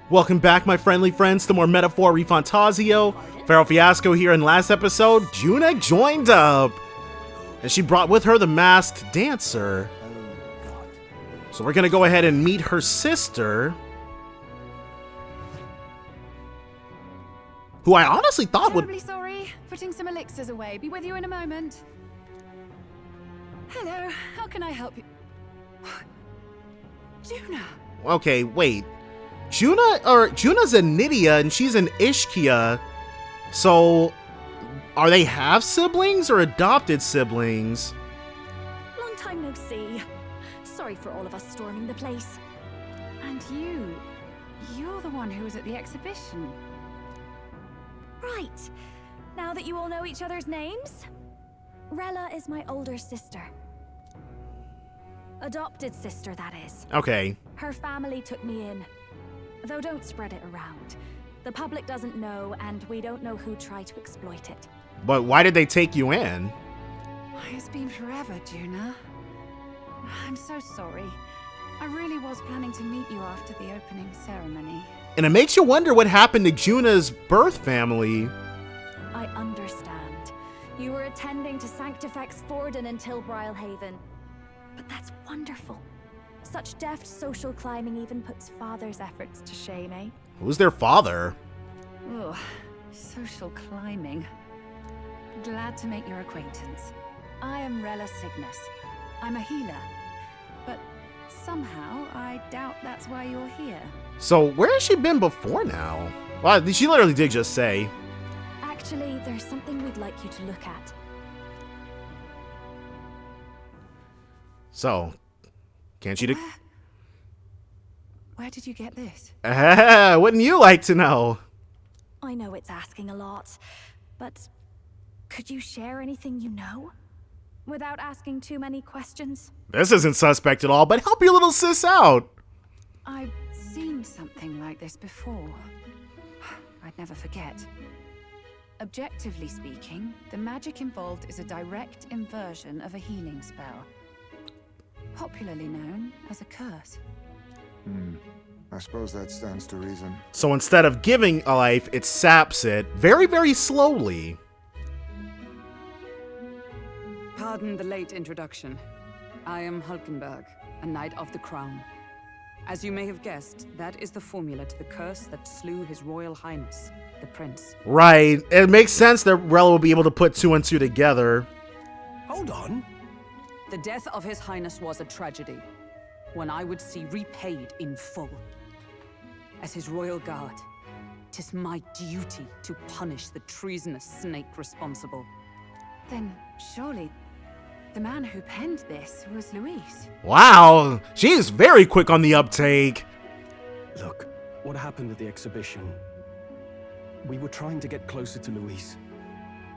Welcome back, my friendly friends, to more Metaphor ReFantazio. Feral Fiasco here. In last episode, Juna joined up, and she brought with her the masked dancer. So we're gonna go ahead and meet her sister, who I honestly thought would... Terribly sorry. Putting some elixirs away. Be with you in a moment. Hello. How can I help you? Juna. Okay, wait. Juna's a Nydia and she's an Ishkia. So, are they half-siblings or adopted siblings? Long time no see. Sorry for all of us storming the place. And you're the one who was at the exhibition. Right. Now that you all know each other's names, Rella is my older sister. Adopted sister, that is. Okay. Her family took me in. Though don't spread it around. The public doesn't know, and we don't know who tried to exploit it. But why did they take you in? It's been forever, Juna. I'm so sorry. I really was planning to meet you after the opening ceremony. And it makes you wonder what happened to Juna's birth family. I understand. You were attending to Sanctifex Forden until Brylehaven. But that's wonderful. Such deft social climbing even puts father's efforts to shame, eh? Who's their father? Oh, social climbing. Glad to make your acquaintance. I am Rella Cygnus. I'm a healer. But somehow, I doubt that's why you're here. So, where has she been before now? Well, she literally did just say. Actually, there's something we'd like you to look at. So, can't you Where did you get this? Wouldn't you like to know? I know it's asking a lot, but could you share anything you know? Without asking too many questions? This isn't suspect at all, but help your little sis out. I've seen something like this before. I'd never forget. Objectively speaking, the magic involved is a direct inversion of a healing spell. Popularly known as a curse. I suppose that stands to reason. So instead of giving a life, it saps it very, very slowly. Pardon the late introduction. I am Hulkenberg, a Knight of the Crown. As you may have guessed, that is the formula to the curse that slew His Royal Highness, the Prince. Right. It makes sense that Rella will be able to put two and two together. Hold on. The death of His Highness was a tragedy, one I would see repaid in full. As his royal guard, 'tis my duty to punish the treasonous snake responsible. Then surely the man who penned this was Luis. Wow, she's very quick on the uptake. Look, what happened at the exhibition? We were trying to get closer to Luis.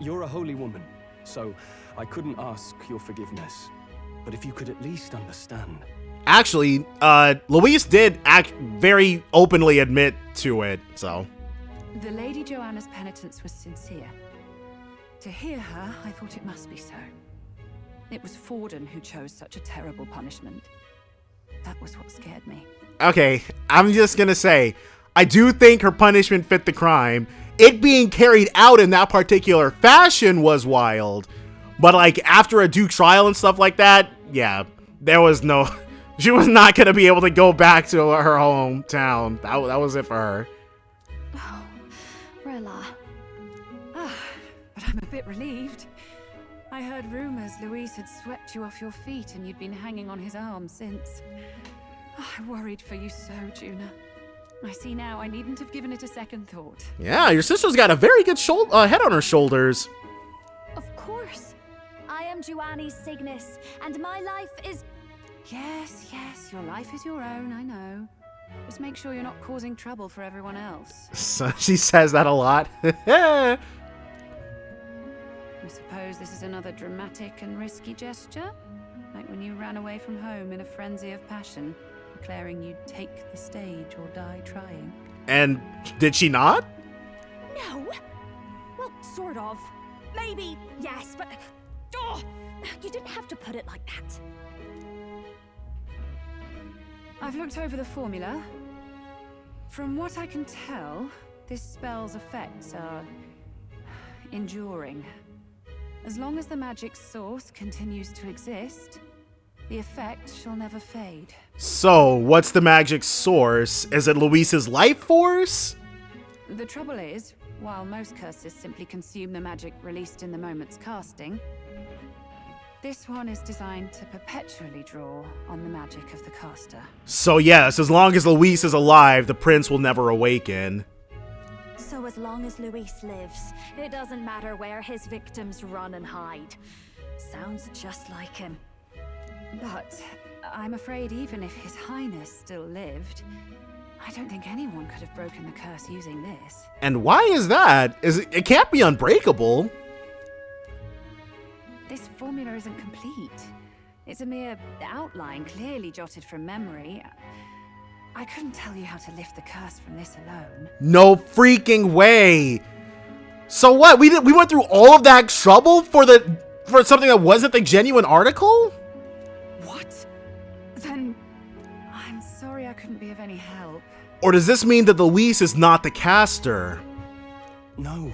You're a holy woman, so I couldn't ask your forgiveness. But if you could at least understand. Actually, Luis did very openly admit to it, so. The Lady Joanna's penitence was sincere. To hear her, I thought it must be so. It was Forden who chose such a terrible punishment. That was what scared me. Okay, I'm just gonna say, I do think her punishment fit the crime. It being carried out in that particular fashion was wild. But like after a due trial and stuff like that, yeah, there was no, she was not gonna be able to go back to her hometown. That was it for her. Oh, Rella. But I'm a bit relieved. I heard rumors Luis had swept you off your feet and you'd been hanging on his arm since. I worried for you so, Juna. I see now I needn't have given it a second thought. Yeah, your sister's got a very good head on her shoulders. Of course. I am Joanna's Cygnus, and my life is... Yes, your life is your own, I know. Just make sure you're not causing trouble for everyone else. So she says that a lot. I suppose this is another dramatic and risky gesture? Like when you ran away from home in a frenzy of passion, declaring you'd take the stage or die trying. And did she not? No. Well, sort of. Maybe, yes, but... Oh, you didn't have to put it like that. I've looked over the formula. From what I can tell, this spell's effects are enduring. As long as the magic source continues to exist, the effect shall never fade. So, what's the magic source? Is it Luis's life force? The trouble is, while most curses simply consume the magic released in the moment's casting, this one is designed to perpetually draw on the magic of the caster. So yes, as long as Luis is alive, the prince will never awaken. So as long as Luis lives, it doesn't matter where his victims run and hide. Sounds just like him. But I'm afraid even if His Highness still lived, I don't think anyone could have broken the curse using this. And why is that? It can't be unbreakable. This formula isn't complete. It's a mere outline, clearly jotted from memory. I couldn't tell you how to lift the curse from this alone. No freaking way. So what? We went through all of that trouble for something that wasn't the genuine article? What? Then I'm sorry I couldn't be of any help. Or does this mean that Luis is not the caster? No,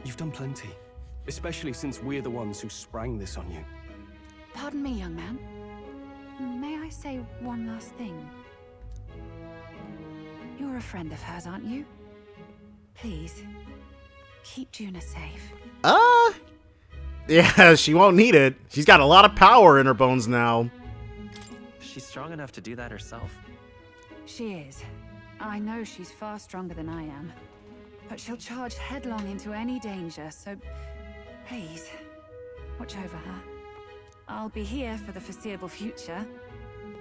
you've done plenty. Especially since we're the ones who sprang this on you. Pardon me, young man. May I say one last thing? You're a friend of hers, aren't you? Please, keep Juna safe. Yeah, she won't need it. She's got a lot of power in her bones now. She's strong enough to do that herself. She is. I know she's far stronger than I am. But she'll charge headlong into any danger, so please, watch over her. I'll be here for the foreseeable future.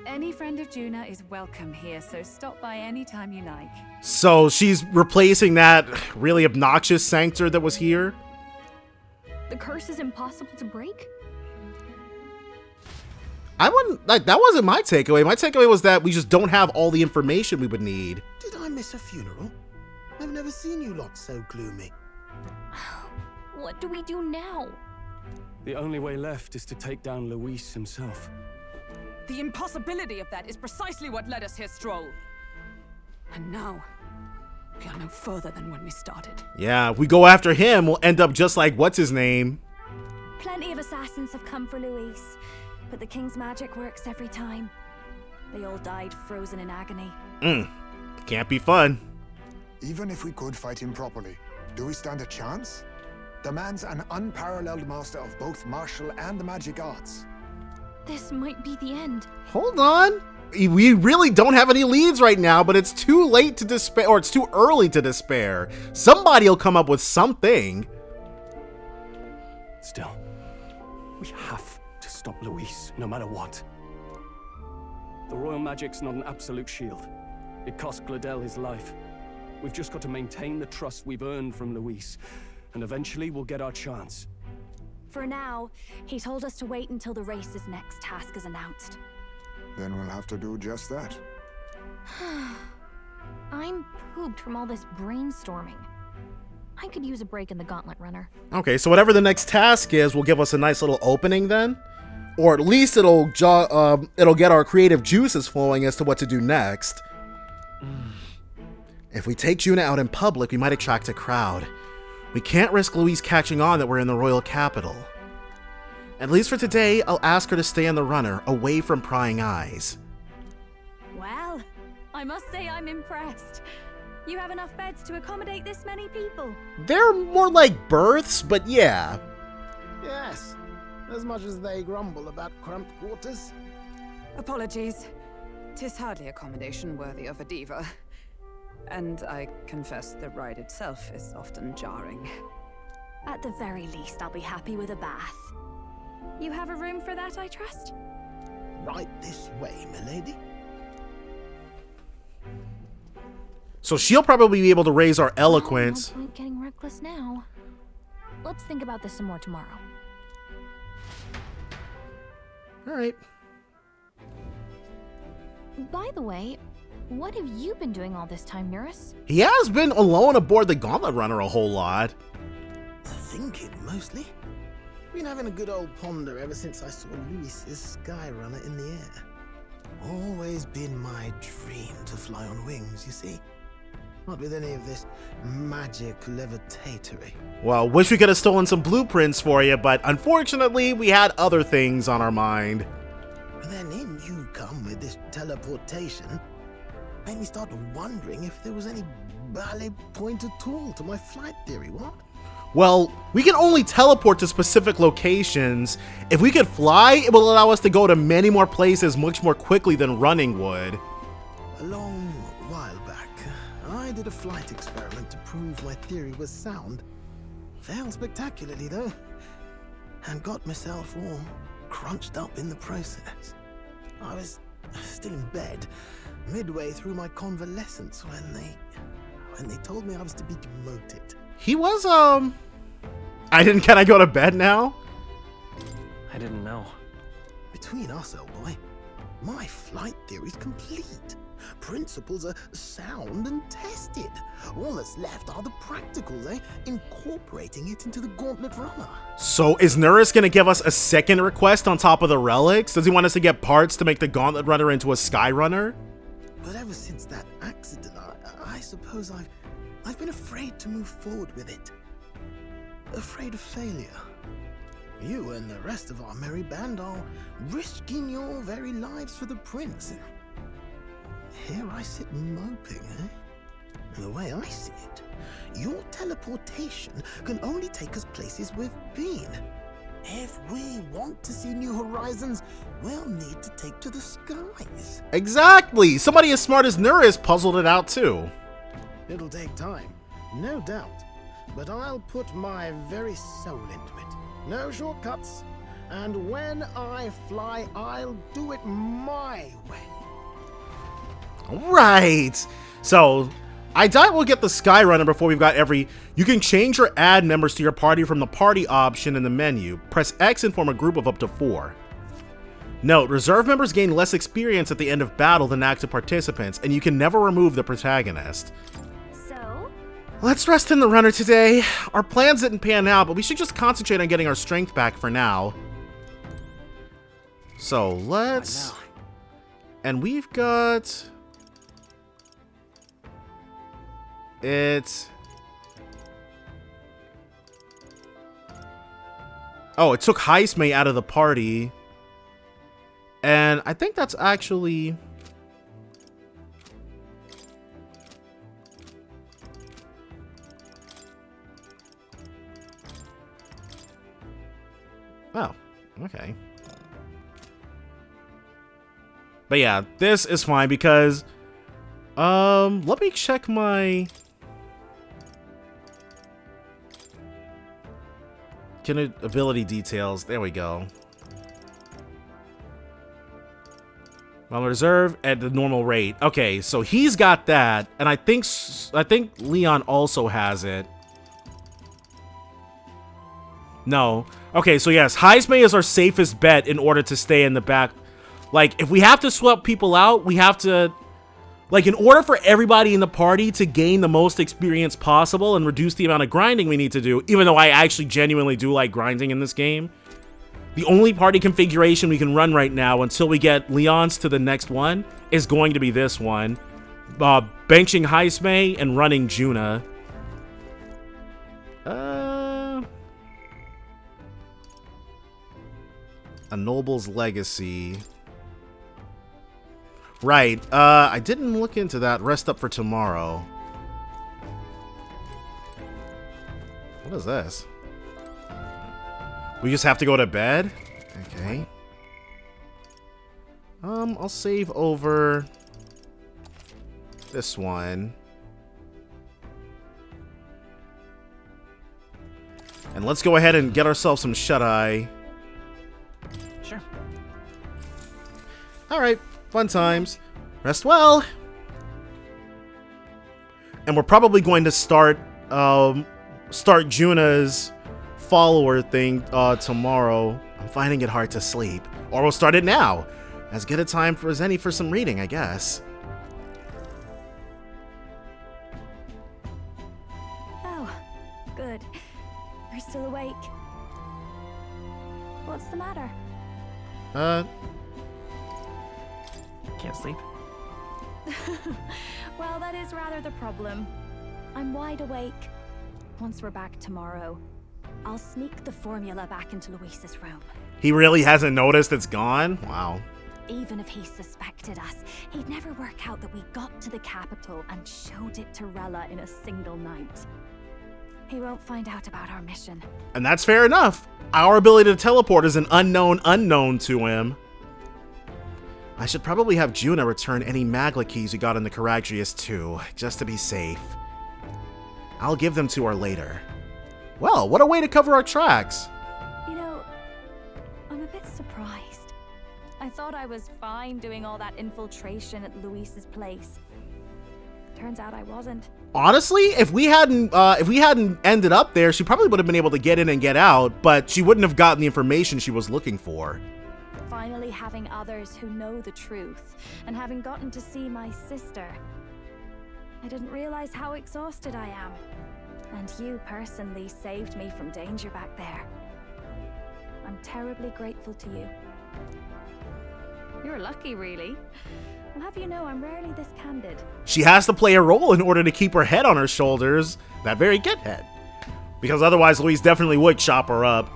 Any friend of Juna is welcome here, so stop by anytime you like. So she's replacing that really obnoxious sanctor that was here? The curse is impossible to break? I wouldn't, that wasn't my takeaway. My takeaway was that we just don't have all the information we would need. Did I miss a funeral? I've never seen you lot so gloomy. What do we do now? The only way left is to take down Luis himself. The impossibility of that is precisely what led us here, Stroll. And now, we are no further than when we started. Yeah, if we go after him, we'll end up just like what's-his-name. Plenty of assassins have come for Luis, but the king's magic works every time. They all died frozen in agony. Can't be fun. Even if we could fight him properly, do we stand a chance? The man's an unparalleled master of both martial and the magic arts. This might be the end. Hold on. We really don't have any leads right now, but it's too late to despair, or it's too early to despair. Somebody will come up with something. Still, we have to stop Luis, no matter what. The royal magic's not an absolute shield. It cost Gladel his life. We've just got to maintain the trust we've earned from Luis, and eventually we'll get our chance. For now, he told us to wait until the race's next task is announced. Then we'll have to do just that. I'm pooped from all this brainstorming. I could use a break in the gauntlet runner. Okay, so whatever the next task is will give us a nice little opening then. Or at least it'll get our creative juices flowing as to what to do next. If we take Juna out in public, we might attract a crowd. We can't risk Luis catching on that we're in the royal capital. At least for today, I'll ask her to stay in the runner, away from prying eyes. Well, I must say I'm impressed. You have enough beds to accommodate this many people? They're more like berths, but yeah. Yes, as much as they grumble about cramped quarters. Apologies. 'Tis hardly accommodation worthy of a diva. And I confess the ride itself is often jarring. At the very least, I'll be happy with a bath. You have a room for that, I trust? Right this way, milady. So she'll probably be able to raise our eloquence. No point getting reckless now. Let's think about this some more tomorrow. All right. By the way, what have you been doing all this time, Nurse? He has been alone aboard the Gauntlet Runner a whole lot. Thinking, mostly. Been having a good old ponder ever since I saw Luis's Sky Runner in the air. Always been my dream to fly on wings, you see. Not with any of this magic levitatory. Well, wish we could have stolen some blueprints for you, but unfortunately, we had other things on our mind. And then in you come with this teleportation. Made me start wondering if there was any ballet point at all to my flight theory, what? Well, we can only teleport to specific locations. If we could fly, it will allow us to go to many more places much more quickly than running would. A long while back, I did a flight experiment to prove my theory was sound. Failed spectacularly, though, and got myself all crunched up in the process. I was still in bed, midway through my convalescence, when they told me I was to be demoted. He was, can I go to bed now? I didn't know. Between us, old boy, my flight theory's complete. Principles are sound and tested. All that's left are the practicals, incorporating it into the Gauntlet Runner. So is Nurus gonna give us a second request on top of the relics? Does he want us to get parts to make the Gauntlet Runner into a Sky Runner? But ever since that accident, I suppose I've been afraid to move forward with it. Afraid of failure. You and the rest of our merry band are risking your very lives for the prince. Here I sit moping, And the way I see it, your teleportation can only take us places we've been. If we want to see new horizons, we'll need to take to the skies. Exactly! Somebody as smart as Nurus puzzled it out too. It'll take time, no doubt, but I'll put my very soul into it. No shortcuts. And when I fly, I'll do it my way. Right. So, I doubt we'll get the Sky Runner before we've got every... You can change or add members to your party from the party option in the menu. Press X and form a group of up to 4. Note, reserve members gain less experience at the end of battle than active participants, and you can never remove the protagonist. So? Let's rest in the runner today. Our plans didn't pan out, but we should just concentrate on getting our strength back for now. So, let's... And we've got... Oh, it took Heismay out of the party. And I think that's actually... Oh, okay. But yeah, this is fine because... let me check my... ability details. There we go. Well, reserve at the normal rate. Okay, so he's got that, and I think Leon also has it. No. Okay, so yes, Heismay is our safest bet in order to stay in the back. Like, if we have to swap people out, we have to... Like, in order for everybody in the party to gain the most experience possible and reduce the amount of grinding we need to do, even though I actually genuinely do like grinding in this game, the only party configuration we can run right now until we get Leon's to the next one is going to be this one. Benching Heismay and running Juna. A Noble's Legacy. Right, I didn't look into that. Rest up for tomorrow. What is this? We just have to go to bed? Okay. I'll save over this one. And let's go ahead and get ourselves some shut-eye. Sure. Alright. Fun times. Rest well. And we're probably going to start Juna's follower thing tomorrow. I'm finding it hard to sleep. Or we'll start it now. As good a time as any for some reading, I guess. Oh, good. You're still awake. What's the matter? Can't sleep? Well, that is rather the problem. I'm wide awake. Once we're back tomorrow, I'll sneak the formula back into Luis's room. He really hasn't noticed it's gone? Wow. Even if he suspected us, he'd never work out that we got to the capital and showed it to Rella in a single night. He won't find out about our mission. And that's fair enough. Our ability to teleport is an unknown to him. I should probably have Juna return any Magla keys we got in the Caragrius too, just to be safe. I'll give them to her later. Well, what a way to cover our tracks. You know, I'm a bit surprised. I thought I was fine doing all that infiltration at Luis's place. Turns out I wasn't. Honestly, if we hadn't ended up there, she probably would have been able to get in and get out, but she wouldn't have gotten the information she was looking for. Finally having others who know the truth, and having gotten to see my sister. I didn't realize how exhausted I am. And you personally saved me from danger back there. I'm terribly grateful to you. You're lucky, really. I'll have you know I'm rarely this candid. She has to play a role in order to keep her head on her shoulders. That very good head. Because otherwise Luis definitely would chop her up.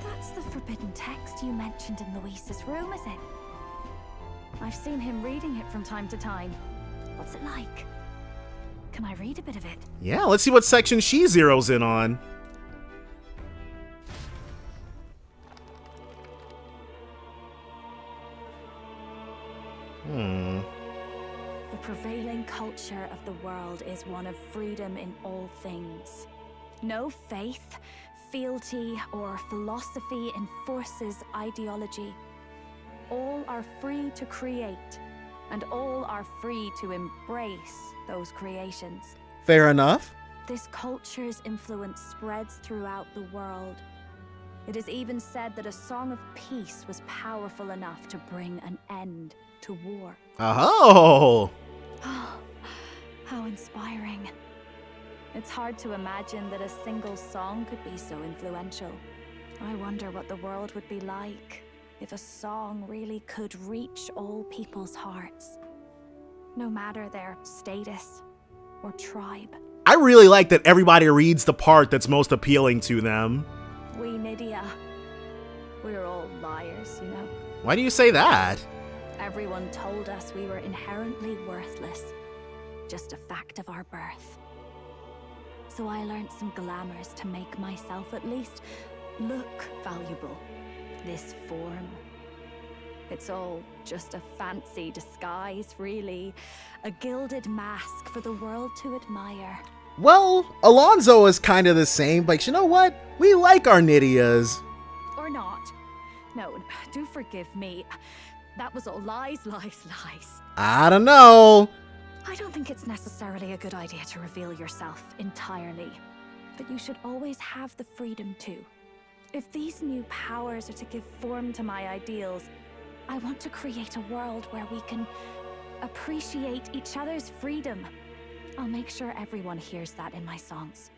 That's the forbidden text you mentioned in Luis's room, is it? I've seen him reading it from time to time. What's it like? Can I read a bit of it? Yeah, let's see what section she zeroes in on. The prevailing culture of the world is one of freedom in all things. No faith, fealty, or philosophy enforces ideology. All are free to create, and all are free to embrace those creations. Fair enough. This culture's influence spreads throughout the world. It is even said that a song of peace was powerful enough to bring an end to war. Oh! How inspiring. It's hard to imagine that a single song could be so influential. I wonder what the world would be like if a song really could reach all people's hearts, no matter their status or tribe. I really like that everybody reads the part that's most appealing to them. We Nydia, we're all liars, you know. Why do you say that? Everyone told us we were inherently worthless, just a fact of our birth. So I learned some glamours to make myself at least look valuable. This form, it's all just a fancy disguise, really. A gilded mask for the world to admire. Well, Alonso is kind of the same, but you know what? We like our Nydias. Or not. No, do forgive me. That was all lies. I don't know. I don't think it's necessarily a good idea to reveal yourself entirely, but you should always have the freedom to. If these new powers are to give form to my ideals, I want to create a world where we can appreciate each other's freedom. I'll make sure everyone hears that in my songs,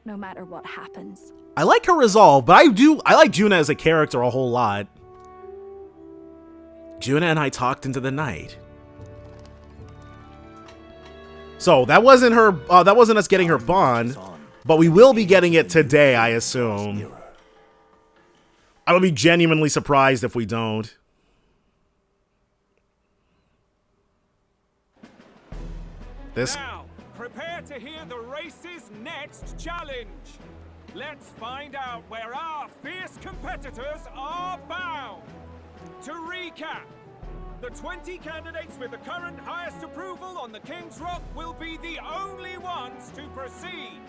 no matter what happens. I like her resolve, but I like Juna as a character a whole lot. Juna and I talked into the night. So that wasn't her. That wasn't us getting her bond, but we will be getting it today, I assume. I would be genuinely surprised if we don't. This. Now, prepare to hear the race's next challenge. Let's find out where our fierce competitors are bound. To recap, the 20 candidates with the current highest approval on the King's Rock will be the only ones to proceed.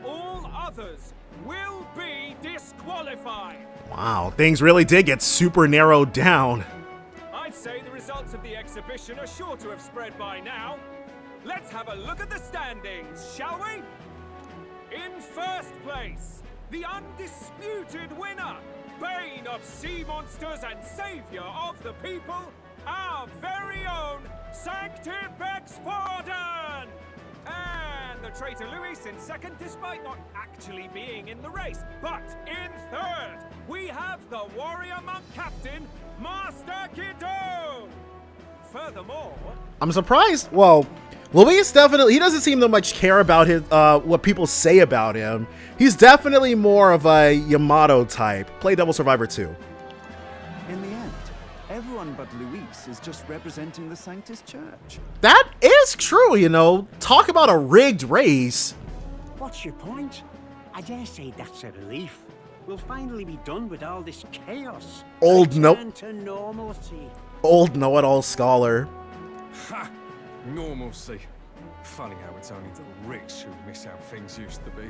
All others will be disqualified. Wow, things really did get super narrowed down. I'd say the results of the exhibition are sure to have spread by now. Let's have a look at the standings, shall we? In first place, the undisputed winner, bane of sea monsters and savior of the people, our very own Sanctism. And the traitor Luis in second, despite not actually being in the race. But in third, we have the warrior monk captain, Master Guidon. Furthermore, I'm surprised. Well, Luis definitely, he doesn't seem to much care about his what people say about him. He's definitely more of a Yamato type. Play Devil Survivor 2. In the end, everyone but Luis is just representing the Sanctus Church. That is true, you know. Talk about a rigged race. What's your point? I dare say that's a relief. We'll finally be done with all this chaos. Old Return to normalcy. Old know-it-all scholar. Ha! Normalcy. Funny how it's only the rich who miss how things used to be.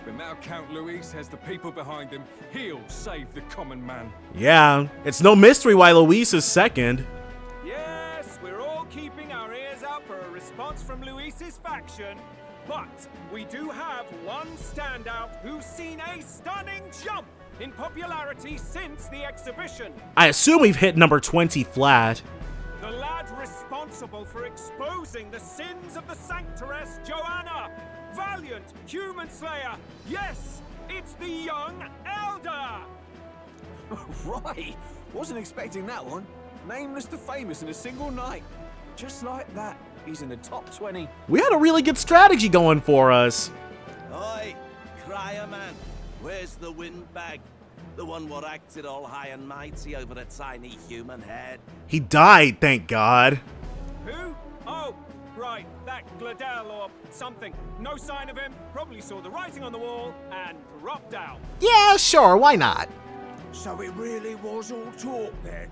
But now Count Luis has the people behind him. He'll save the common man. Yeah, it's no mystery why Luis is second. yes, we're all keeping our ears out for a response from Luis's faction. But we do have one standout who's seen a stunning jump in popularity since the exhibition. I assume we've hit number 20 flat. The lad responsible for exposing the sins of the Sanctoress Joanna. Valiant human slayer. Yes, it's the young elder. Right, wasn't expecting that one. Nameless to famous in a single night. Just like that, he's in the top 20. We had a really good strategy going for us. Oi, crier man, where's the windbag? The one what acted all high and mighty over a tiny human head. He died, thank God. Who? Oh, right, that Gladell or something. No sign of him, probably saw the writing on the wall and dropped out. Yeah, sure, why not? So it really was all talk then?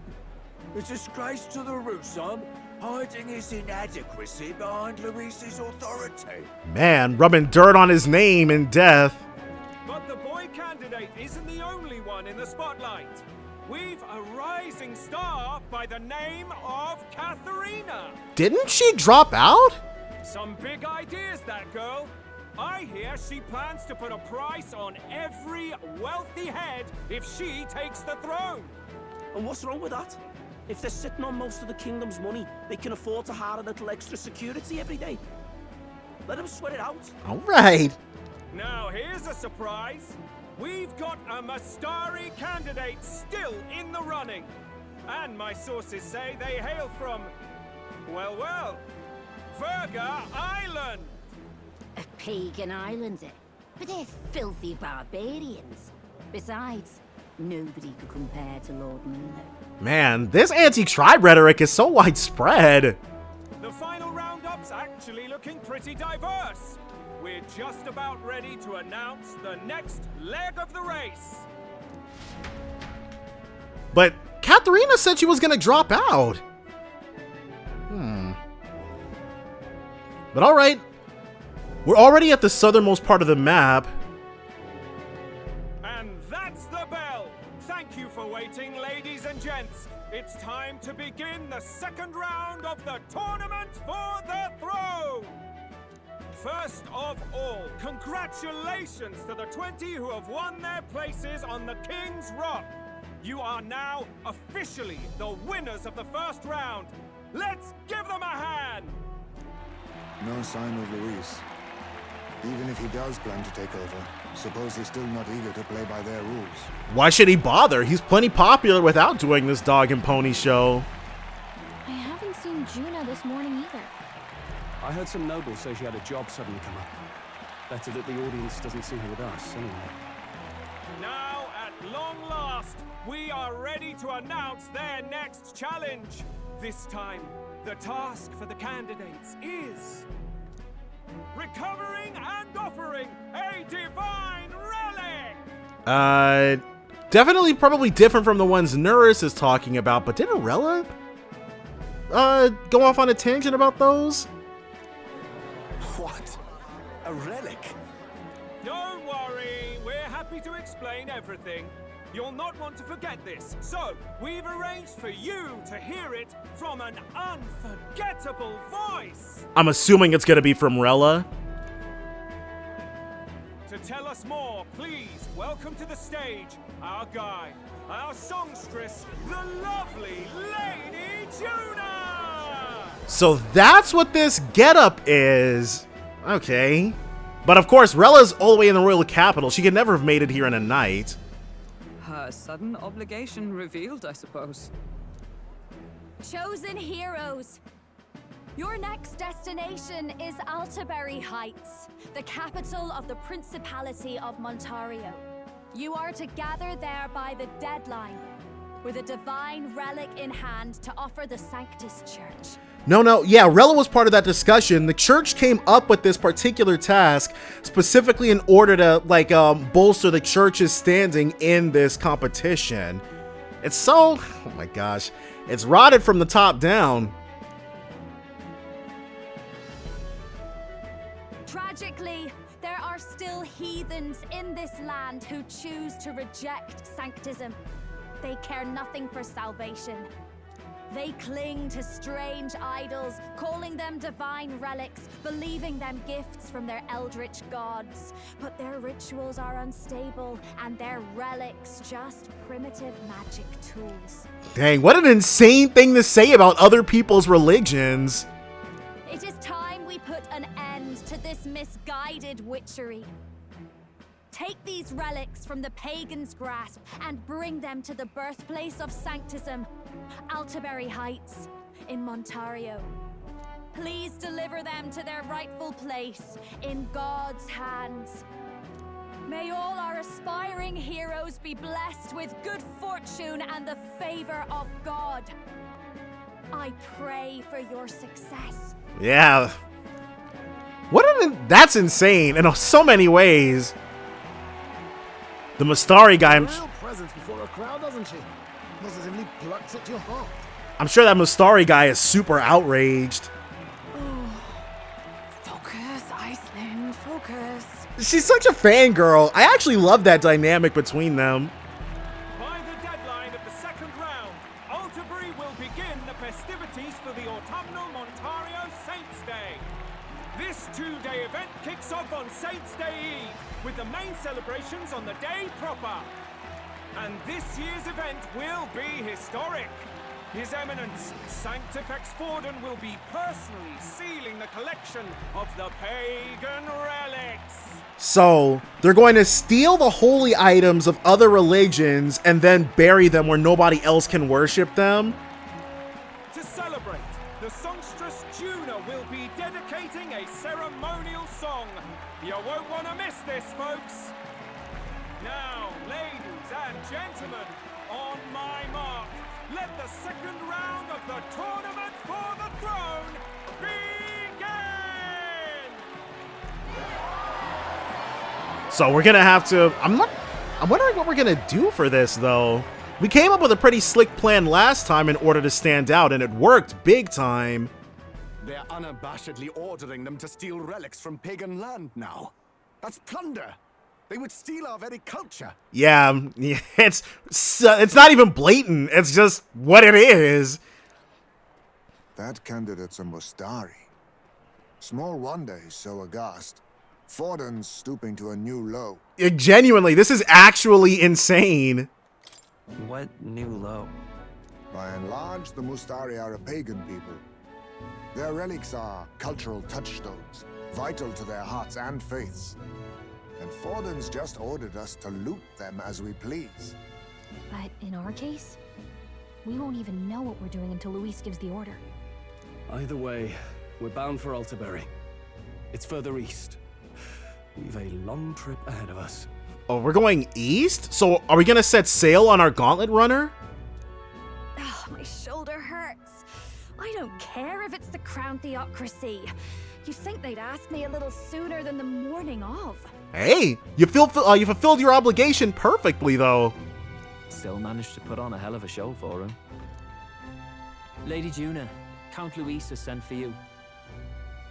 A disgrace to the Rusan, hiding his inadequacy behind Luis's authority. Man, rubbing dirt on his name in death. But the boy candidate isn't the only one in the spotlight. We've a rising star by the name of Katharina. Didn't she drop out? Some big ideas, that girl. I hear she plans to put a price on every wealthy head if she takes the throne. And what's wrong with that? If they're sitting on most of the kingdom's money, they can afford to hire a little extra security every day. Let them sweat it out. All right. Now here's a surprise. We've got a Mastari candidate still in the running. And my sources say they hail from, well, Verga Island. A pagan island, eh? But they're filthy barbarians. Besides, nobody could compare to Lord Muno. Man, this anti-tribe rhetoric is so widespread. The final roundup's actually looking pretty diverse. We're just about ready to announce the next leg of the race. But Katharina said she was gonna drop out. But alright. We're already at the southernmost part of the map. And that's the bell. Thank you for waiting, ladies and gents. It's time to begin the second round of the tournament for the throne. First of all, congratulations to the 20 who have won their places on the King's Rock. You are now officially the winners of the first round. Let's give them a hand. No sign of Luis. Even if he does plan to take over, suppose he's still not eager to play by their rules. Why should he bother? He's plenty popular without doing this dog and pony show. I haven't seen Juna this morning either. I heard some nobles say she had a job suddenly come up. Better that the audience doesn't see her with us, anyway. Now, at long last, we are ready to announce their next challenge. This time, the task for the candidates is recovering and offering a divine relic. Definitely probably different from the ones Nurse is talking about, but did Arella go off on a tangent about those? What? A relic? Don't worry, we're happy to explain everything. You'll not want to forget this, so we've arranged for you to hear it from an unforgettable voice. I'm assuming it's gonna be from Rella. To tell us more, please welcome to the stage our guide, our songstress, the lovely Lady Juna! So that's what this getup is. Okay. But of course, Rella's all the way in the royal capital. She could never have made it here in a night. Her sudden obligation revealed, I suppose. Chosen heroes! Your next destination is Altaberry Heights, the capital of the Principality of Montario. You are to gather there by the deadline, with a divine relic in hand to offer the Sanctus Church. No, yeah, Rella was part of that discussion. The church came up with this particular task specifically in order to, like, bolster the church's standing in this competition. It's so, oh my gosh, it's rotted from the top down. Tragically, there are still heathens in this land who choose to reject Sanctism. They care nothing for salvation. They cling to strange idols, calling them divine relics, believing them gifts from their eldritch gods. But their rituals are unstable, and their relics just primitive magic tools. Dang, what an insane thing to say about other people's religions. It is time we put an end to this misguided witchery. Take these relics from the pagan's grasp and bring them to the birthplace of Sanctism, Altaberry Heights, in Montario. Please deliver them to their rightful place, in God's hands. May all our aspiring heroes be blessed with good fortune and the favor of God. I pray for your success. Yeah. That's insane in so many ways. The Mustari guy, Real presence before a crowd, doesn't she? Positively plucks at your heart. I'm sure that Mustari guy is super outraged. Focus, Iceland, focus. She's such a fangirl. I actually love that dynamic between them. By the deadline of the second round, Altaberry will begin the festivities for the autumnal Montario Saints' Day. This two-day event kicks off on Saints' Day Eve, with the main celebrations on the day proper. And this year's event will be historic. His Eminence, Sanctifex Forden, will be personally sealing the collection of the pagan relics. So, they're going to steal the holy items of other religions and then bury them where nobody else can worship them? To celebrate, the songstress Juna will be dedicating a ceremonial song. You won't want to miss this, folks. Now, ladies and gentlemen, on my mark, let the second round of the tournament for the throne begin! So we're gonna have to, I'm wondering what we're gonna do for this though. We came up with a pretty slick plan last time in order to stand out, and it worked big time. They're unabashedly ordering them to steal relics from pagan land now. That's plunder. They would steal our very culture. Yeah, it's not even blatant. It's just what it is. That candidate's a Mustari. Small wonder he's so aghast. Forden's stooping to a new low. Genuinely, this is actually insane. What new low? By and large, the Mustari are a pagan people. Their relics are cultural touchstones, vital to their hearts and faiths. And Forden's just ordered us to loot them as we please. But in our case, we won't even know what we're doing until Luis gives the order. Either way, we're bound for Altaberry. It's further east. We've a long trip ahead of us. Oh, we're going east? So are we gonna set sail on our gauntlet runner? Oh, my shoulder hurts. I don't care if it's the Crown Theocracy. You'd think they'd ask me a little sooner than the morning of. Hey, you fulfilled your obligation perfectly, though. Still managed to put on a hell of a show for him. Lady Juna, Count Luis has sent for you.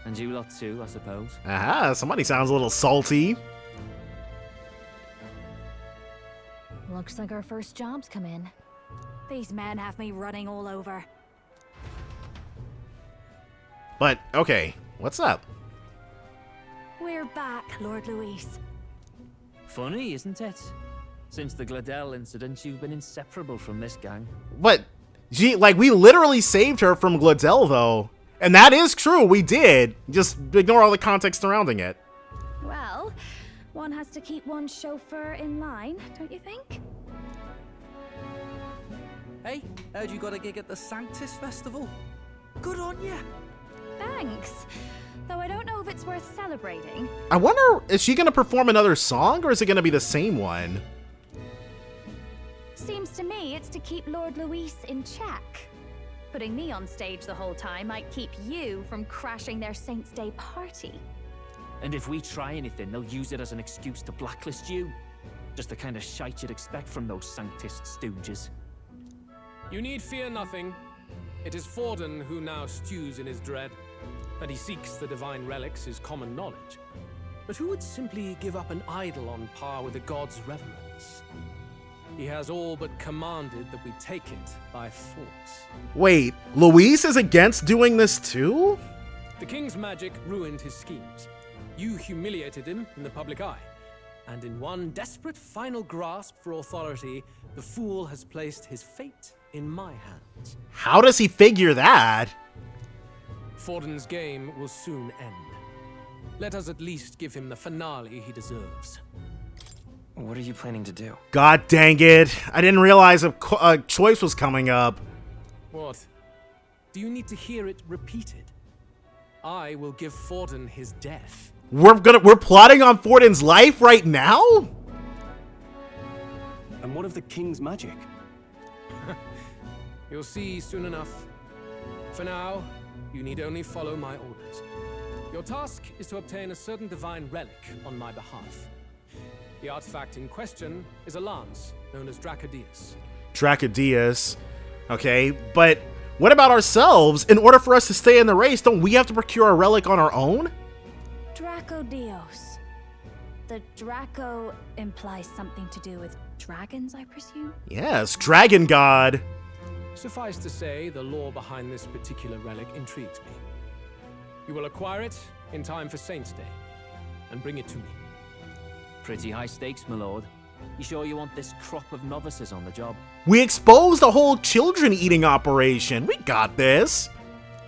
And you lot too, I suppose. Aha, somebody sounds a little salty. Looks like our first job's come in. These men have me running all over. But, okay, what's up? We're back, Lord Luis. Funny, isn't it? Since the Gladell incident, you've been inseparable from this gang. But, we literally saved her from Gladell, though. And that is true, we did. Just ignore all the context surrounding it. Well, one has to keep one's chauffeur in line, don't you think? Hey, heard you got a gig at the Sanctis Festival? Good on ya. Thanks. Though I don't know if it's worth celebrating. I wonder, is she gonna perform another song, or is it gonna be the same one? Seems to me it's to keep Lord Luis in check. Putting me on stage the whole time might keep you from crashing their Saints' Day party. And if we try anything, they'll use it as an excuse to blacklist you. Just the kind of shite you'd expect from those Sanctist stooges. You need fear nothing. It is Forden who now stews in his dread. That he seeks the divine relics is common knowledge. But who would simply give up an idol on par with the god's reverence? He has all but commanded that we take it by force. Wait, Luis is against doing this too? The king's magic ruined his schemes. You humiliated him in the public eye. And in one desperate final grasp for authority, the fool has placed his fate in my hands. How does he figure that? Forden's game will soon end. Let us at least give him the finale he deserves. What are you planning to do? God dang it. I didn't realize a choice was coming up. What? Do you need to hear it repeated? I will give Forden his death. We're plotting on Forden's life right now? And what of the king's magic? You'll see soon enough. For now, you need only follow my orders. Your task is to obtain a certain divine relic on my behalf. The artifact in question is a lance known as Dracodius. Dracodius. Okay, but what about ourselves? In order for us to stay in the race, don't we have to procure a relic on our own? Dracodios. The Draco implies something to do with dragons, I presume? Yes, dragon god. Suffice to say, the lore behind this particular relic intrigues me. You will acquire it in time for Saints' Day, and bring it to me. Pretty high stakes, my lord. You sure you want this crop of novices on the job? We exposed the whole children eating operation. We got this.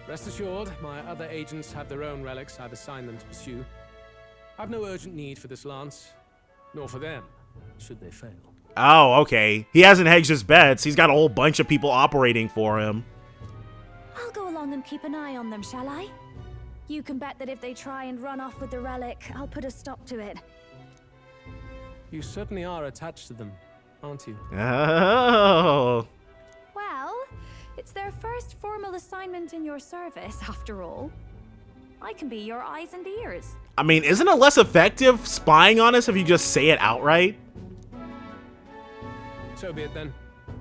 Rest assured, my other agents have their own relics I've assigned them to pursue. I've no urgent need for this lance, nor for them, should they fail. Oh, okay. He hasn't hedged his bets. He's got a whole bunch of people operating for him. I'll go along and keep an eye on them, shall I? You can bet that if they try and run off with the relic, I'll put a stop to it. You certainly are attached to them, aren't you? Oh. Well, it's their first formal assignment in your service, after all. I can be your eyes and ears. I mean, isn't it less effective spying on us if you just say it outright? So be it then.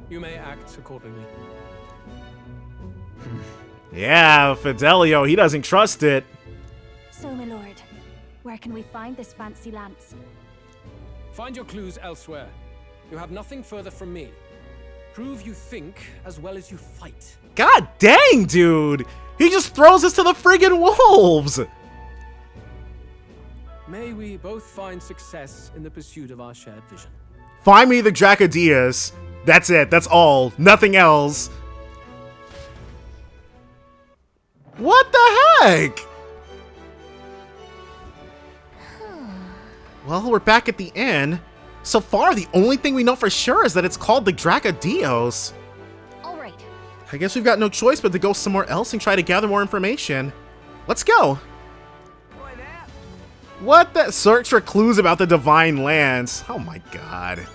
You may act accordingly. Yeah, Fidelio, he doesn't trust it. So, my lord, where can we find this fancy lance? Find your clues elsewhere. You have nothing further from me. Prove you think as well as you fight. God dang, dude! He just throws us to the friggin' wolves! May we both find success in the pursuit of our shared vision. Find me the Dracodius. That's it. That's all. Nothing else. What the heck? Well, we're back at the inn. So far, the only thing we know for sure is that it's called the Dracodios. All right. I guess we've got no choice but to go somewhere else and try to gather more information. Let's go. What the? Search for clues about the divine lands. Oh my god.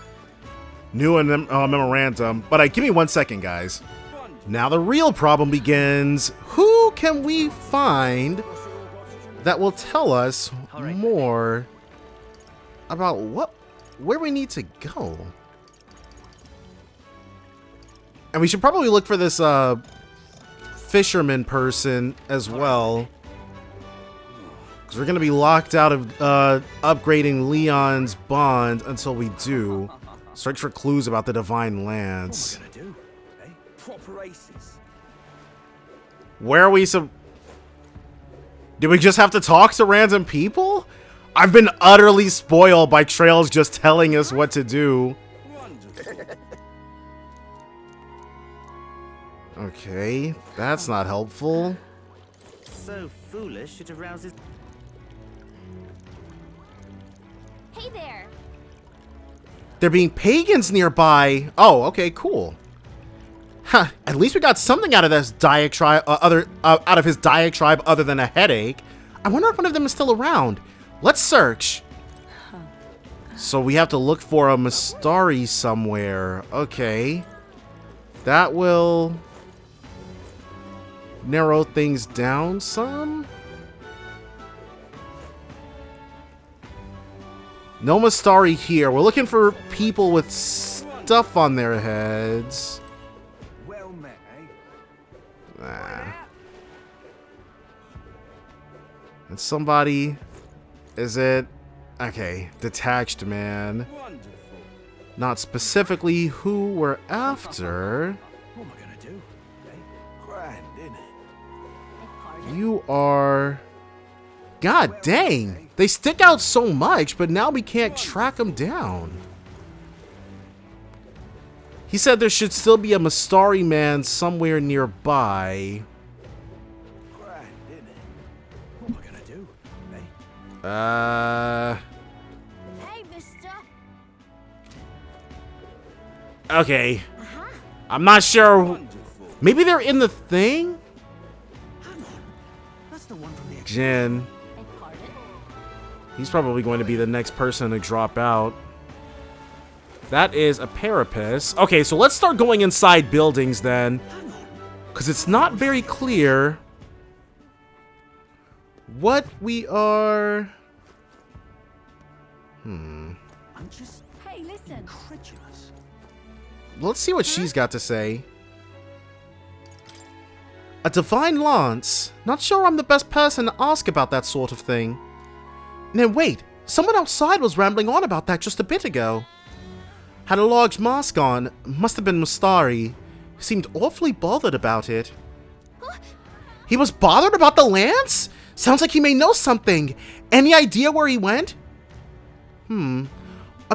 New memorandum. But give me 1 second, guys. Now the real problem begins. Who can we find that will tell us more about where we need to go? And we should probably look for this fisherman person as well. Because we're going to be locked out of upgrading Leon's bond until we do. Search for clues about the divine lands. What are we gonna do? Eh? Proper races. Where are we Do we just have to talk to random people? I've been utterly spoiled by Trails just telling us what to do. Okay, that's not helpful. so foolish it arouses... Hey there! There being pagans nearby. Oh, okay, cool. Huh, at least we got something out of this diatribe, out of his diatribe other than a headache. I wonder if one of them is still around. Let's search. So we have to look for a Mystari somewhere. Okay. That will narrow things down some. No Mystari here. We're looking for people with stuff on their heads. Well met, eh? Nah. And somebody... Is it... Okay, detached man. Wonderful. Not specifically who we're after. What am I gonna do? Eh? Grand, innit? You are... God dang! They stick out so much, but now we can't track them down. He said there should still be a Mystari man somewhere nearby. Grand, innit? What am I gonna do? Eh? Hey, mister! Okay. I'm not sure. Maybe they're in the thing? That's the one from the Jin. He's probably going to be the next person to drop out. That is a Parapus. Okay, so let's start going inside buildings then. Because it's not very clear what we are... I'm just... Hey, listen! Incredulous. Let's see what she's got to say. A divine lance? Not sure I'm the best person to ask about that sort of thing. Now wait, someone outside was rambling on about that just a bit ago. Had a large mask on, must have been Mystari. Seemed awfully bothered about it. He was bothered about the lance? Sounds like he may know something. Any idea where he went? I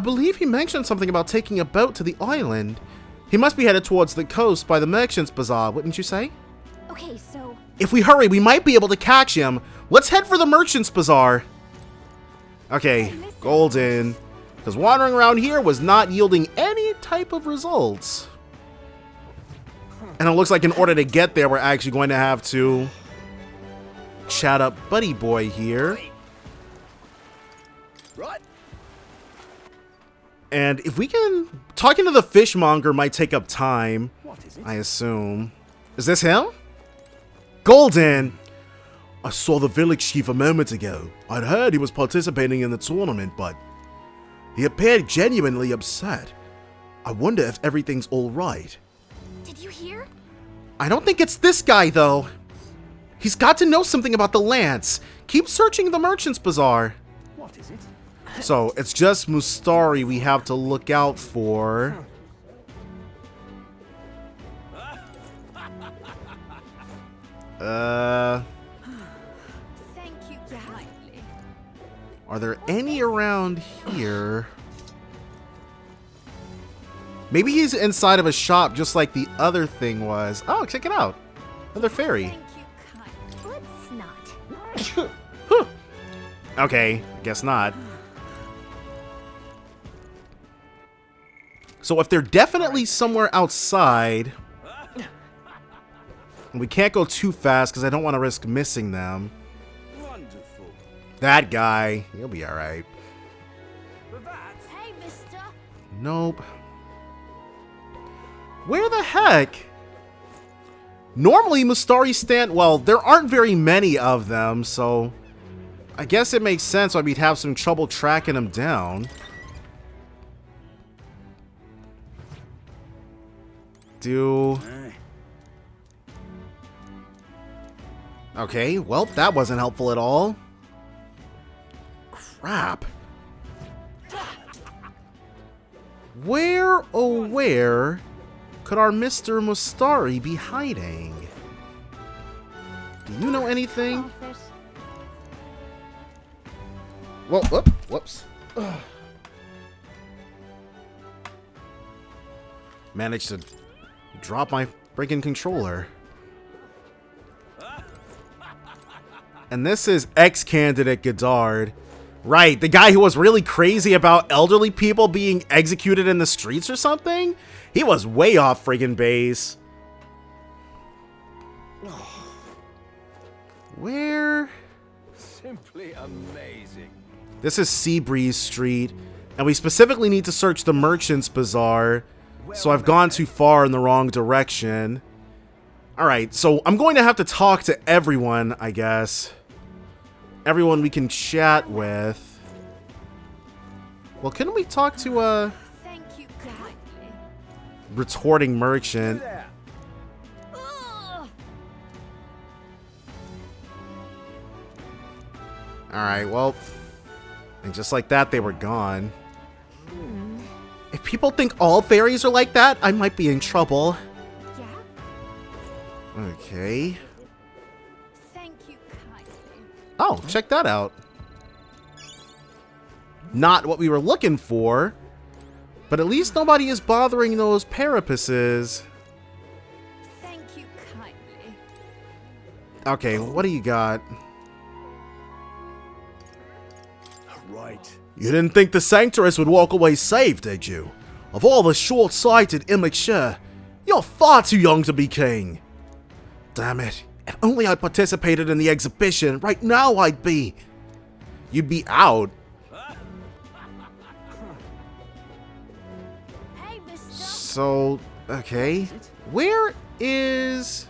believe he mentioned something about taking a boat to the island. He must be headed towards the coast by the Merchant's Bazaar, wouldn't you say? Okay, so... If we hurry, we might be able to catch him. Let's head for the Merchant's Bazaar. Okay, golden. Because wandering around here was not yielding any type of results. And it looks like in order to get there, we're actually going to have to chat up Buddy Boy here. Right. And if we can... Talking to the fishmonger might take up time, I assume. Is this him? Golden! I saw the village chief a moment ago. I'd heard he was participating in the tournament, but he appeared genuinely upset. I wonder if everything's all right. Did you hear? I don't think it's this guy, though. He's got to know something about the lance. Keep searching the Merchant's Bazaar. What is it? So, it's just Mystari we have to look out for. Thank you kindly. Are there any around here? Maybe he's inside of a shop just like the other thing was. Oh, check it out. Another fairy. Let's not. Okay, guess not. So if they're definitely somewhere outside, we can't go too fast because I don't want to risk missing them. Wonderful. That guy, he'll be all right. Hey, mister! Nope. Where the heck? Normally Mystari stand, well, there aren't very many of them, so I guess it makes sense why we'd have some trouble tracking them down. Okay, well, that wasn't helpful at all. Crap. Where, oh where, could our Mr. Mystari be hiding? Do you know anything? Well, whoops. Ugh. Managed to drop my freaking controller. And this is ex-candidate Godard. Right, the guy who was really crazy about elderly people being executed in the streets or something? He was way off friggin' base. Where? Simply amazing. This is Seabreeze Street, and we specifically need to search the Merchant's Bazaar, so I've gone too far in the wrong direction. Alright, so I'm going to have to talk to everyone, I guess. Everyone we can chat with. Well, couldn't we talk to Thank you kindly. retorting merchant? Alright, well, and just like that, they were gone. If people think all fairies are like that, I might be in trouble. Yeah? Okay. Thank you kindly. Oh, check that out. Not what we were looking for, but at least nobody is bothering those carapaces. Thank you kindly. Okay, what do you got? Right. You didn't think the Sanctoress would walk away safe, did you? Of all the short-sighted immature, you're far too young to be king. Damn it. If only I participated in the exhibition, right now I'd be... You'd be out. So, okay. Where is...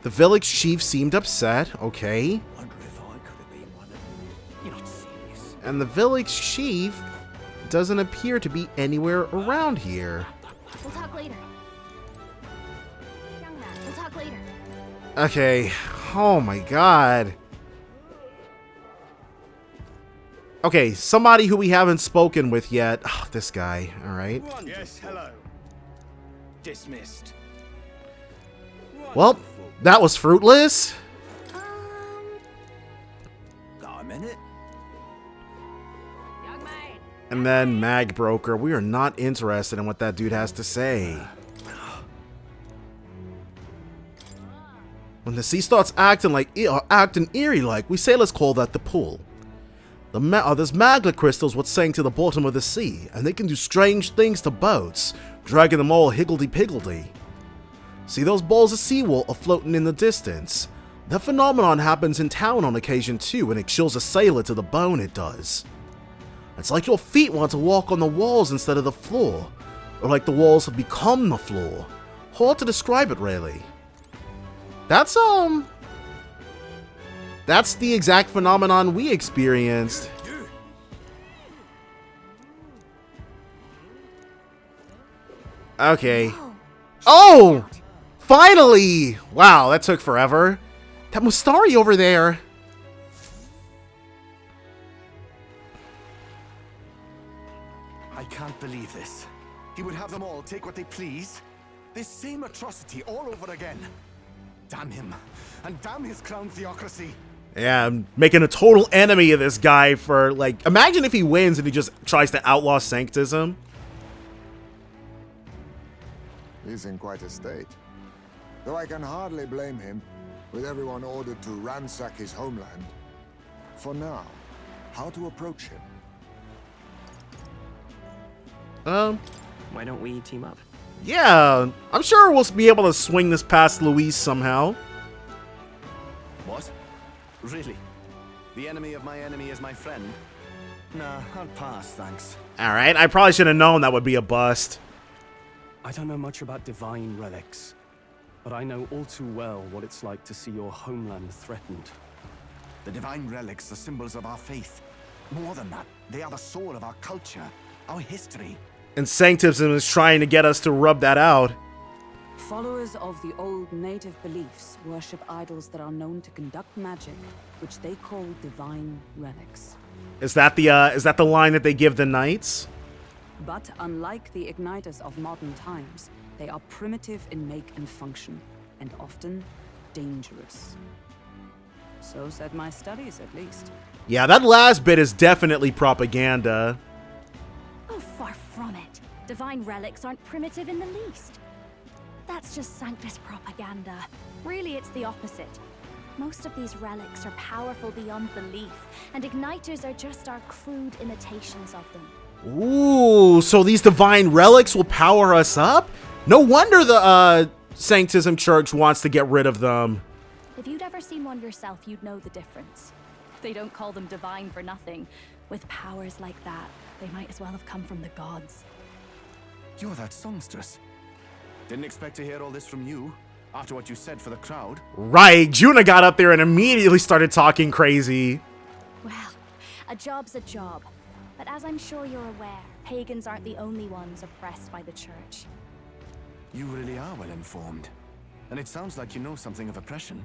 The village chief seemed upset, okay. And the village chief doesn't appear to be anywhere around here. We'll talk later. Young man, we'll talk later. Okay. Oh my god. Okay, somebody who we haven't spoken with yet. Oh, this guy. All right. Yes, hello. Dismissed. Well, that was fruitless. Got a minute? And then Mag Broker. We are not interested in what that dude has to say. When the sea starts acting eerie like, we say let's call that the pool. There's magma crystals what sank to the bottom of the sea, and they can do strange things to boats, dragging them all higgledy-piggledy. See those balls of seawater floating in the distance? That phenomenon happens in town on occasion too, and it chills a sailor to the bone, it does. It's like your feet want to walk on the walls instead of the floor, or like the walls have become the floor. Hard to describe it, really. That's the exact phenomenon we experienced. Okay. Oh! Finally! Wow, that took forever. That Mustari over there. I can't believe this. He would have them all take what they please. This same atrocity all over again. Damn him. And damn his crown theocracy. Yeah, I'm making a total enemy of this guy for, like... Imagine if he wins and he just tries to outlaw Sanctism. He's in quite a state. Though I can hardly blame him, with everyone ordered to ransack his homeland. For now, how to approach him? Why don't we team up? Yeah, I'm sure we'll be able to swing this past Luis somehow. What? Really? The enemy of my enemy is my friend? Nah, I'll pass, thanks. Alright, I probably should have known that would be a bust. I don't know much about divine relics, but I know all too well what it's like to see your homeland threatened. The divine relics are symbols of our faith. More than that, they are the soul of our culture, our history. And Sanctism is trying to get us to rub that out. Followers of the old native beliefs worship idols that are known to conduct magic, which they call divine relics. Is that the line that they give the knights? But unlike the igniters of modern times, they are primitive in make and function, and often dangerous. So said my studies, at least. Yeah, that last bit is definitely propaganda. Oh, far from it. Divine relics aren't primitive in the least. That's just Sanctus propaganda. Really, it's the opposite. Most of these relics are powerful beyond belief, and igniters are just our crude imitations of them. Ooh, so these divine relics will power us up? No wonder the Sanctism Church wants to get rid of them. If you'd ever seen one yourself, you'd know the difference. They don't call them divine for nothing. With powers like that, they might as well have come from the gods. You're that songstress. Didn't expect to hear all this from you, after what you said for the crowd. Right, Juna got up there and immediately started talking crazy. Well, a job's a job. But as I'm sure you're aware, pagans aren't the only ones oppressed by the church. You really are well informed. And it sounds like you know something of oppression.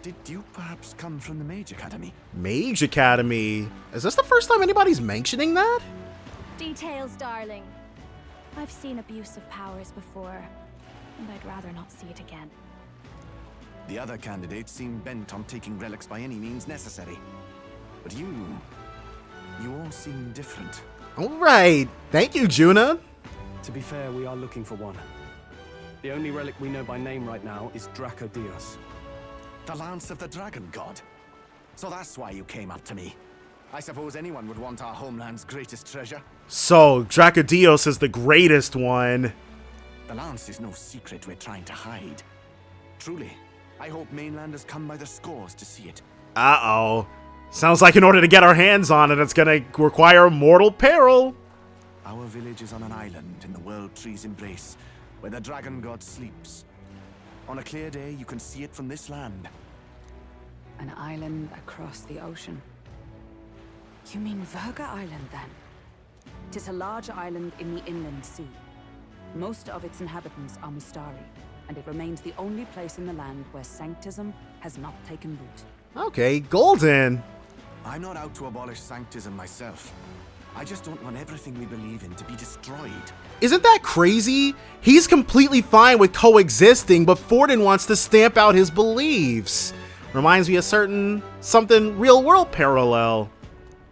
Did you perhaps come from the Mage Academy? Mage Academy? Is this the first time anybody's mentioning that? Details, darling. I've seen abuse of powers before, and I'd rather not see it again. The other candidates seem bent on taking relics by any means necessary. But you all seem different. Alright, thank you, Juna. To be fair, we are looking for one. The only relic we know by name right now is Dracodios. The Lance of the Dragon God. So that's why you came up to me. I suppose anyone would want our homeland's greatest treasure. So, Dracodios is the greatest one. The Lance is no secret we're trying to hide. Truly, I hope mainlanders come by the scores to see it. Uh-oh. Sounds like in order to get our hands on it, it's gonna require mortal peril. Our village is on an island in the World Tree's embrace, where the Dragon God sleeps. On a clear day, you can see it from this land. An island across the ocean. You mean Verga Island, then? Tis a large island in the inland sea. Most of its inhabitants are Mustari, and it remains the only place in the land where Sanctism has not taken root. Okay, golden. I'm not out to abolish Sanctism myself. I just don't want everything we believe in to be destroyed. Isn't that crazy? He's completely fine with coexisting, but Forden wants to stamp out his beliefs. Reminds me of something real-world parallel.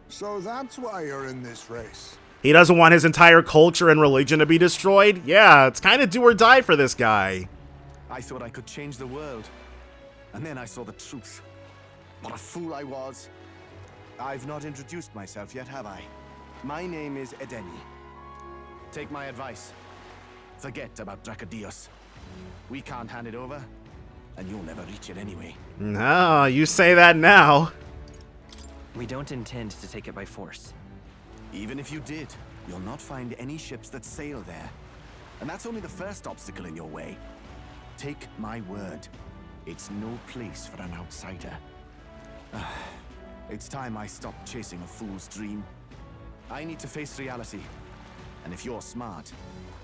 So that's why you're in this race. He doesn't want his entire culture and religion to be destroyed? Yeah, it's kind of do or die for this guy. I thought I could change the world. And then I saw the truth. What a fool I was. I've not introduced myself yet, have I? My name is Edeni. Take my advice. Forget about Dracodios. We can't hand it over, and you'll never reach it anyway. No, you say that now. We don't intend to take it by force. Even if you did, you'll not find any ships that sail there. And that's only the first obstacle in your way. Take my word. It's no place for an outsider. It's time I stopped chasing a fool's dream. I need to face reality. And if you're smart,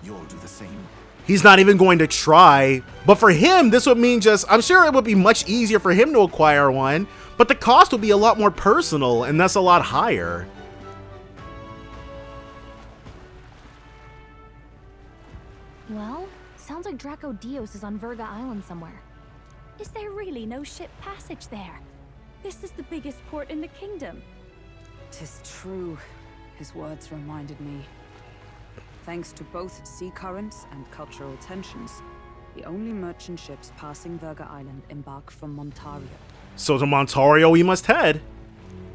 you'll do the same. He's not even going to try. But for him, this would mean I'm sure it would be much easier for him to acquire one, but the cost would be a lot more personal and thus a lot higher. Well, sounds like Dracodios is on Verga Island somewhere. Is there really no ship passage there? This is the biggest port in the kingdom. 'Tis true. His words reminded me. Thanks to both sea currents and cultural tensions, the only merchant ships passing Verga Island embark from Montario. So to Montario we must head.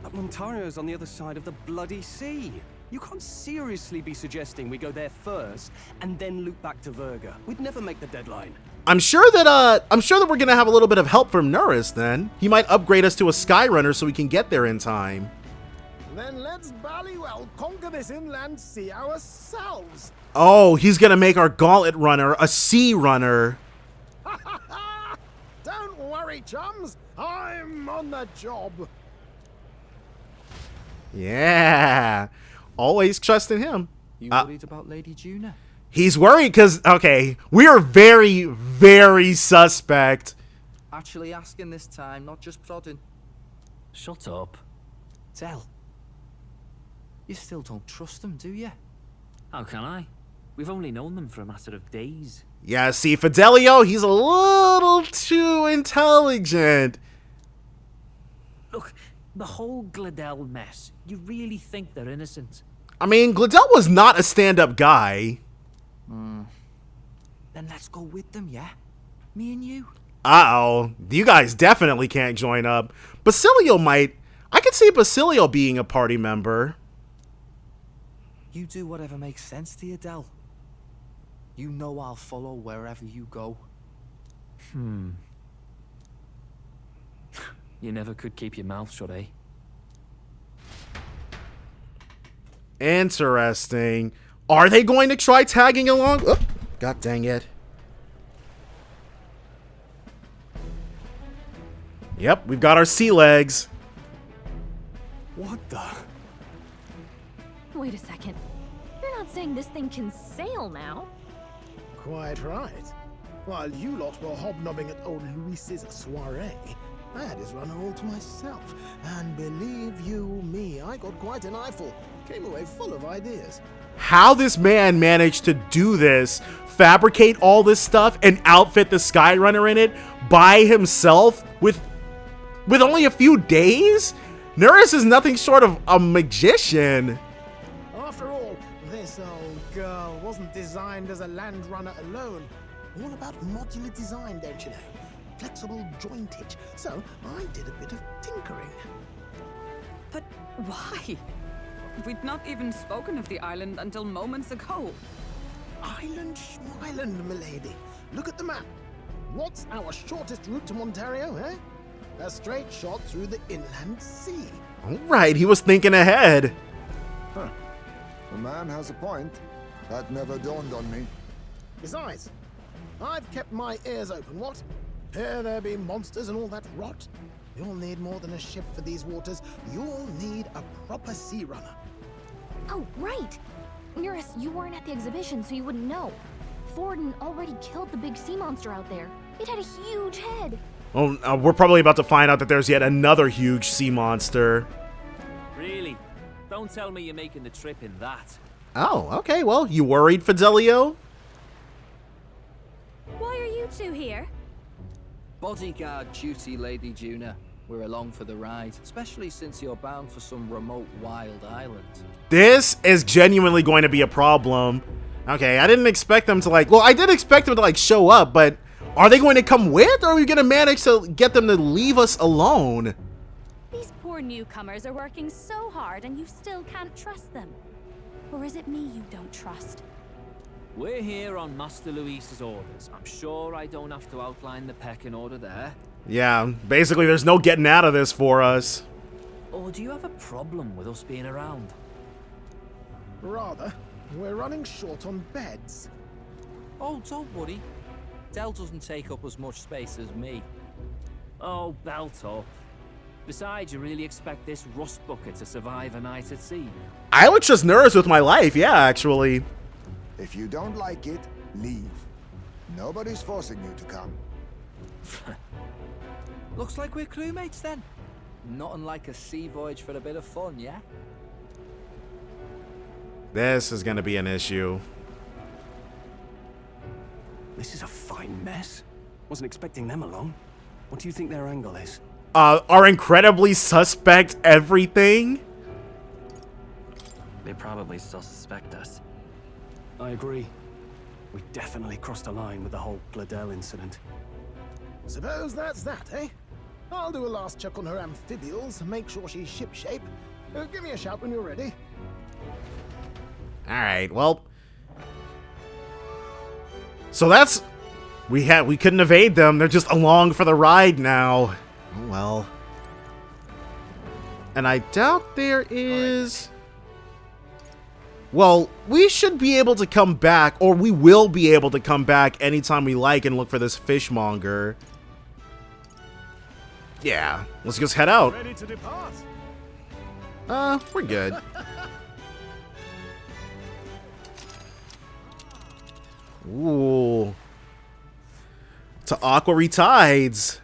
But Montario's on the other side of the bloody sea. You can't seriously be suggesting we go there first and then loop back to Verga. We'd never make the deadline. I'm sure that we're gonna have a little bit of help from Nuris then. He might upgrade us to a Skyrunner so we can get there in time. Then let's ballywell conquer this inland sea ourselves. Oh, he's gonna make our Gauntlet Runner a Sea Runner. Don't worry, chums. I'm on the job. Yeah. Always trusting him. You worried about Lady Juna? He's worried because, okay, we are very, very suspect. Actually asking this time, not just prodding. Shut up. Tell. You still don't trust them, do you? How can I? We've only known them for a matter of days. Yeah, see, Fidelio, he's a little too intelligent. Look, the whole Gladell mess, you really think they're innocent? I mean, Gladell was not a stand-up guy. Then let's go with them, yeah? Me and you. Uh-oh. You guys definitely can't join up. Basilio might. I could see Basilio being a party member. You do whatever makes sense to you, Del. You know I'll follow wherever you go. You never could keep your mouth shut, eh? Interesting. Are they going to try tagging along? Oh, God dang it. Yep, we've got our sea legs. What the? Wait a second. You're not saying this thing can sail now? Quite right. While you lot were hobnobbing at old Luis's soiree, I had his run all to myself. And believe you me, I got quite an eyeful. Came away full of ideas. How this man managed to do this, fabricate all this stuff, and outfit the Skyrunner in it by himself with only a few days? Neris is nothing short of a magician. After all, this old girl wasn't designed as a land runner alone. All about modular design, don't you know? Flexible jointage. So I did a bit of tinkering. But why? We'd not even spoken of the island until moments ago. Island schmeiland, milady. Look at the map. What's our shortest route to Montario, eh? A straight shot through the inland sea. All right, he was thinking ahead. Huh. The man has a point. That never dawned on me. Besides, I've kept my ears open, what? Here there be monsters and all that rot. You'll need more than a ship for these waters. You'll need a proper sea runner. Oh, right! Nearest, you weren't at the exhibition, so you wouldn't know. Forden already killed the big sea monster out there. It had a huge head. Oh, we're probably about to find out that there's yet another huge sea monster. Really? Don't tell me you're making the trip in that. Oh, okay. Well, you worried, Fidelio? Why are you two here? Bodyguard duty, Lady Juna. We're along for the ride, especially since you're bound for some remote wild island. This is genuinely going to be a problem. Okay, I didn't expect them to well, I did expect them to show up, but are they going to come with, or are we going to manage to get them to leave us alone? These poor newcomers are working so hard and you still can't trust them. Or is it me you don't trust? We're here on Master Luis's orders. I'm sure I don't have to outline the pecking order there. Yeah, basically there's no getting out of this for us. Or do you have a problem with us being around? Rather, we're running short on beds. Oh, don't worry. Del doesn't take up as much space as me. Oh, belt up. Besides, you really expect this rust bucket to survive a night at sea? I would trust Neris with my life, yeah, actually. If you don't like it, leave. Nobody's forcing you to come. Looks like we're crewmates then. Nothing like a sea voyage for a bit of fun, yeah? This is gonna be an issue. This is a fine mess. Wasn't expecting them along. What do you think their angle is? Are incredibly suspect everything? They probably still suspect us. I agree. We definitely crossed a line with the whole Gladel incident. Suppose that's that, eh? I'll do a last check on her amphibials, make sure she's shipshape. Give me a shout when you're ready. Alright, well. So that's... We couldn't evade them. They're just along for the ride now. Oh, well. And I doubt there is... Well, we should be able to come back, or we will be able to come back anytime we like and look for this fishmonger. Yeah, let's just head out. Ready to depart? We're good. Ooh. To Aquary Tides.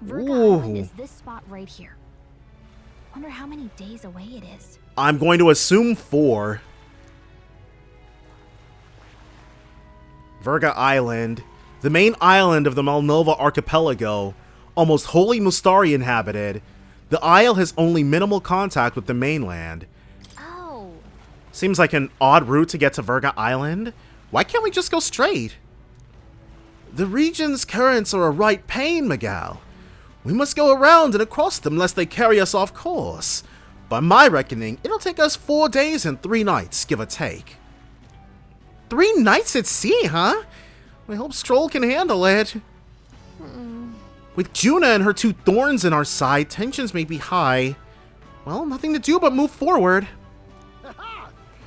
Verga Island is this spot right here. Wonder how many days away it is. I'm going to assume 4. Verga Island, the main island of the Malnova archipelago, almost wholly Mustari inhabited. The isle has only minimal contact with the mainland. Oh. Seems like an odd route to get to Verga Island. Why can't we just go straight? The region's currents are a right pain, Miguel. We must go around and across them lest they carry us off course. By my reckoning, it'll take us 4 days and 3 nights, give or take. 3 nights at sea, huh? I hope Stroll can handle it. With Juna and her 2 thorns in our side, tensions may be high. Well, nothing to do but move forward.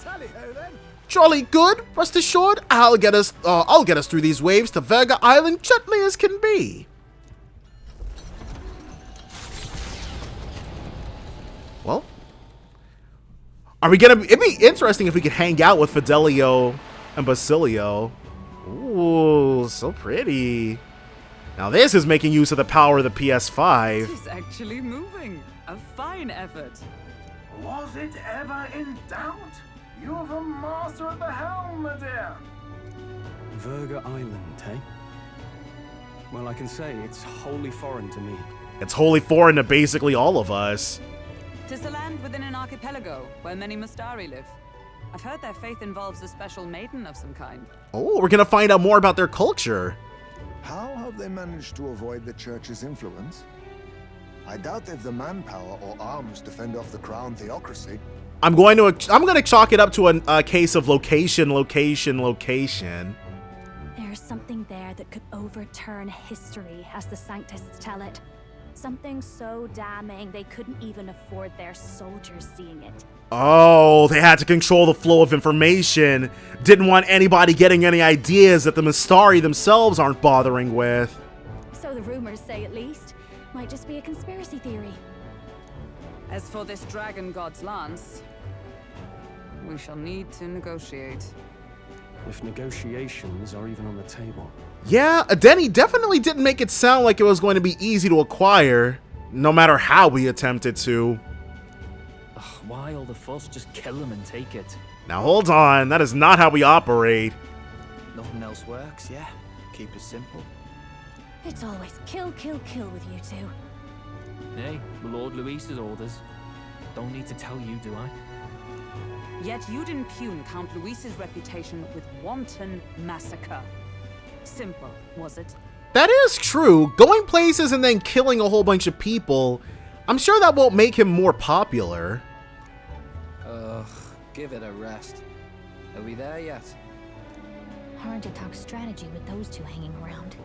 Tally-ho then. Jolly good. Rest assured, I'll get us through these waves to Verga Island gently as can be. Well, it'd be interesting if we could hang out with Fidelio and Basilio. Ooh, so pretty. Now this is making use of the power of the PS5. It's actually moving. A fine effort. Was it ever in doubt? You're the master at the helm, my dear. Verga Island, eh? Well, I can say it's wholly foreign to me. It's wholly foreign to basically all of us. Tis a land within an archipelago where many Mustari live. I've heard their faith involves a special maiden of some kind. Oh, we're gonna find out more about their culture. How have they managed to avoid the church's influence? I doubt they've the manpower or arms to fend off the crown theocracy. I'm gonna chalk it up to a case of location. There's something there that could overturn history, as the Sanctists tell it. Something so damning they couldn't even afford their soldiers seeing it. Oh, they had to control the flow of information. Didn't want anybody getting any ideas that the Mustari themselves aren't bothering with. So the rumors say, at least. Might just be a conspiracy theory. As for this dragon god's lance, we shall need to negotiate. If negotiations are even on the table. Yeah, Adeni definitely didn't make it sound like it was going to be easy to acquire, no matter how we attempted to. Ugh, why all the fuss? Just kill them and take it. Now hold on, that is not how we operate. Nothing else works, yeah? Keep it simple. It's always kill, kill, kill with you two. Hey, Lord Luis's orders. Don't need to tell you, do I? Yet you'd impugn Count Luis's reputation with wanton massacre. Simple, was it? That is true. Going places and then killing a whole bunch of people, I'm sure that won't make him more popular. Ugh, give it a rest. Are we there yet? Hard to talk strategy with those two hanging around.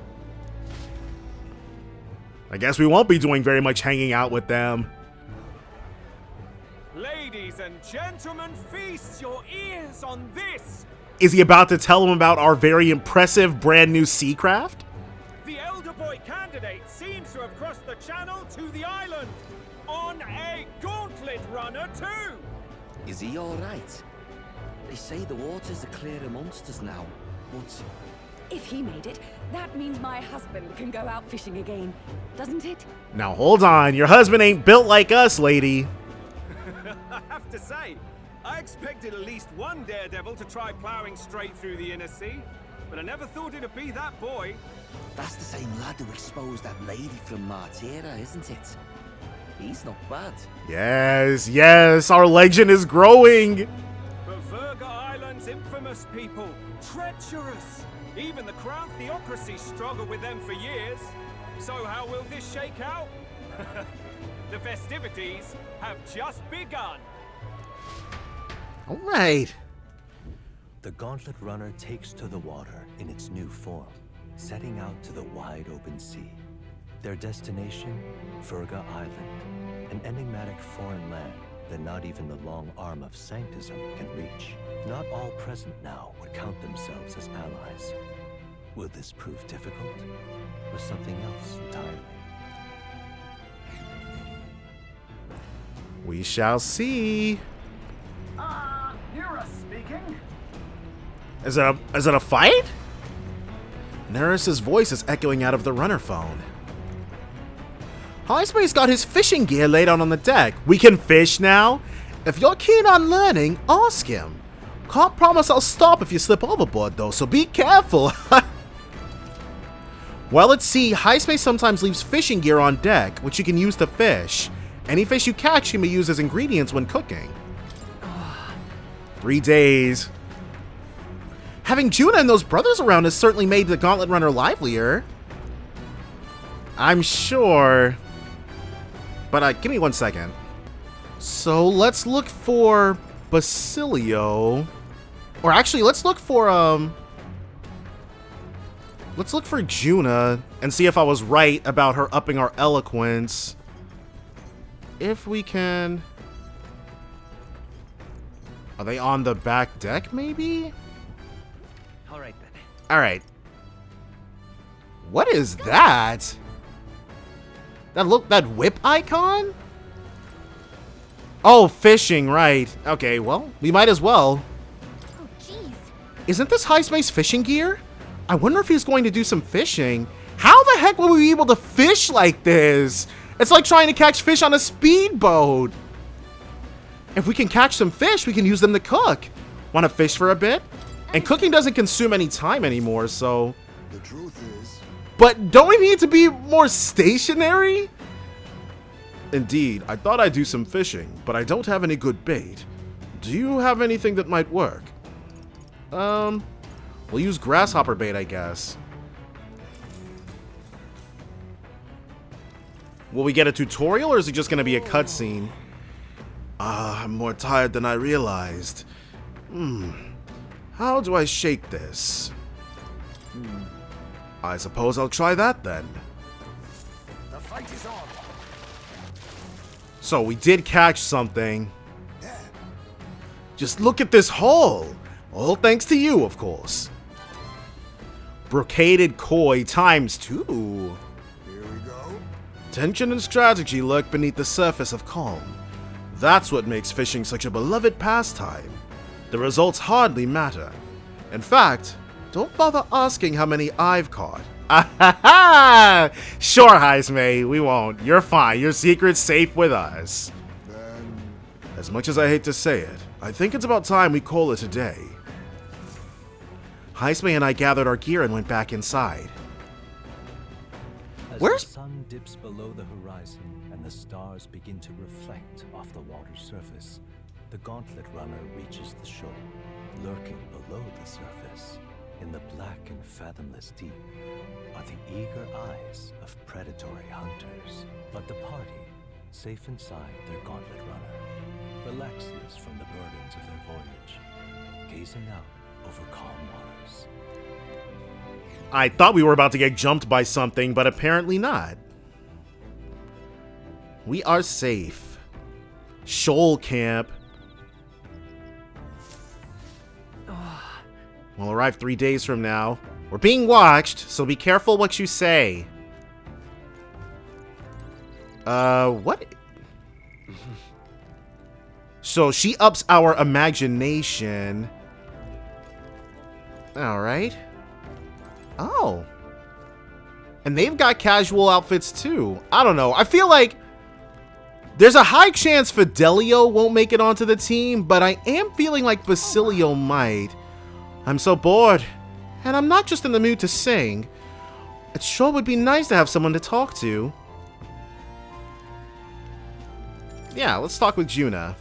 I guess we won't be doing very much hanging out with them. Ladies and gentlemen, feast your ears on this! Is he about to tell them about our very impressive brand new seacraft? The elder boy candidate seems to have crossed the channel to the island on a gauntlet runner too! Is he alright? They say the waters are clear amongst us now, but... If he made it, that means my husband can go out fishing again, doesn't it? Now hold on, your husband ain't built like us, lady. I have to say, I expected at least one daredevil to try plowing straight through the inner sea, but I never thought it'd be that boy. That's the same lad who exposed that lady from Martira, isn't it? He's not bad. Yes, yes, our legend is growing. But Verga Island's infamous people, treacherous. Even the crown theocracy struggled with them for years. So how will this shake out? The festivities have just begun. All right. The Gauntlet Runner takes to the water in its new form, setting out to the wide open sea. Their destination, Verga Island, an enigmatic foreign land that not even the long arm of Sanctism can reach. Not all present now would count themselves as allies. Will this prove difficult, or something else entirely? We shall see. Nura speaking. Is it a fight? Neris's voice is echoing out of the runner phone. Highspace got his fishing gear laid out on the deck. We can fish now? If you're keen on learning, ask him. Can't promise I'll stop if you slip overboard though, so be careful. While at sea, Highspace sometimes leaves fishing gear on deck, which you can use to fish. Any fish you catch can be used as ingredients when cooking. 3 days. Having Juna and those brothers around has certainly made the Gauntlet Runner livelier. I'm sure. But give me 1 second. So let's look for Basilio. Or actually, let's look for Juna and see if I was right about her upping our eloquence. If we can. Are they on the back deck, maybe? All right, then. All right. What is that? That whip icon? Oh, fishing, right. Okay, well, we might as well. Oh, jeez. Isn't this Heismay's fishing gear? I wonder if he's going to do some fishing. How the heck will we be able to fish like this? It's like trying to catch fish on a speedboat. If we can catch some fish, we can use them to cook. Want to fish for a bit? And cooking doesn't consume any time anymore, so... The truth is... But don't we need to be more stationary? Indeed, I thought I'd do some fishing, but I don't have any good bait. Do you have anything that might work? We'll use grasshopper bait, I guess. Will we get a tutorial, or is it just going to be a cutscene? I'm more tired than I realized. How do I shake this? I suppose I'll try that then. The fight is on. So we did catch something. Just look at this haul. All thanks to you, of course. Brocaded koi ×2. Here we go. Tension and strategy lurk beneath the surface of calm. That's what makes fishing such a beloved pastime. The results hardly matter. In fact, don't bother asking how many I've caught. Sure, Heismay, we won't. You're fine. Your secret's safe with us. As much as I hate to say it, I think it's about time we call it a day. Heismay and I gathered our gear and went back inside. As Where's... the sun dips below the horizon and the stars begin to reflect off the water's surface, the Gauntlet Runner reaches the shore. Lurking below the surface, in the black and fathomless deep, are the eager eyes of predatory hunters. But the party, safe inside their Gauntlet Runner, relaxes from the burdens of their voyage, gazing out over calm waters. I thought we were about to get jumped by something, but apparently not. We are safe. Shoal camp. We'll arrive 3 days from now. We're being watched, so be careful what you say. What? So she ups our imagination. Alright. Oh. And they've got casual outfits too. I don't know. I feel like there's a high chance Fidelio won't make it onto the team, but I am feeling like Basilio might. I'm so bored, and I'm not just in the mood to sing. It sure would be nice to have someone to talk to. Yeah, let's talk with Juna.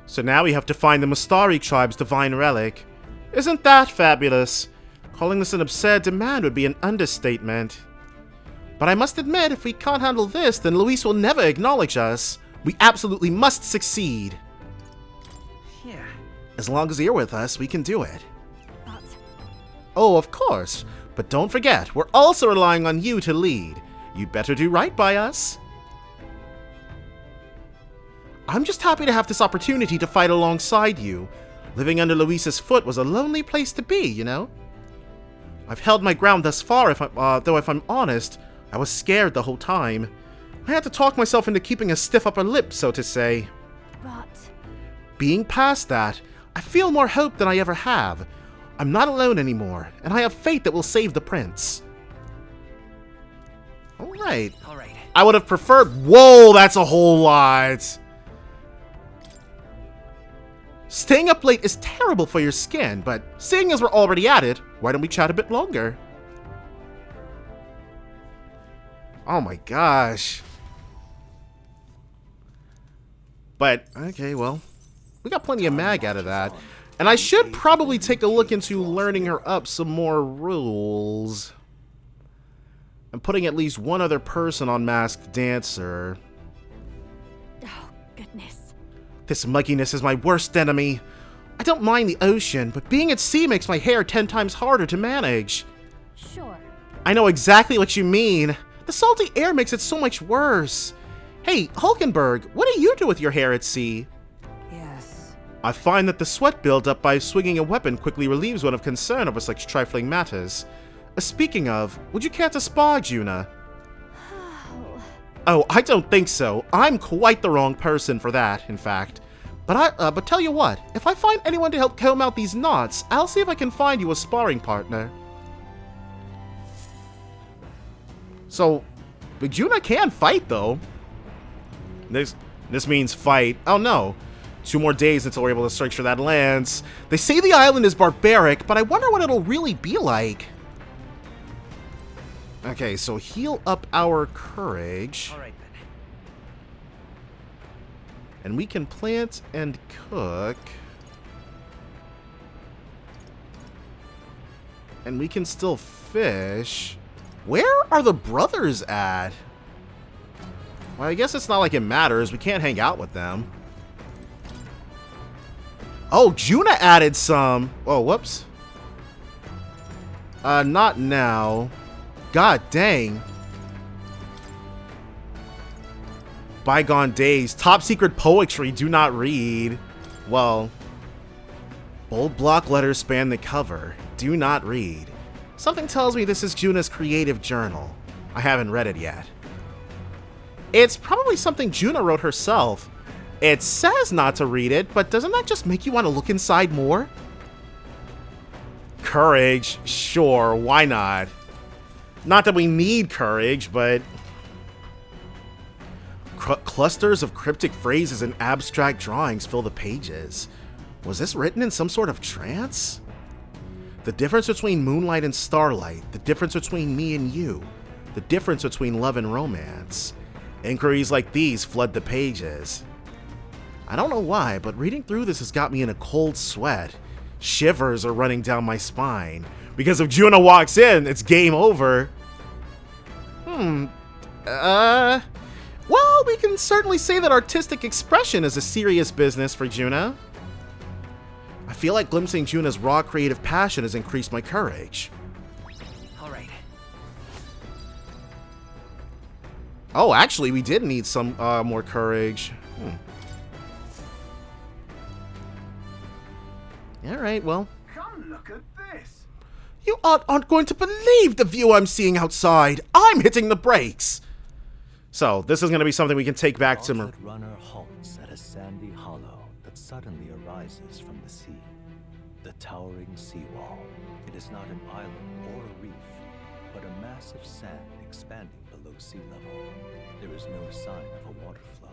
So now we have to find the Mustari tribe's divine relic. Isn't that fabulous? Calling this an absurd demand would be an understatement. But I must admit, if we can't handle this, then Luis will never acknowledge us. We absolutely must succeed. Yeah. As long as you're with us, we can do it. Oh, of course. But don't forget, we're also relying on you to lead. You'd better do right by us. I'm just happy to have this opportunity to fight alongside you. Living under Luis's foot was a lonely place to be, you know? I've held my ground thus far, though if I'm honest, I was scared the whole time. I had to talk myself into keeping a stiff upper lip, so to say. But... Being past that, I feel more hope than I ever have. I'm not alone anymore, and I have faith that we'll save the prince. Alright. I would have preferred... Whoa, that's a whole lot! Staying up late is terrible for your skin, but seeing as we're already at it, why don't we chat a bit longer? Oh my gosh. But, okay, well, We got plenty of mag out of that. And I should probably take a look into learning her up some more rules. And putting at least one other person on Masked Dancer. Oh, goodness. This mugginess is my worst enemy. I don't mind the ocean, but being at sea makes my hair 10 times harder to manage. Sure. I know exactly what you mean. The salty air makes it so much worse. Hey, Hulkenberg, what do you do with your hair at sea? Yes. I find that the sweat buildup by swinging a weapon quickly relieves one of concern over such trifling matters. Speaking of, would you care to spar, Juna? Oh, I don't think so. I'm quite the wrong person for that, in fact. But tell you what, if I find anyone to help comb out these knots, I'll see if I can find you a sparring partner. So, but Juna can fight, though. This means fight. Oh no. 2 more days until we're able to search for that lance. They say the island is barbaric, but I wonder what it'll really be like. Okay, so heal up our courage. All right, then. And we can plant and cook. And we can still fish. Where are the brothers at? Well, I guess it's not like it matters. We can't hang out with them. Oh, Juna added some. Oh, whoops. Not now. God dang. Bygone days. Top secret poetry. Do not read. Well, bold block letters span the cover. Do not read. Something tells me this is Juna's creative journal. I haven't read it yet. It's probably something Juna wrote herself. It says not to read it, but doesn't that just make you want to look inside more? Courage. Sure, why not? Not that we need courage, but... Clusters of cryptic phrases and abstract drawings fill the pages. Was this written in some sort of trance? The difference between moonlight and starlight, the difference between me and you, the difference between love and romance. Inquiries like these flood the pages. I don't know why, but reading through this has got me in a cold sweat. Shivers are running down my spine. Because if Juna walks in, it's game over. Well, we can certainly say that artistic expression is a serious business for Juna. I feel like glimpsing Juna's raw creative passion has increased my courage. All right. Oh, actually, we did need some more courage. Alright, well. Come look at this. You aren't going to believe the view I'm seeing outside. I'm hitting the brakes. So, this is going to be something we can take back to... The runner halts at a sandy hollow that suddenly arises from the sea. The towering seawall. It is not an island or a reef, but a mass of sand expanding below sea level. There is no sign of a water flow.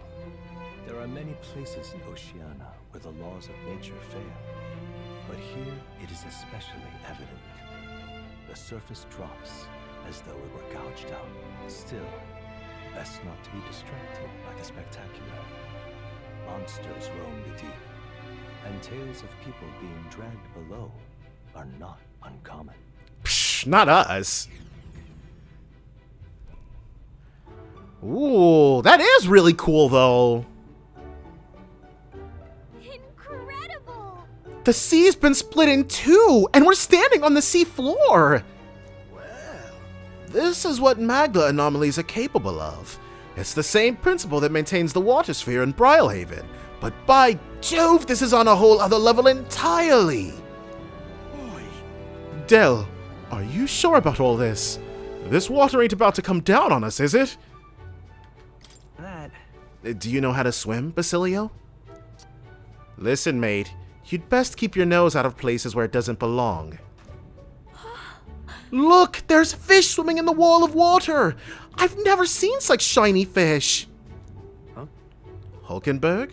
There are many places in Oceania where the laws of nature fail, but here it is especially evident. The surface drops as though it were gouged out. Still, best not to be distracted by the spectacular. Monsters roam the deep, and tales of people being dragged below are not uncommon. Psh, not us. Ooh, that is really cool, though. Incredible! The sea's been split in 2, and we're standing on the sea floor. This is what magma anomalies are capable of. It's the same principle that maintains the water sphere in Brylehaven. But by Jove, this is on a whole other level entirely. Del, are you sure about all this? This water ain't about to come down on us, is it? That... Do you know how to swim, Basilio? Listen, mate, you'd best keep your nose out of places where it doesn't belong. Look, there's fish swimming in the wall of water. I've never seen such shiny fish. Huh? Hulkenberg,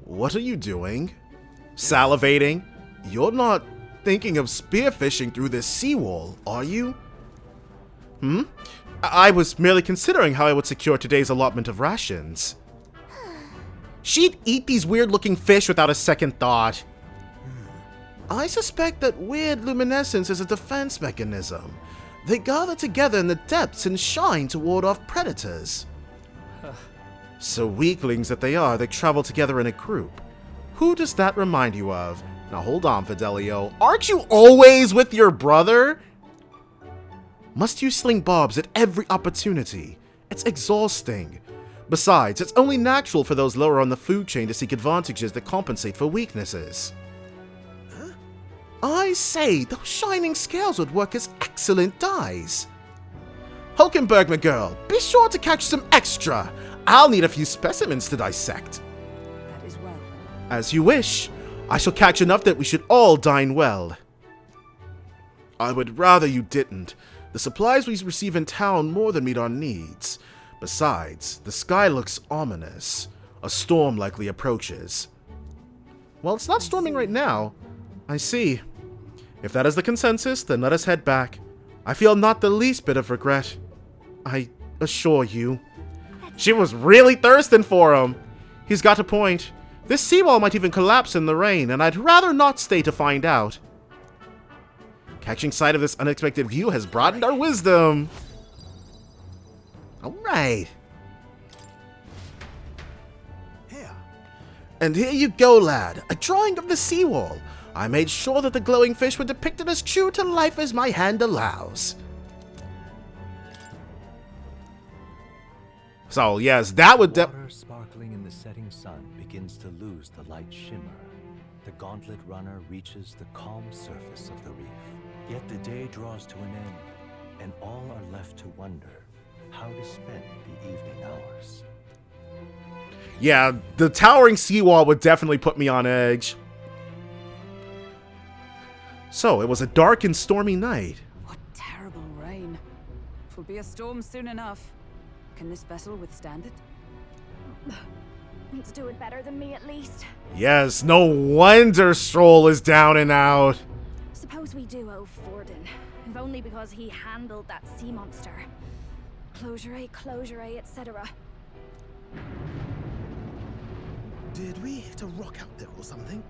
what are you doing? Salivating? You're not thinking of spearfishing through this seawall, are you? I was merely considering how I would secure today's allotment of rations. she'd eat these weird-looking fish without a second thought. I suspect that weird luminescence is a defense mechanism. They gather together in the depths and shine to ward off predators. So weaklings that they are, they travel together in a group. Who does that remind you of? Now hold on, Fidelio. Aren't you always with your brother? Must you sling barbs at every opportunity? It's exhausting. Besides, it's only natural for those lower on the food chain to seek advantages that compensate for weaknesses. Huh? I say, those shining scales would work as excellent dyes. Hulkenberg, my girl, be sure to catch some extra. I'll need a few specimens to dissect. That is well. As you wish. I shall catch enough that we should all dine well. I would rather you didn't. The supplies we receive in town more than meet our needs. Besides, the sky looks ominous. A storm likely approaches. Well, it's not storming right now. I see. If that is the consensus, then let us head back. I feel not the least bit of regret. I assure you. She was really thirsting for him. He's got a point. This seawall might even collapse in the rain, and I'd rather not stay to find out. Catching sight of this unexpected view has broadened our wisdom. Alright. Here. And here you go, lad. A drawing of the seawall. I made sure that the glowing fish were depicted as true to life as my hand allows. So, yes, that would... Water sparkling in the setting sun begins to lose the light shimmer. The gauntlet runner reaches the calm surface of the reef. Yet the day draws to an end, and all are left to wonder how to spend the evening hours. Yeah, the towering seawall would definitely put me on edge. So, it was a dark and stormy night. What terrible rain. It'll be a storm soon enough. Can this vessel withstand it? It's doing better than me, at least. Yes, no wonder Stroll is down and out. Suppose we do owe Forden, if only because he handled that sea monster. Closure, etc. Did we hit a rock out there or something?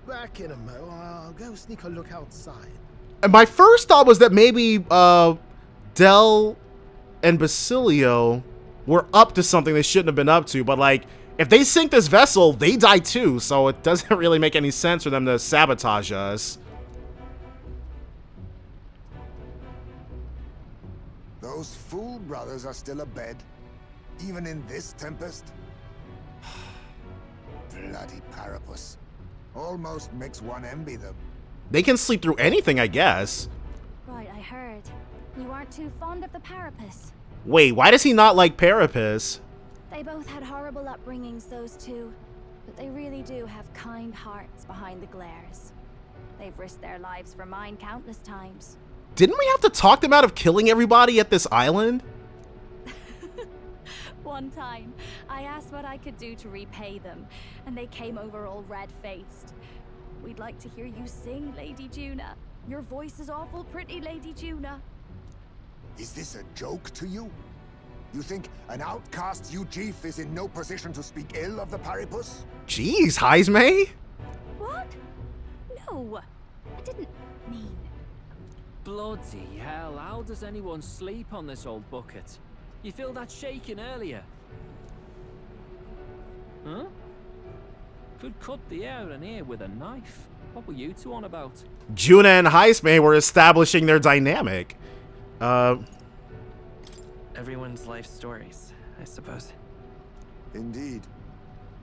Back in a mo, I'll go sneak a look outside. And my first thought was that maybe Del and Basilio were up to something they shouldn't have been up to, but like, if they sink this vessel, they die too, so it doesn't really make any sense for them to sabotage us. Those fool brothers are still abed, even in this tempest. Bloody Parapus. Almost makes one envy them. They can sleep through anything, I guess. Right, I heard. You aren't too fond of the Parapus. Wait, why does he not like Parapus? They both had horrible upbringings, those two. But they really do have kind hearts behind the glares. They've risked their lives for mine countless times. Didn't we have to talk them out of killing everybody at this island? One time, I asked what I could do to repay them, and they came over all red-faced. We'd like to hear you sing, Lady Juna. Your voice is awful pretty, Lady Juna. Is this a joke to you? You think an outcast Ujief is in no position to speak ill of the Paripus? Jeez, Heismay? What? No, I didn't mean... Bloody hell, how does anyone sleep on this old bucket? You feel that shaking earlier? Huh? Could cut the air in here with a knife. What were you two on about? Juna and Heismay were establishing their dynamic. Everyone's life stories, I suppose. Indeed.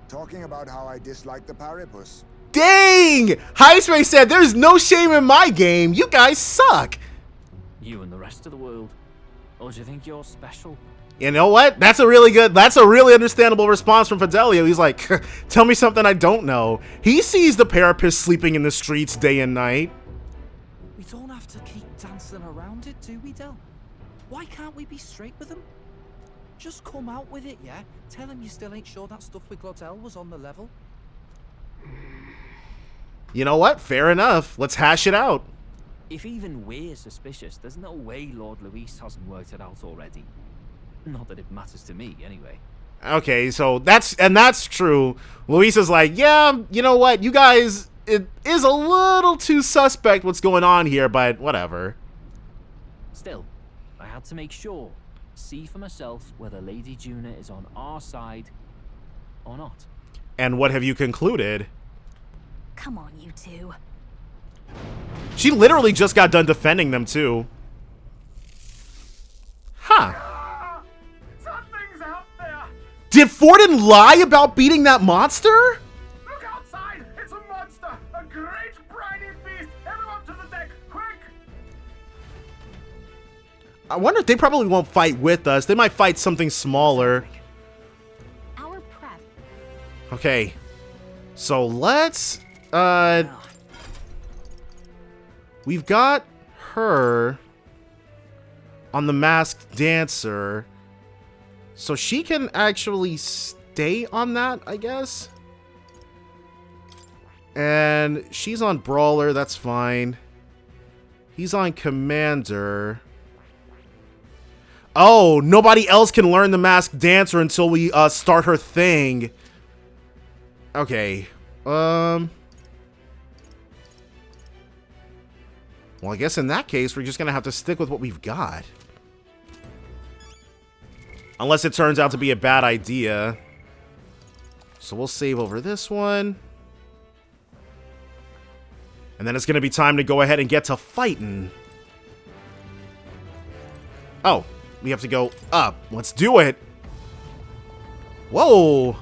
Talking about how I dislike the Paripus. Dang! Heismay said, there's no shame in my game. You guys suck. You and the rest of the world. Or do you think you're special? You know what? That's a really understandable response from Fidelio. He's like, tell me something I don't know. He sees the Parapus sleeping in the streets day and night. We don't have to keep dancing around it, do we, Del? Why can't we be straight with him? Just come out with it, yeah? Tell him you still ain't sure that stuff with Glottel was on the level. You know what? Fair enough. Let's hash it out. If even we're suspicious, there's no way Lord Luis hasn't worked it out already. Not that it matters to me, anyway. Okay, so that's true. Luisa's like, yeah, you know what? You guys, it is a little too suspect what's going on here, but whatever. Still, I had to make sure, see for myself whether Lady Juna is on our side or not. And what have you concluded? Come on, you two. She literally just got done defending them, too. Huh. Something's out there. Did Forden lie about beating that monster? Look outside. It's a monster. A great briny beast. Everyone to the deck, quick. I wonder if they probably won't fight with us. They might fight something smaller. Our prep. Okay. So let's we've got her on the masked dancer. So she can actually stay on that, I guess. And she's on brawler, that's fine. He's on commander. Oh, nobody else can learn the masked dancer until we start her thing. Okay. Well, I guess in that case, we're just gonna have to stick with what we've got. Unless it turns out to be a bad idea. So we'll save over this one. And then it's gonna be time to go ahead and get to fighting. Oh, we have to go up. Let's do it. Whoa.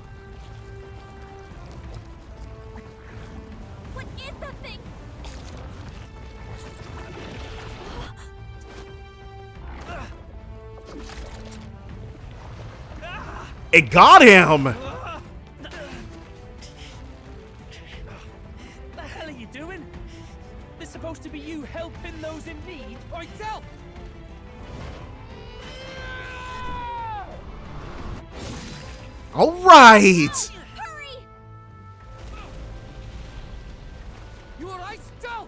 What is that thing? It got him! The hell are you doing? This is supposed to be you helping those in need, or tell? All right! Hurry! You alright, Del?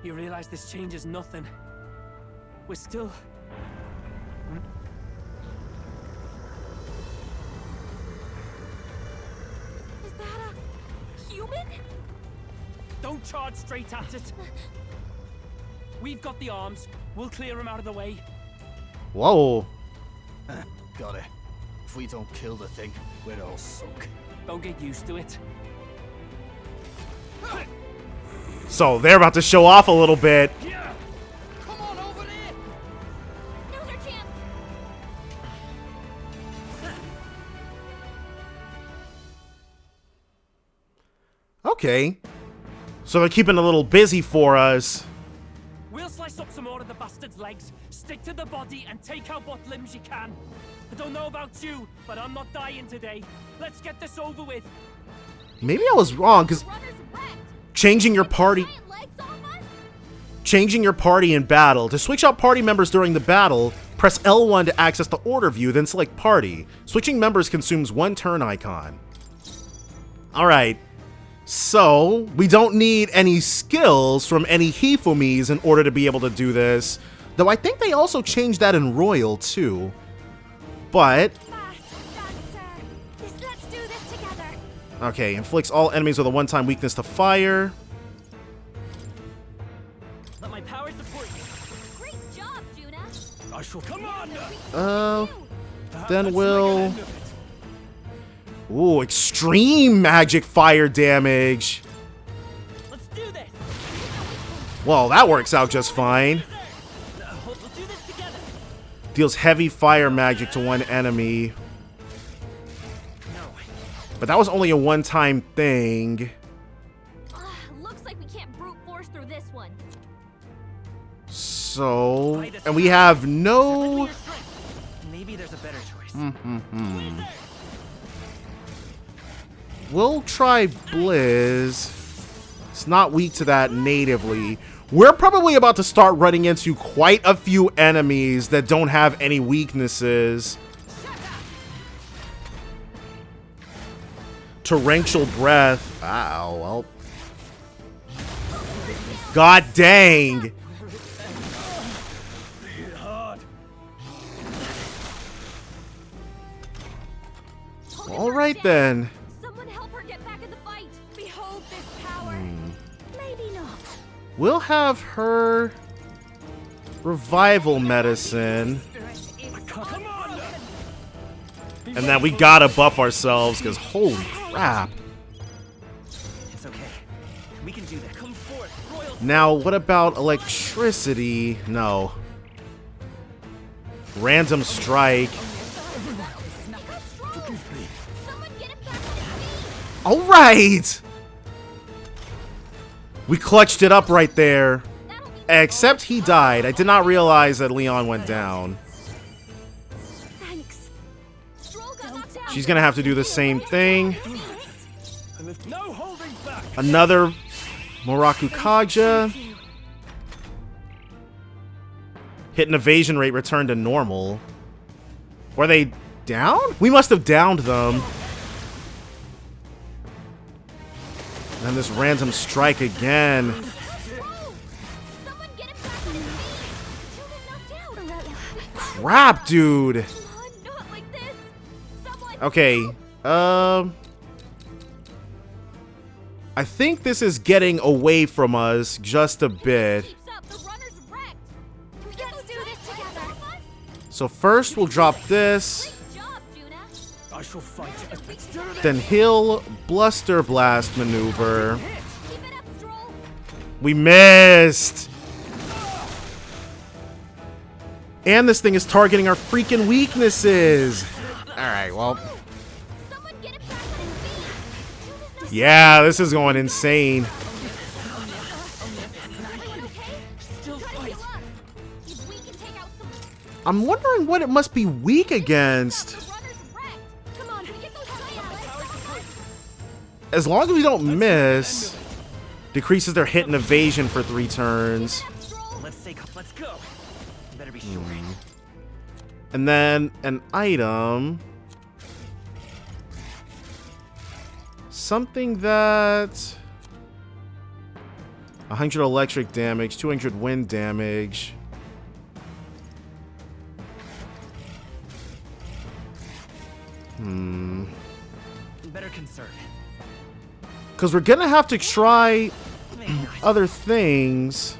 You realize this changes nothing. We're still... Is that a human? Don't charge straight at it. We've got the arms. We'll clear him out of the way. Whoa. Got it. If we don't kill the thing, we're all sunk. Don't get used to it. So they're about to show off a little bit. Come on over there. Now's our chance. Okay. So they're keeping a little busy for us. We'll slice up some more of the bastard's legs, stick to the body, and take out what limbs you can. I don't know about you, but I'm not dying today. Let's get this over with. Maybe I was wrong, because changing your party in battle. To switch out party members during the battle, press L1 to access the order view, then select party. Switching members consumes 1 turn icon. Alright. So, we don't need any skills from any Hifumis in order to be able to do this. Though I think they also changed that in Royal, too. But... Let's do this together. Okay, inflicts all enemies with a one-time weakness to fire. Let my power support you. Great job, Juna. I shall come on. Then we'll... Ooh, extreme magic fire damage. Let's do this. Well, that works out just fine. We'll do this together. Deals heavy fire magic to one enemy. But that was only a one-time thing. Looks like we can't brute force through this one. So, and we have no... Maybe there's a better choice. We'll try Blizz. It's not weak to that natively. We're probably about to start running into quite a few enemies that don't have any weaknesses. Torrential Breath. Ow, well. God dang. right then. Someone help her get back in the fight. Behold this power. Maybe not. We'll have her revival medicine. And then we gotta buff ourselves, because holy crap. It's okay. We can do that. Come forth, royal. Now, what about electricity? No. Random strike. Alright! We clutched it up right there. Except he died. I did not realize that Leon went down. She's gonna have to do the same thing. Another Murakukaja. Hit and evasion rate returned to normal. Were they down? We must have downed them. And this random strike again. Crap, dude. Okay, I think this is getting away from us just a bit. So first we'll drop this. Then he'll Bluster Blast maneuver. We missed. And this thing is targeting our freaking weaknesses. Alright, well. Yeah, this is going insane. I'm wondering what it must be weak against. As long as we don't miss, decreases their hit and evasion for 3 turns. Let's go. You better be sure. And then an item. Something that 100 electric damage, 200 wind damage. You better conserve. Because we're gonna have to try other things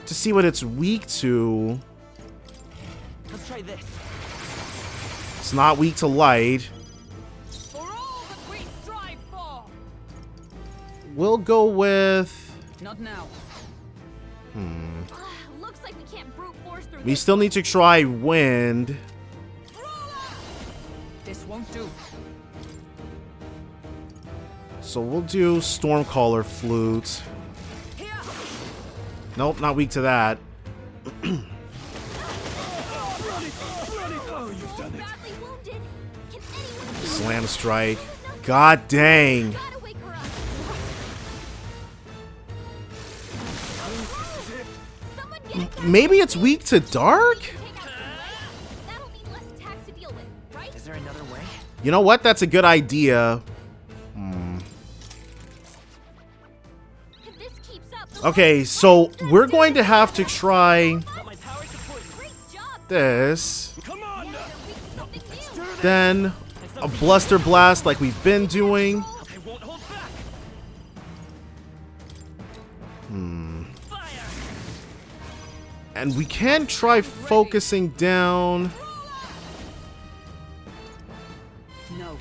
to see what it's weak to. Let's try this. It's not weak to light. We'll go with. Not now. Looks like we can't brute force through. We still need to try wind. This won't do. So we'll do Stormcaller Flute. Nope, not weak to that. Slam Strike. God dang. Maybe it's weak to dark? Is there another way? You know what? That's a good idea. Okay, so we're going to have to try this. Then a Bluster Blast like we've been doing. And we can try focusing down. No.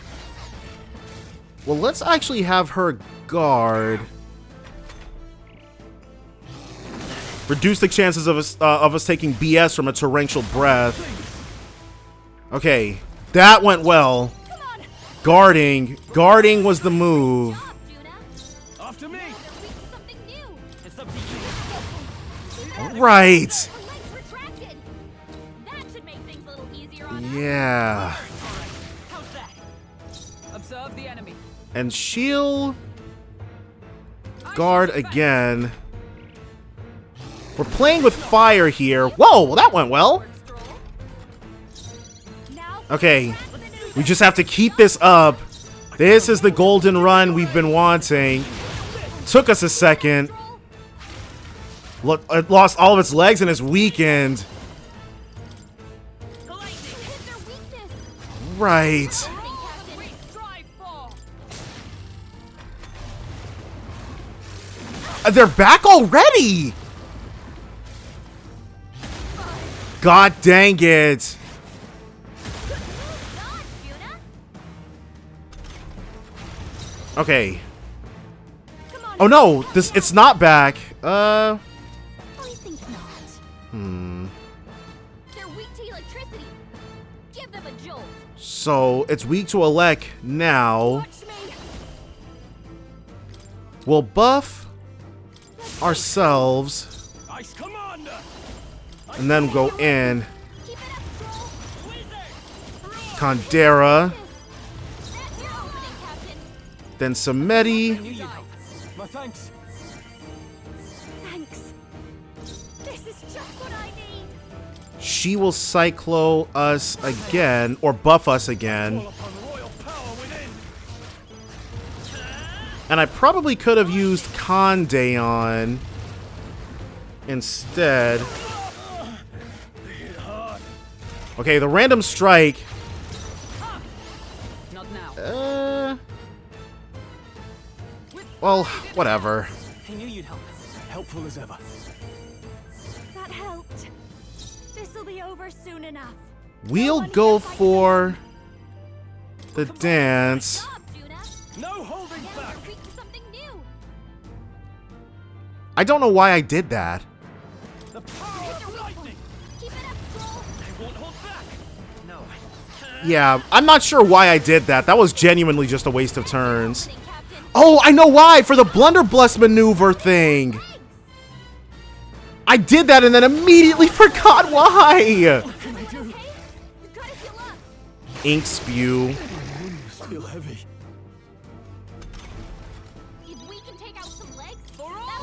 Well, let's actually have her guard. Reduce the chances of us taking BS from a torrential breath. Okay, that went well. Guarding was the move. After me. Right. Yeah. Observe the enemy. And she'll guard again. We're playing with fire here. Whoa, well, that went well. Okay, we just have to keep this up. This is the golden run we've been wanting. Took us a second. Look, it lost all of its legs and it's weakened. right. They're back already. God dang it. Okay. Oh no, it's not back. I think not. They're weak to electricity. Give them a jolt. So it's weak to elect now. We'll buff ourselves and then go in. Kandera. Then Samedi. Thanks. Thanks. This is just what I need. She will cyclo us again, or buff us again. And I probably could have used Condaeon instead. Okay, the random strike. Not now. Well, whatever. I knew you'd help. Helpful as ever. That helped. This'll be over soon enough. We'll go for the dance. No holding back. I don't know why I did that. The power of lightning. Keep it up, Scroll. I won't hold back. No. Yeah, I'm not sure why I did that. That was genuinely just a waste of turns. Oh, I know why! For the blunderbuss maneuver thing! I did that and then immediately forgot why! Ink spew. Feel heavy.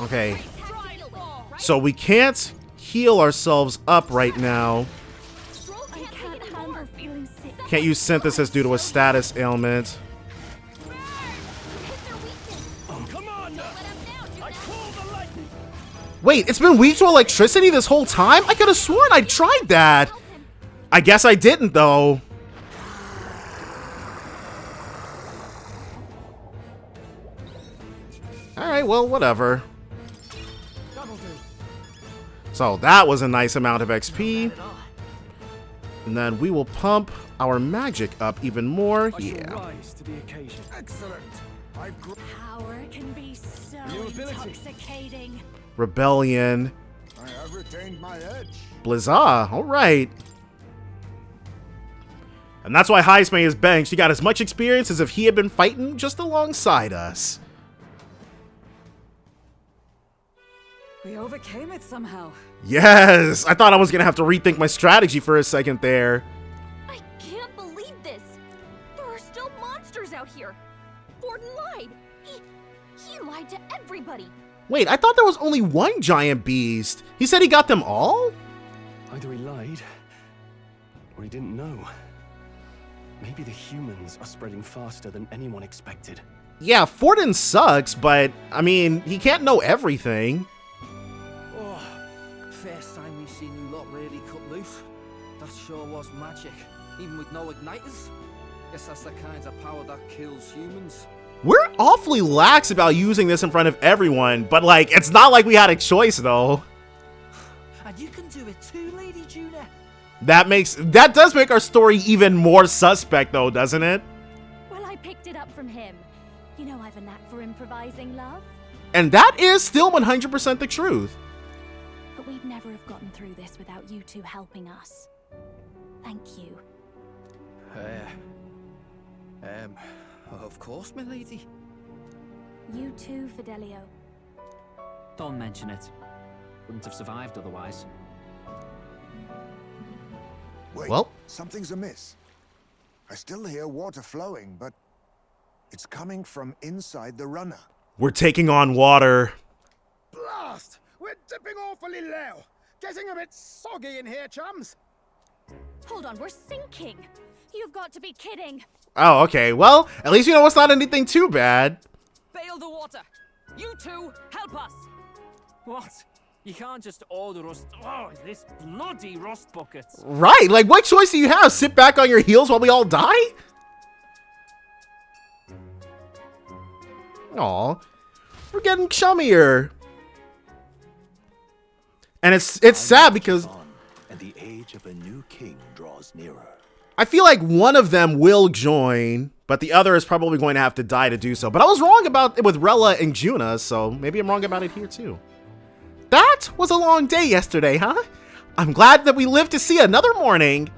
Okay. So we can't heal ourselves up right now. I can't handle feeling sick. Can't use synthesis due to a status ailment. Wait, it's been weak to electricity this whole time? I could have sworn I tried that. I guess I didn't, though. Alright, well, whatever. So that was a nice amount of XP. And then we will pump our magic up even more. Yeah. Excellent. Power can be so intoxicating. Rebellion. I have retained my edge. Blizzard. Alright. And that's why Heisme is benched. He got as much experience as if he had been fighting just alongside us. We overcame it somehow. Yes! I thought I was going to have to rethink my strategy for a second there. I can't believe this. There are still monsters out here. Forden lied. He lied to everybody. Wait, I thought there was only one giant beast. He said he got them all? Either he lied, or he didn't know. Maybe the humans are spreading faster than anyone expected. Yeah, Forden sucks, but, I mean, he can't know everything. Oh, first time we've seen you lot really cut loose. That sure was magic, even with no igniters. Guess that's the kind of power that kills humans. We're awfully lax about using this in front of everyone, but, like, it's not like we had a choice, though. And you can do it too, Lady Juna. That does make our story even more suspect, though, doesn't it? Well, I picked it up from him. You know I've a knack for improvising, love. And that is still 100% the truth. But we'd never have gotten through this without you two helping us. Thank you. Of course, my lady. You too, Fidelio. Don't mention it. Wouldn't have survived otherwise. Wait, well, something's amiss. I still hear water flowing, but it's coming from inside the runner. We're taking on water. Blast! We're dipping awfully low. Getting a bit soggy in here, chums. Hold on, we're sinking. You've got to be kidding. Oh, okay. Well, at least you know it's not anything too bad. Bail the water. You two, help us. What? You can't just order us. Oh, this bloody rust bucket. Right, like what choice do you have? Sit back on your heels while we all die? Aw, we're getting chummier. And it's sad because and the age of a new king draws nearer. I feel like one of them will join, but the other is probably going to have to die to do so. But I was wrong about it with Rella and Juna, so maybe I'm wrong about it here too. That was a long day yesterday, huh? I'm glad that we lived to see another morning.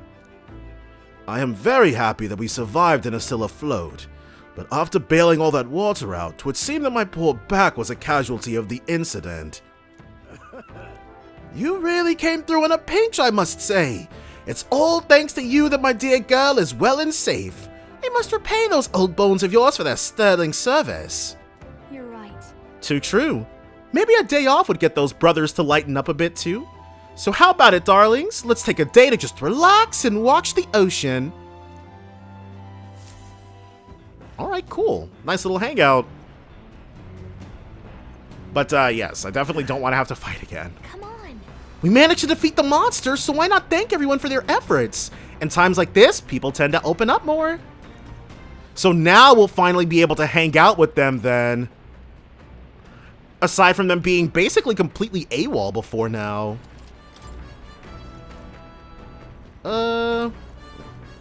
I am very happy that we survived and are still afloat. But after bailing all that water out, 'twould seem that my poor back was a casualty of the incident. You really came through in a pinch, I must say. It's all thanks to you that my dear girl is well and safe. We must repay those old bones of yours for their sterling service. You're right. Too true. Maybe a day off would get those brothers to lighten up a bit too. So how about it, darlings? Let's take a day to just relax and watch the ocean. Alright, cool. Nice little hangout. But yes, I definitely don't want to have to fight again. Come on. We managed to defeat the monsters, so why not thank everyone for their efforts? In times like this, people tend to open up more. So now we'll finally be able to hang out with them then. Aside from them being basically completely AWOL before now. Now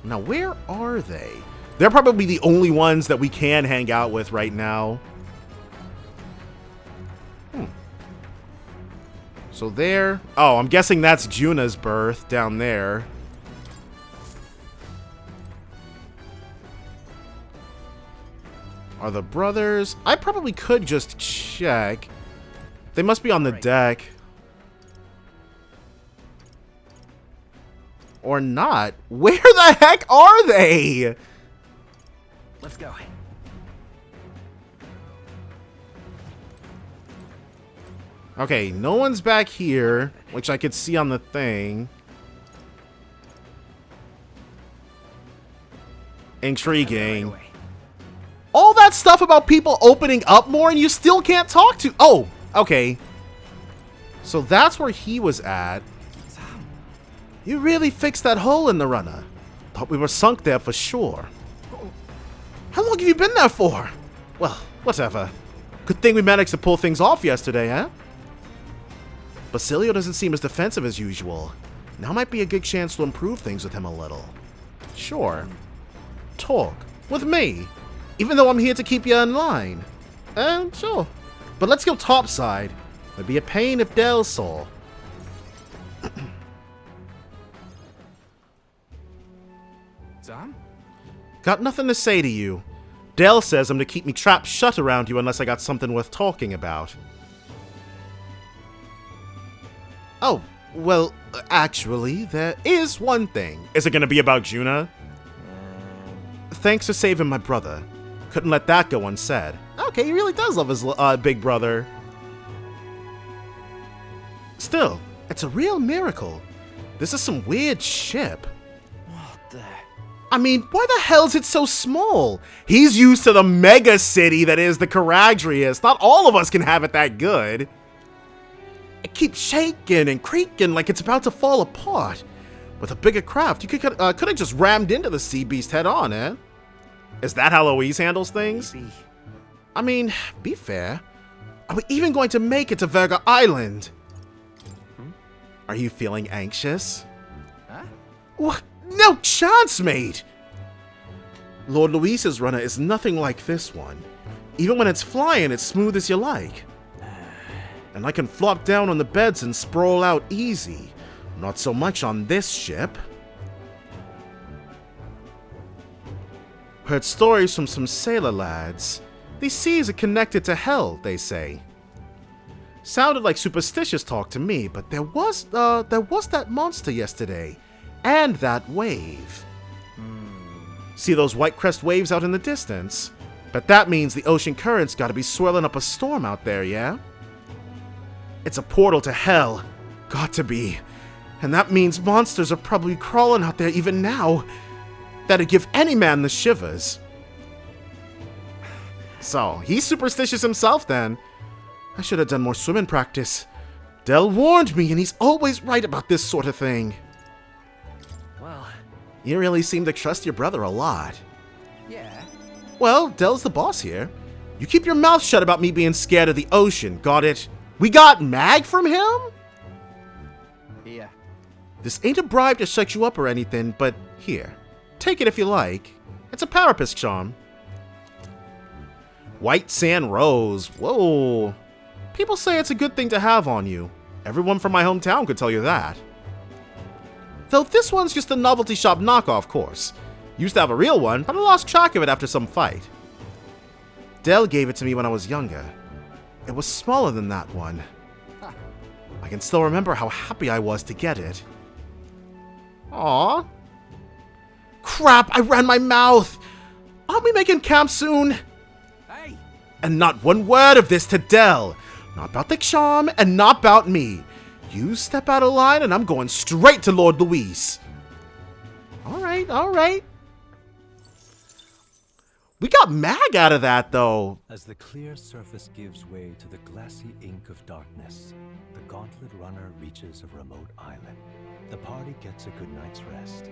where are they? They're probably the only ones that we can hang out with right now. So there. Oh, I'm guessing that's Juna's berth down there. Are the brothers? I probably could just check. They must be on the deck. Or not. Where the heck are they? Let's go. Okay, no one's back here, which I could see on the thing. Intriguing. All that stuff about people opening up more and you still can't talk to... Oh, okay. So that's where he was at. You really fixed that hole in the runner. Thought we were sunk there for sure. How long have you been there for? Well, whatever. Good thing we managed to pull things off yesterday, huh? Basilio doesn't seem as defensive as usual. Now might be a good chance to improve things with him a little. Sure. Talk. With me. Even though I'm here to keep you in line. Sure. But let's go topside. It'd be a pain if Dell saw. Sam? Got nothing to say to you. Dell says I'm to keep me trapped shut around you unless I got something worth talking about. Oh, well, actually, there is one thing. Is it going to be about Juna? Thanks for saving my brother. Couldn't let that go unsaid. Okay, he really does love his big brother. Still, it's a real miracle. This is some weird ship. What the... I mean, why the hell is it so small? He's used to the mega city that is the Caradrius. Not all of us can have it that good. It keeps shaking and creaking like it's about to fall apart. With a bigger craft, you could have just rammed into the sea beast head on, eh? Is that how Louise handles things? Maybe. I mean, be fair. Are we even going to make it to Verga Island? Are you feeling anxious? Huh? What? No chance, mate! Lord Luis's runner is nothing like this one. Even when it's flying, it's smooth as you like. And I can flop down on the beds and sprawl out easy. Not so much on this ship. Heard stories from some sailor lads. These seas are connected to hell, they say. Sounded like superstitious talk to me, but there was that monster yesterday. And that wave. See those white crest waves out in the distance? But that means the ocean current's gotta be swirling up a storm out there, yeah? It's a portal to hell. Got to be. And that means monsters are probably crawling out there even now. That'd give any man the shivers. So, he's superstitious himself then. I should have done more swimming practice. Del warned me, and he's always right about this sort of thing. Well, You really seem to trust your brother a lot. Yeah. Well, Del's the boss here. You keep your mouth shut about me being scared of the ocean, got it? We got mag from him? Yeah. This ain't a bribe to shut you up or anything, but here. Take it if you like. It's a Parapus charm. White Sand Rose. Whoa. People say it's a good thing to have on you. Everyone from my hometown could tell you that. Though this one's just a novelty shop knockoff course. Used to have a real one, but I lost track of it after some fight. Del gave it to me when I was younger. It was smaller than that one. I can still remember how happy I was to get it. Aww. Crap, I ran my mouth! Aren't we making camp soon? Hey! And not one word of this to Del. Not about the charm, and not about me. You step out of line, and I'm going straight to Lord Luis. Alright, alright. We got mag out of that, though. As the clear surface gives way to the glassy ink of darkness, the Gauntlet Runner reaches a remote island. The party gets a good night's rest,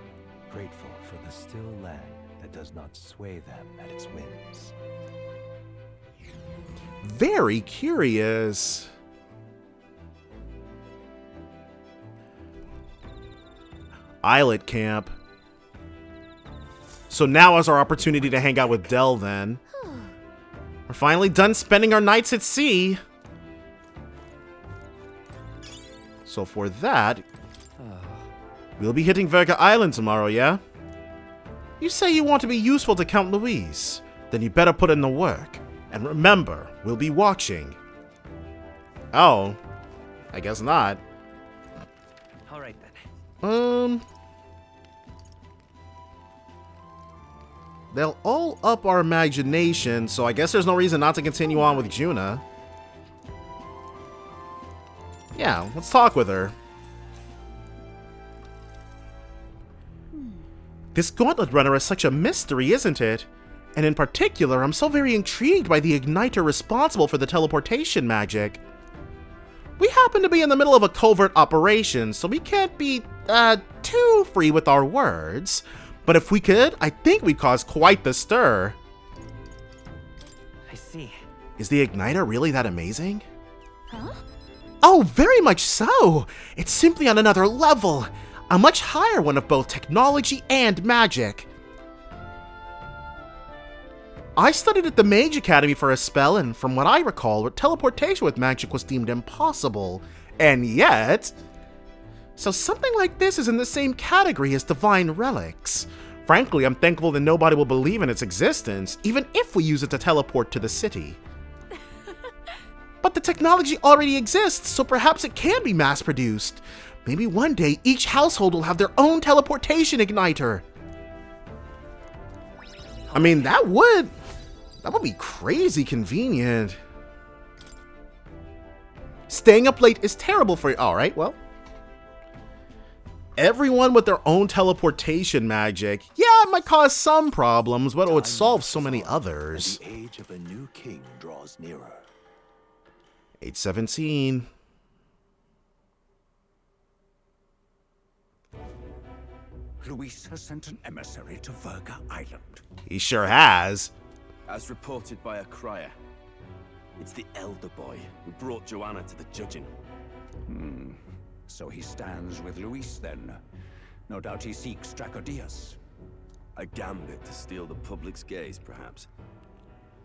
grateful for the still land that does not sway them at its whims. Very curious. Islet camp. So now is our opportunity to hang out with Del then. We're finally done spending our nights at sea. So for that, we'll be hitting Verga Island tomorrow, yeah? You say you want to be useful to Count Luis. Then you better put in the work. And remember, we'll be watching. Oh, I guess not. Alright then. They'll all up our imagination, so I guess there's no reason not to continue on with Juna. Yeah, let's talk with her. This Gauntlet Runner is such a mystery, isn't it? And in particular, I'm so very intrigued by the igniter responsible for the teleportation magic. We happen to be in the middle of a covert operation, so we can't be, too free with our words. But if we could, I think we'd cause quite the stir. I see. Is the igniter really that amazing? Huh? Oh, very much so! It's simply on another level. A much higher one of both technology and magic. I studied at the Mage Academy for a spell, and from what I recall, teleportation with magic was deemed impossible. And yet... So something like this is in the same category as divine relics. Frankly, I'm thankful that nobody will believe in its existence, even if we use it to teleport to the city. But the technology already exists, so perhaps it can be mass-produced. Maybe one day each household will have their own teleportation igniter. I mean, that would be crazy convenient. Staying up late is terrible for you. Alright, well. Everyone with their own teleportation magic. Yeah, it might cause some problems, but it would solve so many others. The age of a new king draws nearer. 8:17. Luis has sent an emissary to Verga Island. He sure has. As reported by a crier. It's the elder boy who brought Joanna to the judging. So he stands with Luis then. No doubt he seeks Dracodius. A gambit to steal the public's gaze, perhaps.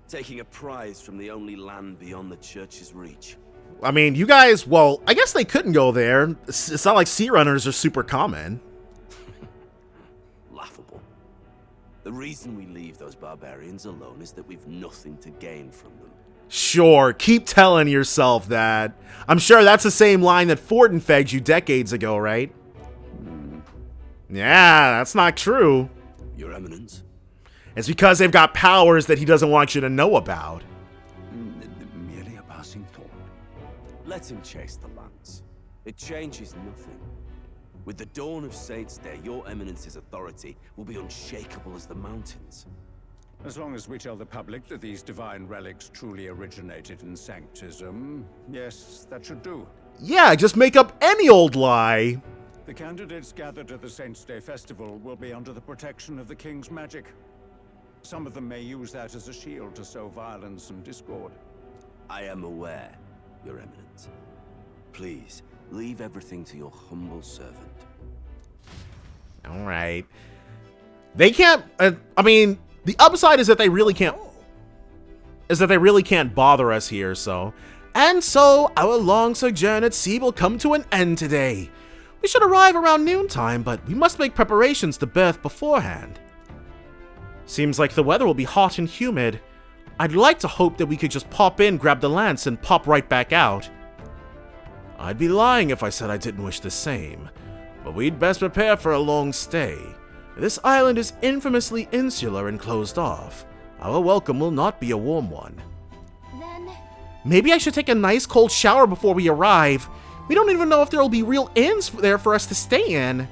Taking a prize from the only land beyond the church's reach. I mean, you guys, well, I guess they couldn't go there. It's not like sea runners are super common. Laughable. The reason we leave those barbarians alone is that we've nothing to gain from them. Sure, keep telling yourself that. I'm sure that's the same line that Fortin fed you decades ago, right? Yeah, that's not true. Your Eminence? It's because they've got powers that he doesn't want you to know about. Merely a passing thought. Let him chase the lance. It changes nothing. With the dawn of Saint's Day, your Eminence's authority will be unshakable as the mountains. As long as we tell the public that these divine relics truly originated in Sanctism, yes, that should do. Yeah, just make up any old lie. The candidates gathered at the Saints' Day Festival will be under the protection of the King's magic. Some of them may use that as a shield to sow violence and discord. I am aware, Your Eminence. Please, leave everything to your humble servant. All right. They can't. I mean, the upside is that they really can't. Is that they really can't bother us here. And so our long sojourn at sea will come to an end today. We should arrive around noontime, but we must make preparations to berth beforehand. Seems like the weather will be hot and humid. I'd like to hope that we could just pop in, grab the lance, and pop right back out. I'd be lying if I said I didn't wish the same, but we'd best prepare for a long stay. This island is infamously insular and closed off. Our welcome will not be a warm one. Then... Maybe I should take a nice cold shower before we arrive. We don't even know if there will be real inns there for us to stay in.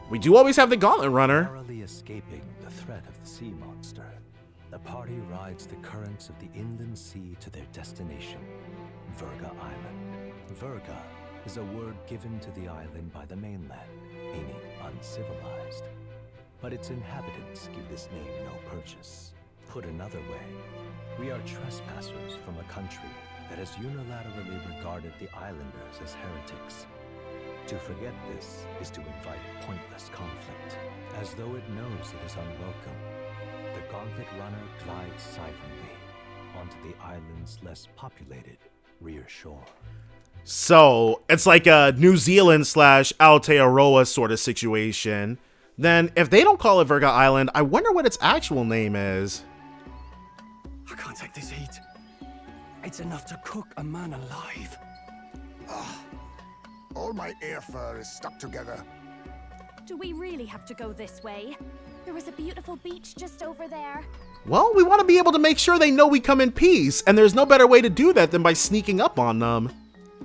We do always have the Gauntlet Runner. Narrowly escaping the threat of the sea monster, the party rides the currents of the inland sea to their destination, Verga Island. Verga is a word given to the island by the mainland, meaning uncivilized. But its inhabitants give this name no purchase. Put another way, we are trespassers from a country that has unilaterally regarded the islanders as heretics. To forget this is to invite pointless conflict. As though it knows it is unwelcome, the Gauntlet Runner glides silently onto the island's less populated rear shore. So, it's like a New Zealand / Aotearoa sort of situation. Then, if they don't call it Verga Island, I wonder what its actual name is. I can't take this heat. It's enough to cook a man alive. All my ear fur is stuck together. Do we really have to go this way? There was a beautiful beach just over there. Well, we want to be able to make sure they know we come in peace, and there's no better way to do that than by sneaking up on them.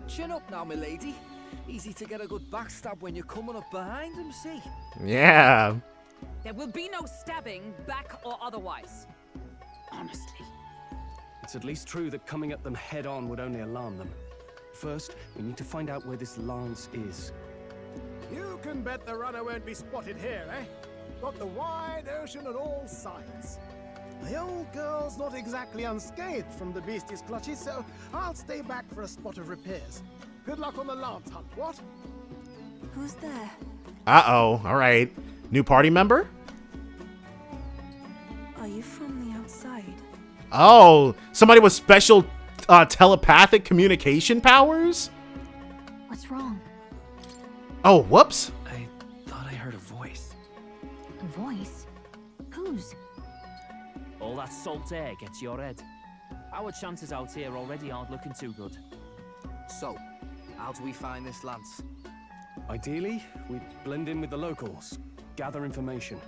Chin up now, milady. Easy to get a good backstab when you're coming up behind them, see? Yeah. There will be no stabbing, back or otherwise. Honestly. It's at least true that coming at them head on would only alarm them. First, we need to find out where this lance is. You can bet the runner won't be spotted here, eh? Got the wide ocean on all sides. The old girl's not exactly unscathed from the beastie's clutches, so I'll stay back for a spot of repairs. Good luck on the lance hunt, what? Who's there? Uh-oh, all right. New party member? Are you from the outside? Oh, somebody with special telepathic communication powers? What's wrong? Oh, whoops. I thought I heard a voice. A voice? Whose? All that salt air gets your head. Our chances out here already aren't looking too good. So, how do we find this lance? Ideally, we'd blend in with the locals, gather information.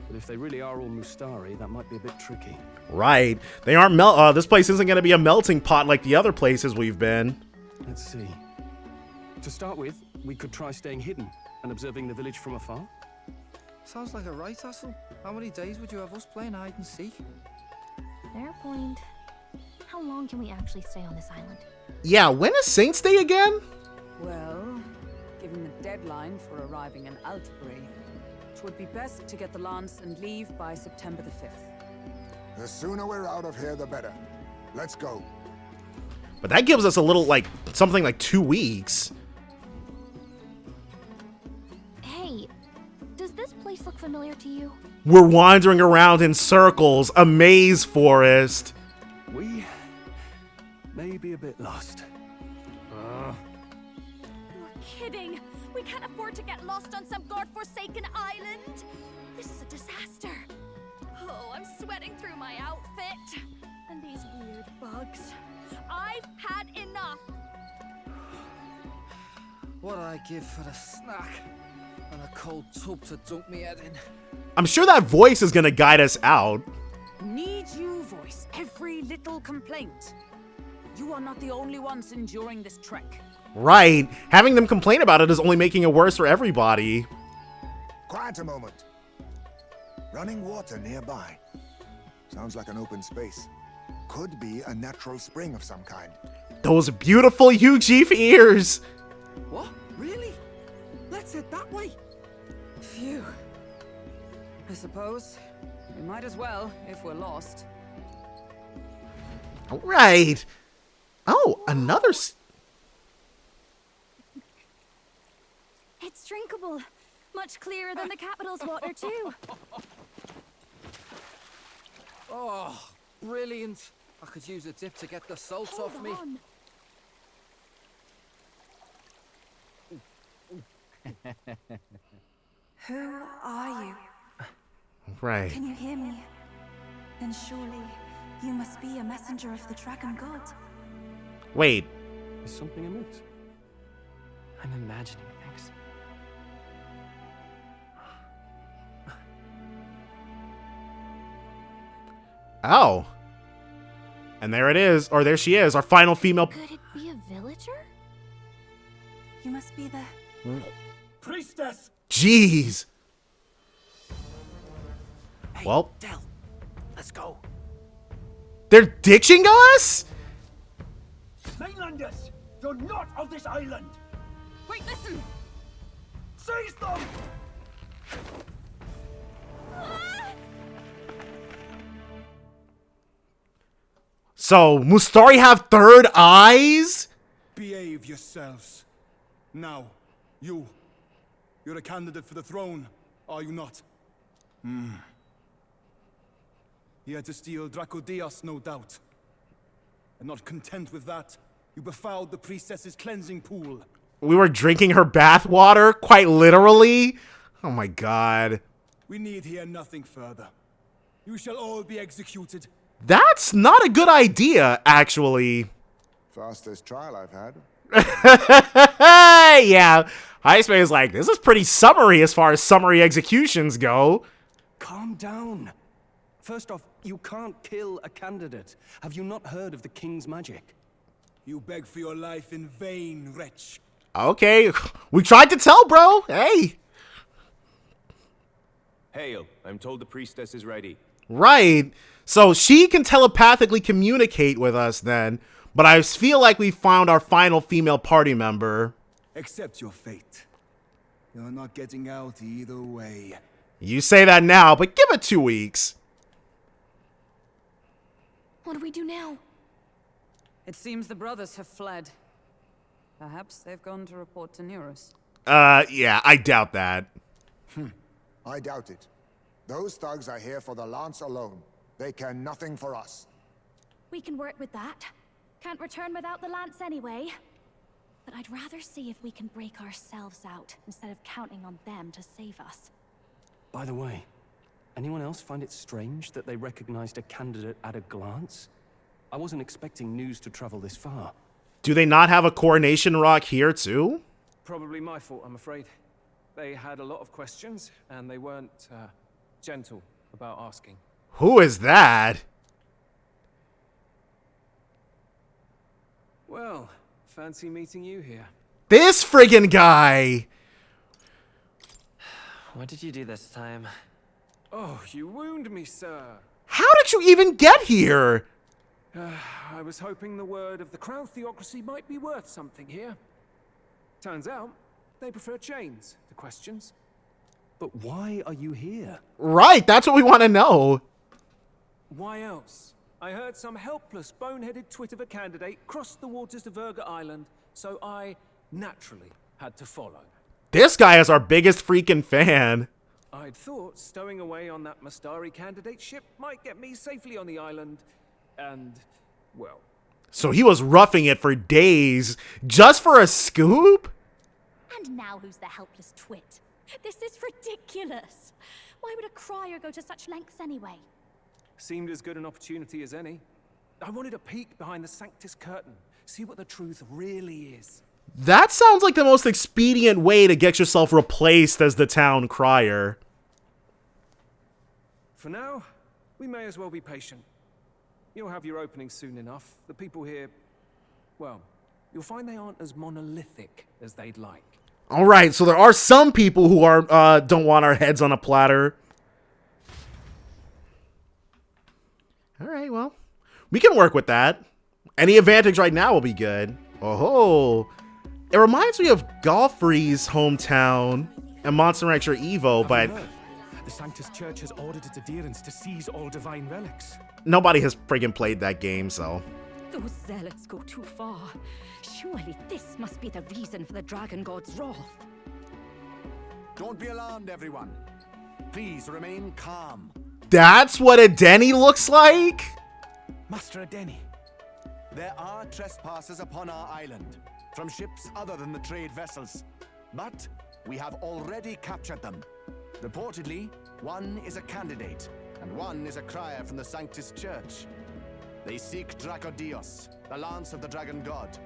But if they really are all Mustari, that might be a bit tricky. Right. They aren't this place isn't going to be a melting pot like the other places we've been. Let's see. To start with, we could try staying hidden and observing the village from afar. Sounds like a right hustle. How many days would you have us playing hide and seek? Fair point. How long can we actually stay on this island? Yeah, when is Saints Day again? Well, given the deadline for arriving in Altbury, it would be best to get the lance and leave by September the 5th. The sooner we're out of here, the better. Let's go. But that gives us a little, something like 2 weeks. Hey, does this place look familiar to you? We're wandering around in circles, a maze forest. We may be a bit lost. You're kidding! We can't afford to get lost on some godforsaken island! This is a disaster! Oh, I'm sweating through my outfit! And these weird bugs. I've had enough! What I give for a snack and a cold tub to dunk me head in. I'm sure that voice is gonna guide us out. Need you voice every little complaint? You are not the only ones enduring this trek. Right. Having them complain about it is only making it worse for everybody. Quiet a moment. Running water nearby. Sounds like an open space. Could be a natural spring of some kind. Those beautiful Yuji ears. What? Really? Let's head that way. Phew. I suppose we might as well if we're lost. All right. Oh, another. It's drinkable. Much clearer than the capital's water, too. Oh, brilliant. I could use a dip to get the salt off me. Who are you? Right. Can you hear me? Then surely you must be a messenger of the dragon god. Wait. Is something amiss? I'm imagining things. Oh. And there it is, or there she is, our final female. Could it be a villager? You must be the Priestess! Jeez. Hey, Well, Del, let's go. they're ditching us? Mainlanders, you're not of this island. Wait, listen! Seize them! So, Mustari have third eyes? Behave yourselves. Now, you're a candidate for the throne, are you not? You had to steal Draco Diaz, no doubt. And not content with that, you befouled the priestess's cleansing pool. We were drinking her bath water, quite literally? Oh my god. We need hear nothing further. You shall all be executed. That's not a good idea, actually. Fastest trial I've had. Yeah, Heisman is like, this is pretty summary as far as summary executions go. Calm down. First off, you can't kill a candidate. Have you not heard of the king's magic? You beg for your life in vain, wretch. Okay, we tried to tell, bro. Hey. Hail, I'm told the priestess is ready. Right. So she can telepathically communicate with us then, but I feel like we found our final female party member. Accept your fate. You're not getting out either way. You say that now, but give it 2 weeks. What do we do now? It seems the brothers have fled. Perhaps they've gone to report to Neurus. Yeah, I doubt that. I doubt it. Those thugs are here for the lance alone. They care nothing for us. We can work with that. Can't return without the lance anyway. But I'd rather see if we can break ourselves out instead of counting on them to save us. By the way, anyone else find it strange that they recognized a candidate at a glance? I wasn't expecting news to travel this far. Do they not have a coronation rock here too? Probably my fault, I'm afraid. They had a lot of questions, and they weren't gentle about asking. Who is that? Well, fancy meeting you here. This friggin' guy! What did you do this time? Oh, you wound me, sir. How did you even get here? I was hoping the word of the Crown theocracy might be worth something here. Turns out, they prefer chains to questions. But why are you here? Right, that's what we want to know. Why else? I heard some helpless, boneheaded twit of a candidate crossed the waters of Verga Island, so I naturally had to follow. This guy is our biggest freaking fan. I'd thought stowing away on that Mustari candidate ship might get me safely on the island, and, well... So he was roughing it for days, just for a scoop? And now who's the helpless twit? This is ridiculous. Why would a crier go to such lengths anyway? Seemed as good an opportunity as any. I wanted a peek behind the Sanctus curtain, see what the truth really is. That sounds like the most expedient way to get yourself replaced as the town crier. For now, we may as well be patient. You'll have your opening soon enough. The people here, well, you'll find they aren't as monolithic as they'd like. All right, so there are some people who are don't want our heads on a platter. All right, well, we can work with that. Any advantage right now will be good. Oh, it reminds me of Golfrey's hometown and Monster Rancher Evo, but the Sanctus Church has ordered its adherents to seize all divine relics. Nobody has friggin' played that game, so. Those zealots go too far. Surely this must be the reason for the Dragon God's wrath. Don't be alarmed, everyone. Please remain calm. That's what a Denny looks like? Master Adeni. There are trespassers upon our island, from ships other than the trade vessels. But we have already captured them. Reportedly, one is a candidate, and one is a crier from the Sanctus Church. They seek Dracodios, the lance of the Dragon God.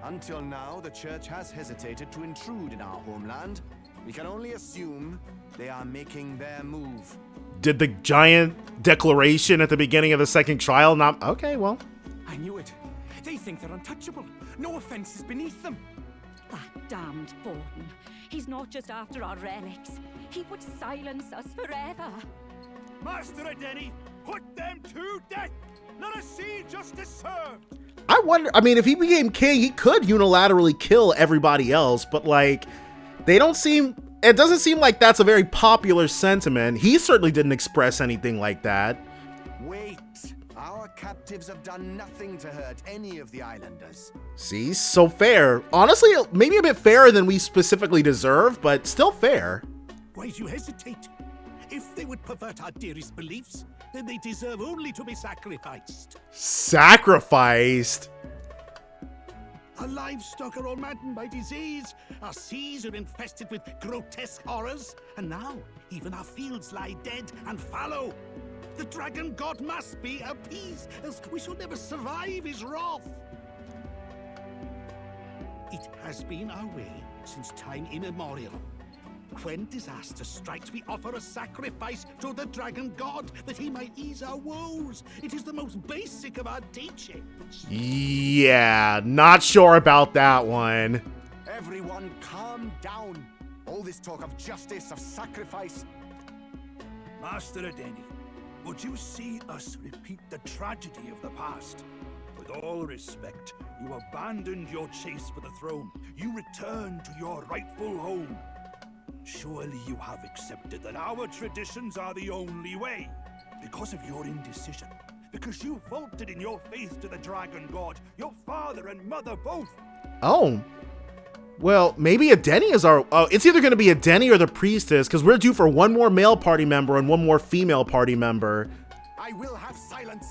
Until now, the Church has hesitated to intrude in our homeland. We can only assume they are making their move. Did the giant declaration at the beginning of the second trial not... Okay, well. I knew it. They think they're untouchable. No offense is beneath them. That damned Borden. He's not just after our relics. He would silence us forever. Master Adeni, put them to death! Let us see justice served! I wonder, I mean, if he became king, he could unilaterally kill everybody else, but like, they don't seem, it doesn't seem like that's a very popular sentiment. He certainly didn't express anything like that. Wait, our captives have done nothing to hurt any of the islanders. See, so fair. Honestly, maybe a bit fairer than we specifically deserve, but still fair. Why do you hesitate? If they would pervert our dearest beliefs, then they deserve only to be sacrificed. Sacrificed? Our livestock are all maddened by disease, our seas are infested with grotesque horrors, and now even our fields lie dead and fallow. The Dragon God must be appeased, else we shall never survive his wrath. It has been our way since time immemorial. When disaster strikes, we offer a sacrifice to the Dragon God that he might ease our woes. It is the most basic of our teachings. Yeah, not sure about that one. Everyone calm down. All this talk of justice, of sacrifice. Master Adeni, would you see us repeat the tragedy of the past? With all respect, you abandoned your chase for the throne. You returned to your rightful home. Surely you have accepted that our traditions are the only way. Because of your indecision. Because you vaulted in your faith to the Dragon God. Your father and mother both. Oh. Well, maybe Adeni is our... Oh, it's either going to be Adeni or the priestess, because we're due for one more male party member and one more female party member. I will have silence.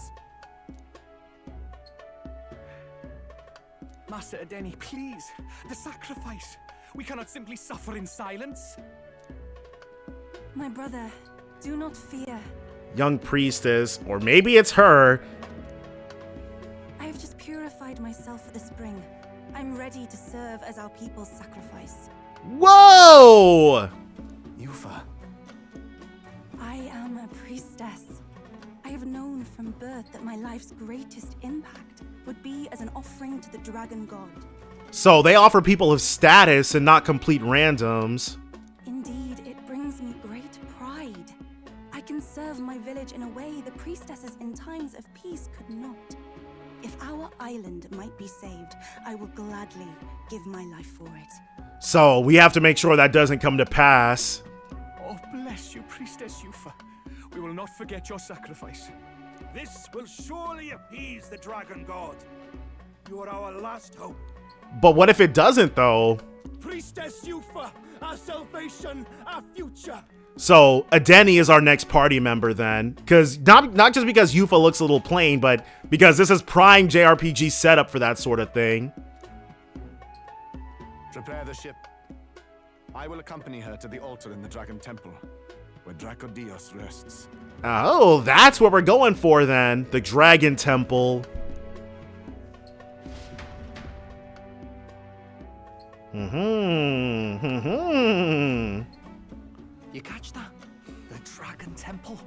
Master Adeni, please. The sacrifice. We cannot simply suffer in silence. My brother, do not fear. Young priestess, or maybe it's her. I have just purified myself for the spring. I'm ready to serve as our people's sacrifice. Whoa! Yufa. I am a priestess. I have known from birth that my life's greatest impact would be as an offering to the Dragon God. So they offer people of status and not complete randoms. Indeed, it brings me great pride. I can serve my village in a way the priestesses in times of peace could not. If our island might be saved, I will gladly give my life for it. So we have to make sure that doesn't come to pass. Oh, bless you, Priestess Yufa. We will not forget your sacrifice. This will surely appease the Dragon God. You are our last hope. But what if it doesn't, though? Priestess Yufa, our salvation, our future. So Adeni is our next party member then, because not just because Yufa looks a little plain, but because this is prime JRPG setup for that sort of thing. Prepare the ship. I will accompany her to the altar in the Dragon Temple, where Dracodios rests. Oh, that's what we're going for then. The Dragon Temple. You catch that? The Dragon Temple.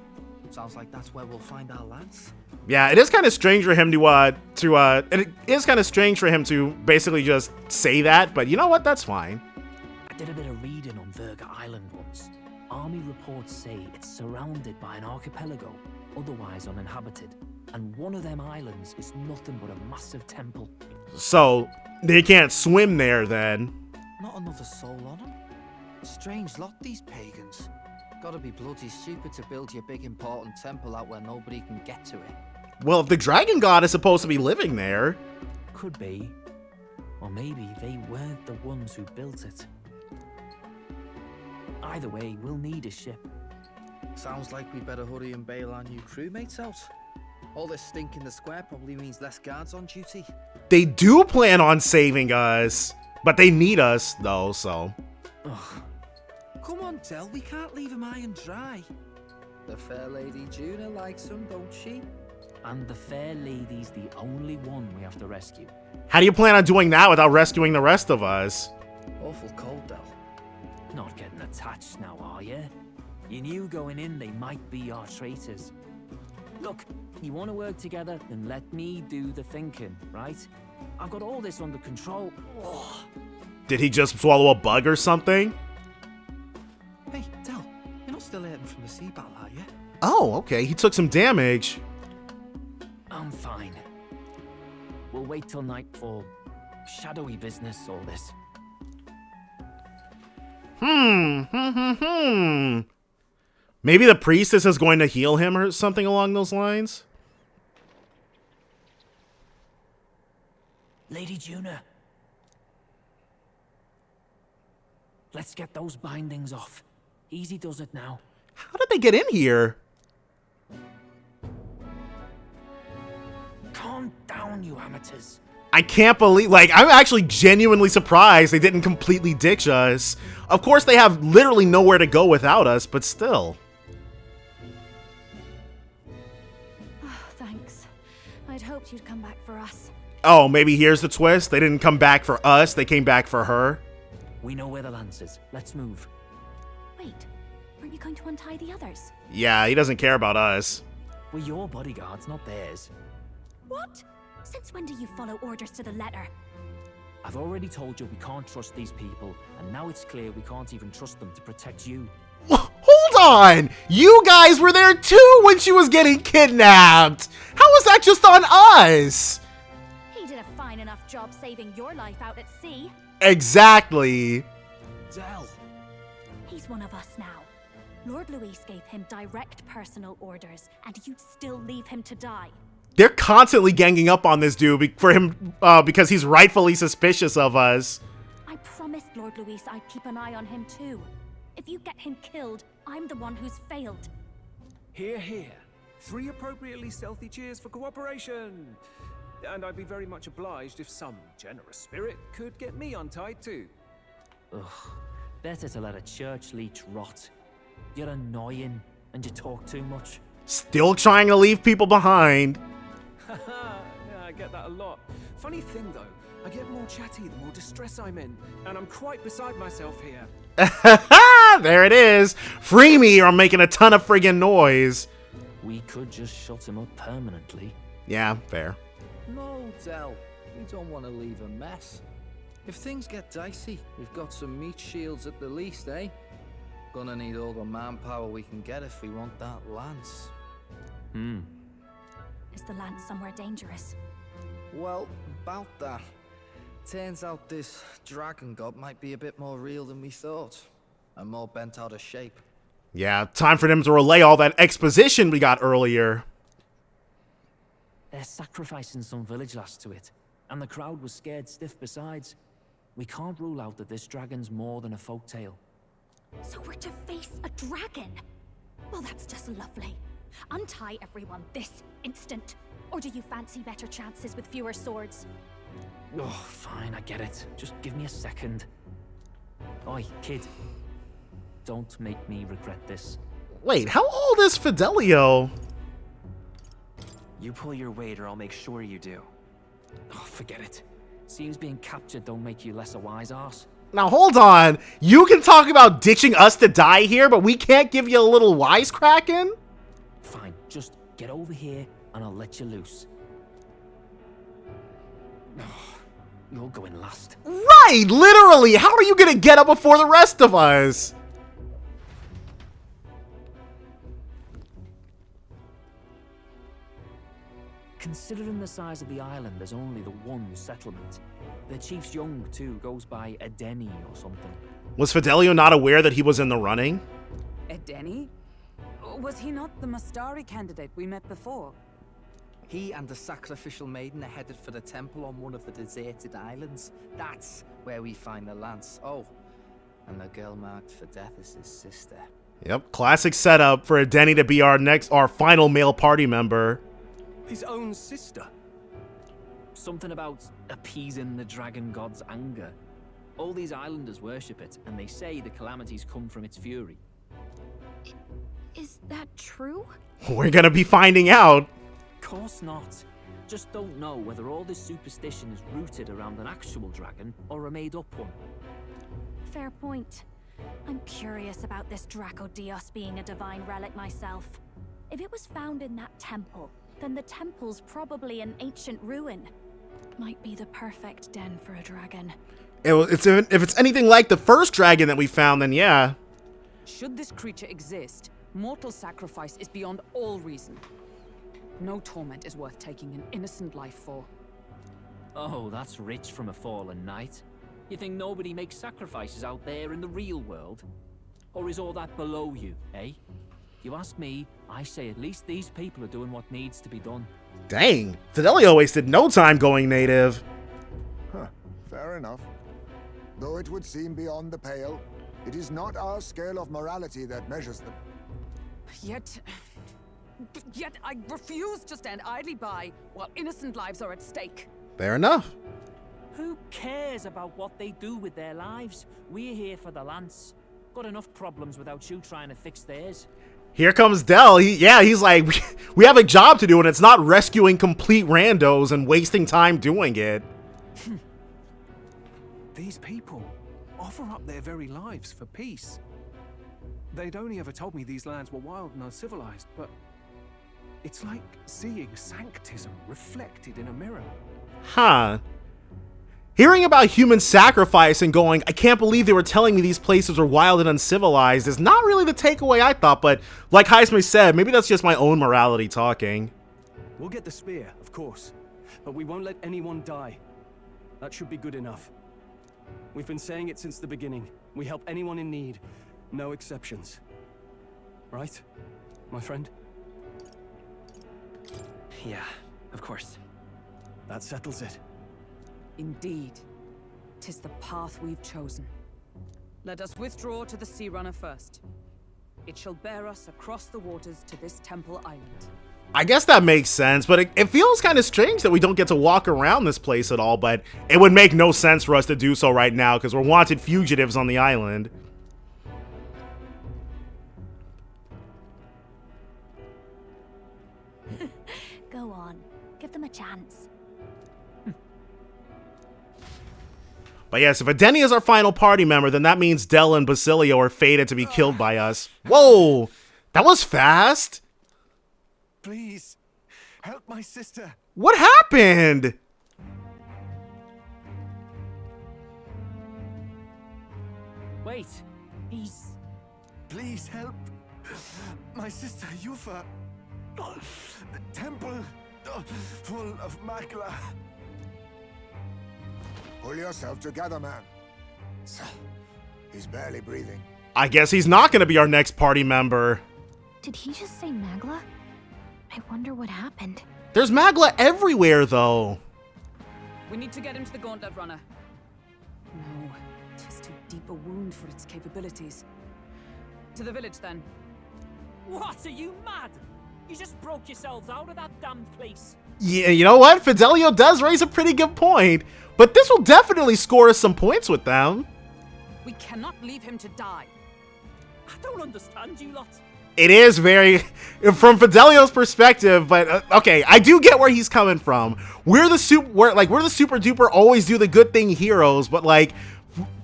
Sounds like that's where we'll find our lads. Yeah, it is kind of strange for him it is kind of strange for him to basically just say that, but you know what? That's fine. I did a bit of reading on Verga Island once. Army reports say it's surrounded by an archipelago, otherwise uninhabited. And one of them islands is nothing but a massive temple. So, they can't swim there then. Not another soul on them. Strange lot, these pagans. Gotta be bloody stupid to build your big important temple out where nobody can get to it. Well, if the dragon god is supposed to be living there. Could be. Or maybe they weren't the ones who built it. Either way, we'll need a ship. Sounds like we better hurry and bail our new crewmates out. All this stink in the square probably means less guards on duty. They do plan on saving us, but they need us, though, so. Ugh. Come on, Del, we can't leave him high and dry. The fair lady Juna likes him, don't she? And the fair lady's the only one we have to rescue. How do you plan on doing that without rescuing the rest of us? Awful cold, Del. Not getting attached now, are you? You knew going in they might be our traitors. Look, you want to work together, then let me do the thinking, right? I've got all this under control. Oh. Did he just swallow a bug or something? Hey, Del, you're not still hurting from the sea battle, are you? Oh, okay. He took some damage. I'm fine. We'll wait till nightfall. Shadowy business, all this. Maybe the priestess is going to heal him or something along those lines? Lady Juna. Let's get those bindings off. Easy does it now. How did they get in here? Calm down, you amateurs. I can't believe, like, I'm actually genuinely surprised they didn't completely ditch us. Of course, they have literally nowhere to go without us, but still. Oh, thanks. I'd hoped you'd come back for us. Oh, maybe here's the twist. They didn't come back for us, they came back for her. We know where the lance is. Let's move. Wait, aren't you going to untie the others? Yeah, he doesn't care about us. We're your bodyguards, not theirs. What? Since when do you follow orders to the letter? I've already told you we can't trust these people, and now it's clear we can't even trust them to protect you. Hold on! You guys were there too when she was getting kidnapped! How was that just on us? He did a fine enough job saving your life out at sea. Exactly. Del. He's one of us now. Lord Luis gave him direct personal orders, and you'd still leave him to die. They're constantly ganging up on this dude for him because he's rightfully suspicious of us. I promised Lord Luis I'd keep an eye on him too. If you get him killed, I'm the one who's failed. Hear, hear. 3 appropriately stealthy cheers for cooperation. And I'd be very much obliged if some generous spirit could get me untied too. Ugh, better to let a church leech rot. You're annoying, and you talk too much. Still trying to leave people behind. Yeah, I get that a lot. Funny thing though, I get more chatty the more distress I'm in, and I'm quite beside myself here. There it is. Free me or I'm making a ton of friggin' noise. We could just shut him up permanently. Yeah, fair. No, Del. We don't want to leave a mess. If things get dicey, we've got some meat shields at the least, eh? Gonna need all the manpower we can get if we want that lance. Is the lance somewhere dangerous? Well, about that. Turns out this dragon god might be a bit more real than we thought. And more bent out of shape. Yeah, time for them to relay all that exposition we got earlier. They're sacrificing some village lass to it, and the crowd was scared stiff besides. We can't rule out that this dragon's more than a folktale. So we're to face a dragon? Well, that's just lovely. Untie everyone this instant. Or do you fancy better chances with fewer swords? Oh, fine, I get it. Just give me a second. Oi, kid. Don't make me regret this. Wait, how old is Fidelio? You pull your weight or I'll make sure you do. Oh, forget it. Seems being captured don't make you less a wise arse. Now hold on. You can talk about ditching us to die here, but we can't give you a little wisecracking? Fine, just get over here and I'll let you loose. Oh, you're going last. Right, literally. How are you gonna get up before the rest of us? Considering the size of the island, there's only the one settlement. The chief's young, too, goes by Edeni or something. Was Fidelio not aware that he was in the running? Edeni? Was he not the Mustari candidate we met before? He and the sacrificial maiden are headed for the temple on one of the deserted islands. That's where we find the lance. Oh, and the girl marked for death is his sister. Yep, classic setup for Edeni to be our final male party member. His own sister. Something about appeasing the dragon god's anger. All these islanders worship it, and they say the calamities come from its fury. Is that true? We're gonna be finding out. Course not. Just don't know whether all this superstition is rooted around an actual dragon or a made-up one. Fair point. I'm curious about this Dracodios being a divine relic myself. If it was found in that temple, then the temple's probably an ancient ruin. Might be the perfect den for a dragon. If it's anything like the first dragon that we found, then yeah. Should this creature exist, mortal sacrifice is beyond all reason. No torment is worth taking an innocent life for. Oh, that's rich from a fallen knight. You think nobody makes sacrifices out there in the real world? Or is all that below you, eh? You ask me, I say at least these people are doing what needs to be done. Dang, Fidelio wasted no time going native. Huh, fair enough. Though it would seem beyond the pale, it is not our scale of morality that measures them. Yet I refuse to stand idly by while innocent lives are at stake. Fair enough. Who cares about what they do with their lives? We're here for the lance. Got enough problems without you trying to fix theirs. Here comes Del. He's like, we have a job to do, and it's not rescuing complete randos and wasting time doing it. These people offer up their very lives for peace. They'd only ever told me these lands were wild and uncivilized, but it's like seeing Sanctism reflected in a mirror. Huh. Hearing about human sacrifice and going, I can't believe they were telling me these places were wild and uncivilized is not really the takeaway I thought, but like Heisman said, maybe that's just my own morality talking. We'll get the spear, of course, but we won't let anyone die. That should be good enough. We've been saying it since the beginning. We help anyone in need, no exceptions. Right, my friend? Yeah, of course. That settles it. Indeed. 'Tis the path we've chosen. Let us withdraw to the Sea Runner first. It shall bear us across the waters to this temple island. I guess that makes sense, but it feels kind of strange that we don't get to walk around this place at all, but it would make no sense for us to do so right now because we're wanted fugitives on the island. Go on. Give them a chance. But yes, if Edeni is our final party member, then that means Del and Basilio are fated to be killed by us. Whoa! That was fast! Please, help my sister. What happened? Wait, he's... Please help. My sister Yufa. The temple full of magla. Pull yourself together, man. He's barely breathing. I guess he's not going to be our next party member. Did he just say Magla? I wonder what happened. There's magla everywhere, though. We need to get him to the Gauntlet Runner. No, it is too deep a wound for its capabilities. To the village, then. What? Are you mad? You just broke yourselves out of that damn place. Yeah, you know what? Fidelio does raise a pretty good point. But this will definitely score us some points with them. We cannot leave him to die. I don't understand you lot. It is very, from Fidelio's perspective, but okay, I do get where he's coming from. We're the super duper always do the good thing heroes, but like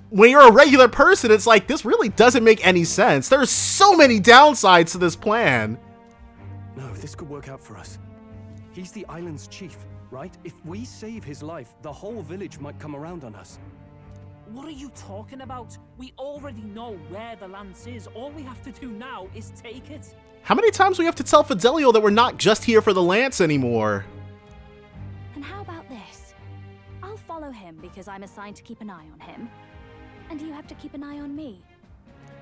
when you're a regular person, it's like this really doesn't make any sense. There's so many downsides to this plan. No, this could work out for us. He's the island's chief, right? If we save his life, the whole village might come around on us. What are you talking about? We already know where the lance is. All we have to do now is take it. How many times do we have to tell Fidelio that we're not just here for the lance anymore? follow him because I'm assigned to keep an eye on him. And you have to keep an eye on me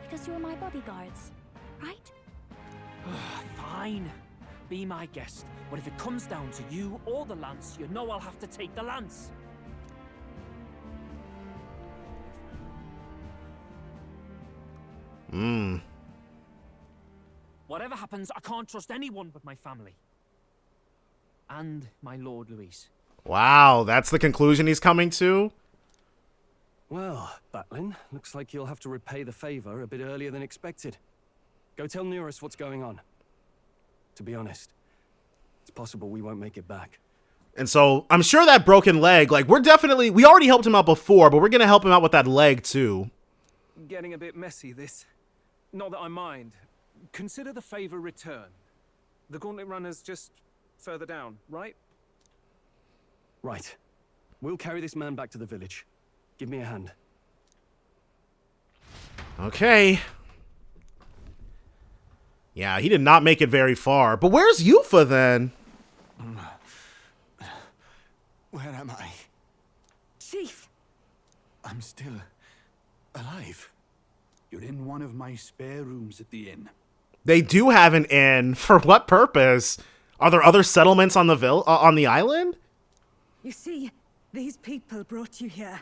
because you're my bodyguards, right? Fine. Be my guest. But if it comes down to you or the lance, you know I'll have to take the lance. Whatever happens, I can't trust anyone but my family. And my Lord Luis. Wow, that's the conclusion he's coming to? Well, Batlin, looks like you'll have to repay the favor a bit earlier than expected. Go tell Neurus what's going on. To be honest, it's possible we won't make it back. And so, I'm sure that broken leg, like, we already helped him out before, but we're gonna help him out with that leg, too. Getting a bit messy, this. Not that I mind. Consider the favor returned. The Gauntlet Runner's just further down, right? Right. We'll carry this man back to the village. Give me a hand. Okay. Yeah, he did not make it very far. But where's Yufa then? Where am I? Chief! I'm still alive. You're in one of my spare rooms at the inn. They do have an inn. For what purpose? Are there other settlements on the island? You see, these people brought you here.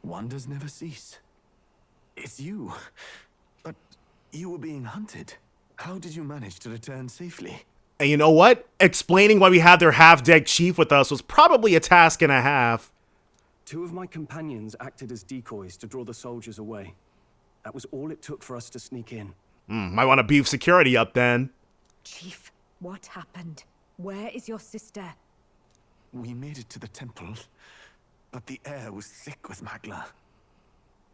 Wonders never cease. It's you. But you were being hunted. How did you manage to return safely? And you know what? Explaining why we had their half-dead chief with us was probably a task and a half. 2 of my companions acted as decoys to draw the soldiers away. That was all it took for us to sneak in. Might want to beef security up then. Chief, what happened? Where is your sister? We made it to the temple, but the air was thick with magla.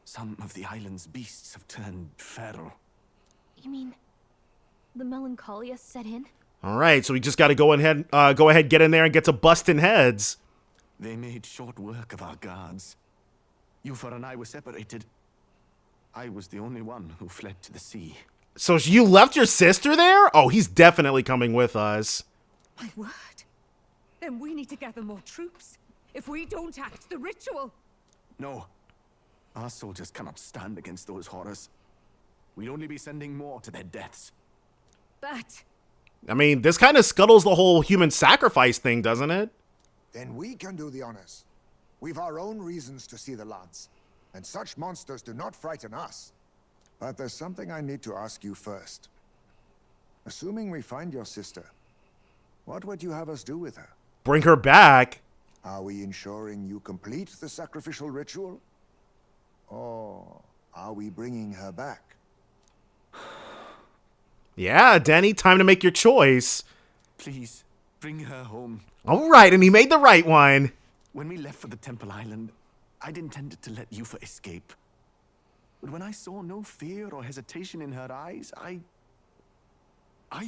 Some of the island's beasts have turned feral. You mean the melancholia set in? All right, so we just got to go ahead, get in there and get to busting heads. They made short work of our guards. Yufa and I were separated. I was the only one who fled to the sea. So you left your sister there? Oh, he's definitely coming with us. My word. Then we need to gather more troops. If we don't act, the ritual... No. Our soldiers cannot stand against those horrors. We'd only be sending more to their deaths. But... I mean, this kind of scuttles the whole human sacrifice thing, doesn't it? Then we can do the honors. We've our own reasons to see the lance, and such monsters do not frighten us. But there's something I need to ask you first. Assuming we find your sister, what would you have us do with her? Bring her back. Are we ensuring you complete the sacrificial ritual? Or are we bringing her back? Yeah, Danny, time to make your choice. Please, bring her home. All right, and he made the right one. When we left for the Temple Island, I'd intended to let Yufa escape. But when I saw no fear or hesitation in her eyes, I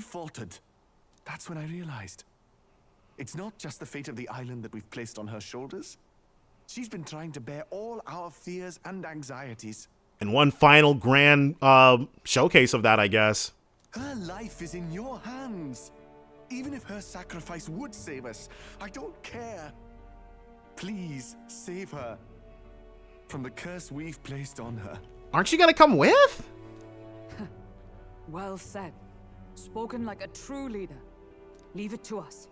faltered. That's when I realized. It's not just the fate of the island that we've placed on her shoulders. She's been trying to bear all our fears and anxieties. And one final grand showcase of that, I guess. Her life is in your hands. Even if her sacrifice would save us, I don't care. Please, save her from the curse we've placed on her. Aren't you gonna come with? Well said. Spoken like a true leader. Leave it to us.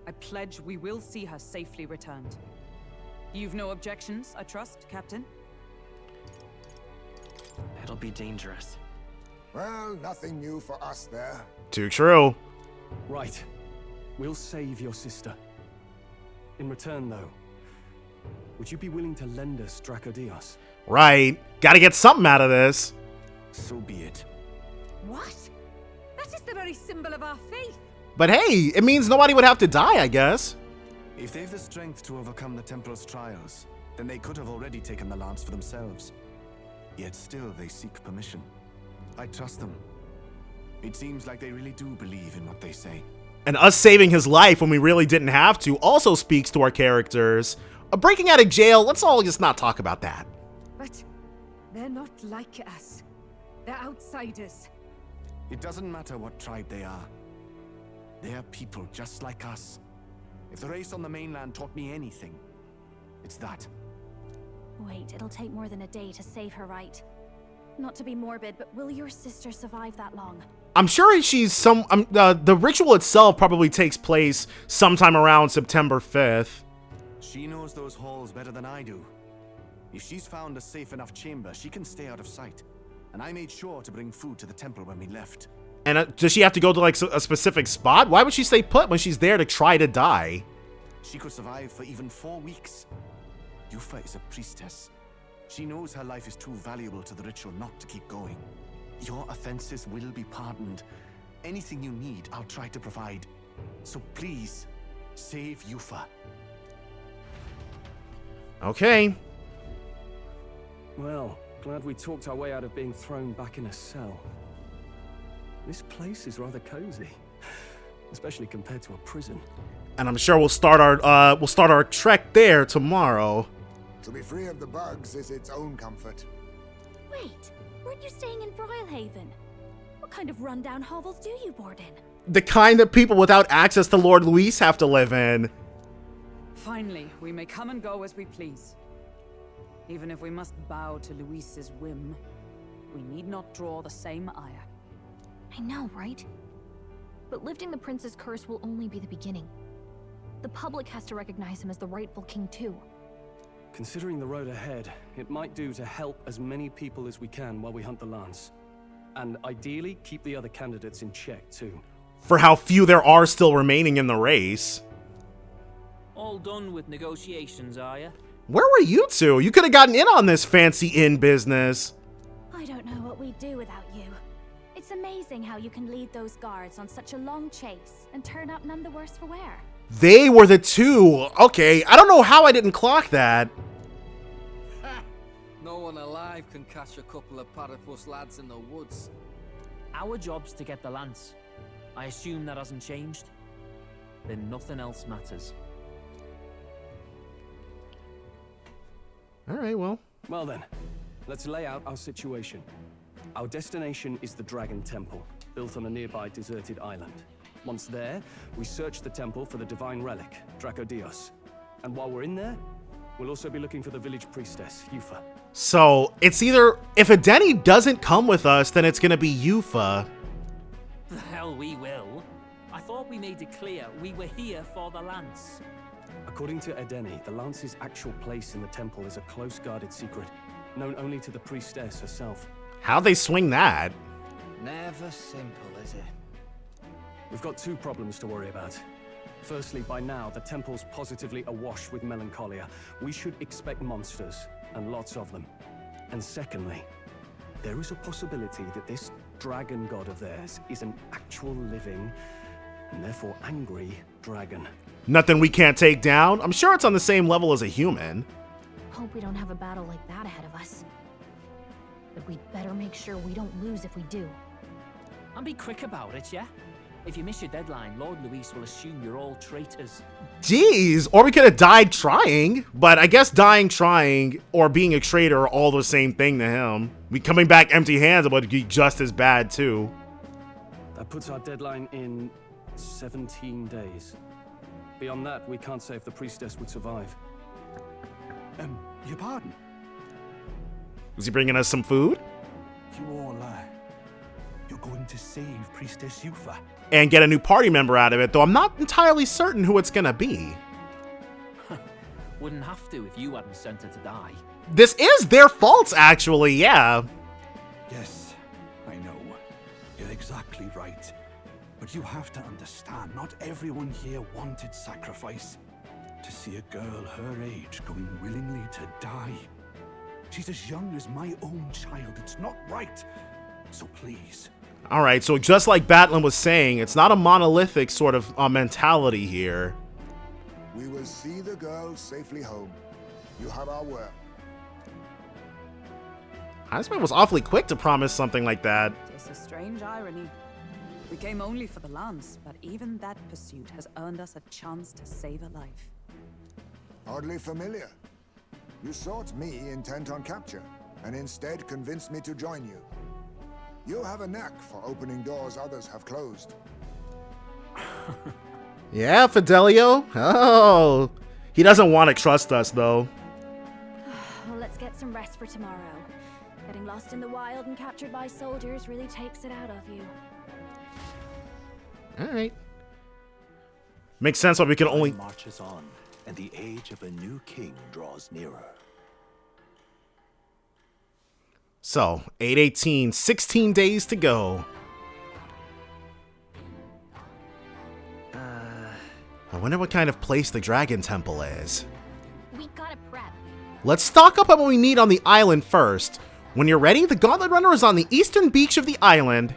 I pledge we will see her safely returned. You've no objections, I trust, Captain? It'll be dangerous. Well, nothing new for us there. Too true. Right. We'll save your sister. In return, though, would you be willing to lend us Dracodios? Right. Gotta get something out of this. So be it. What? That is the very symbol of our faith. But hey, it means nobody would have to die, I guess. If they've the strength to overcome the Templar's trials, then they could have already taken the lance for themselves. Yet still they seek permission. I trust them. It seems like they really do believe in what they say. And us saving his life when we really didn't have to also speaks to our characters. Breaking out of jail, let's all just not talk about that. But they're not like us. They're outsiders. It doesn't matter what tribe they are. They are people just like us. If the race on the mainland taught me anything, It's that. Wait, it'll take more than a day to save her, right? Not to be morbid, but will your sister survive that long? I'm sure she's the ritual itself probably takes place sometime around September 5th. She knows those halls better than I do. If she's found a safe enough chamber, she can stay out of sight. And I made sure to bring food to the temple when we left. And does she have to go to like a specific spot? Why would she stay put when she's there to try to die? She could survive for even 4 weeks. Yufa is a priestess. She knows her life is too valuable to the ritual not to keep going. Your offenses will be pardoned. Anything you need, I'll try to provide. So please, save Yufa. Okay. Well, glad we talked our way out of being thrown back in a cell. This place is rather cozy, especially compared to a prison. And I'm sure we'll start our trek there tomorrow. To be free of the bugs is its own comfort. Wait, weren't you staying in Brilhaven? What kind of rundown hovels do you board in? The kind that people without access to Lord Luis have to live in. Finally, we may come and go as we please. Even if we must bow to Luis's whim, we need not draw the same ire. I know, right? But lifting the prince's curse will only be the beginning. The public has to recognize him as the rightful king too. Considering the road ahead, it might do to help as many people as we can while we hunt the lance. And ideally, keep the other candidates in check too. For how few there are still remaining in the race. All done with negotiations, are you? Where were you two? You could have gotten in on this fancy inn business. I don't know what we'd do without you. It's amazing how you can lead those guards on such a long chase and turn up none the worse for wear. They were the two. Okay, I don't know how I didn't clock that. No one alive can catch a couple of platypus lads in the woods. Our job's to get the lance. I assume that hasn't changed? Then nothing else matters. All right, well. Well then, let's lay out our situation. Our destination is the Dragon Temple, built on a nearby deserted island. Once there, we search the temple for the divine relic, Dracodios. And while we're in there, we'll also be looking for the village priestess, Yufa. So, it's either, if Edeni doesn't come with us, then it's gonna be Yufa. The hell we will. I thought we made it clear we were here for the lance. According to Edeni, the lance's actual place in the temple is a close-guarded secret, known only to the priestess herself. How'd they swing that? Never simple, is it? We've got two problems to worry about. Firstly, by now, the temple's positively awash with melancholia. We should expect monsters, and lots of them. And secondly, there is a possibility that this dragon god of theirs is an actual living, and therefore angry, dragon. Nothing we can't take down? I'm sure it's on the same level as a human. Hope we don't have a battle like that ahead of us. But we'd better make sure we don't lose if we do. And be quick about it, yeah? If you miss your deadline, Lord Luis will assume you're all traitors. Jeez, or we could have died trying. But I guess dying trying or being a traitor are all the same thing to him. Coming back empty-handed would be just as bad too. That puts our deadline in 17 days. Beyond that, we can't say if the priestess would survive. Your pardon? Is he bringing us some food? You all, you're going to save Priestess Yufa. And get a new party member out of it, though I'm not entirely certain who it's gonna be. Wouldn't have to if you hadn't sent her to die. This is their fault, actually, yeah. Yes, I know. You're exactly right. But you have to understand, not everyone here wanted sacrifice. To see a girl her age going willingly to die. She's as young as my own child. It's not right. So please. All right, so just like Batlin was saying, it's not a monolithic sort of mentality here. We will see the girl safely home. You have our word. Husband was awfully quick to promise something like that. It's a strange irony. We came only for the lance, but even that pursuit has earned us a chance to save a life. Oddly familiar. You sought me intent on capture, and instead convinced me to join you. You have a knack for opening doors others have closed. Yeah, Fidelio? Oh, He doesn't want to trust us, though. Well, let's get some rest for tomorrow. Getting lost in the wild and captured by soldiers really takes it out of you. All right. Makes sense why we can only... marches on, and the age of a new king draws nearer. So, 8/18, 16 days to go. I wonder what kind of place the Dragon Temple is. We gotta prep. Let's stock up on what we need on the island first. When you're ready, the Gauntlet Runner is on the eastern beach of the island.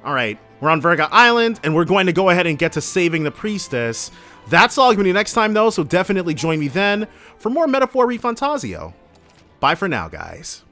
Alright, we're on Verga Island, and we're going to go ahead and get to saving the priestess. That's all I'm going to do next time, though, so definitely join me then for more Metaphor ReFantazio. Bye for now, guys.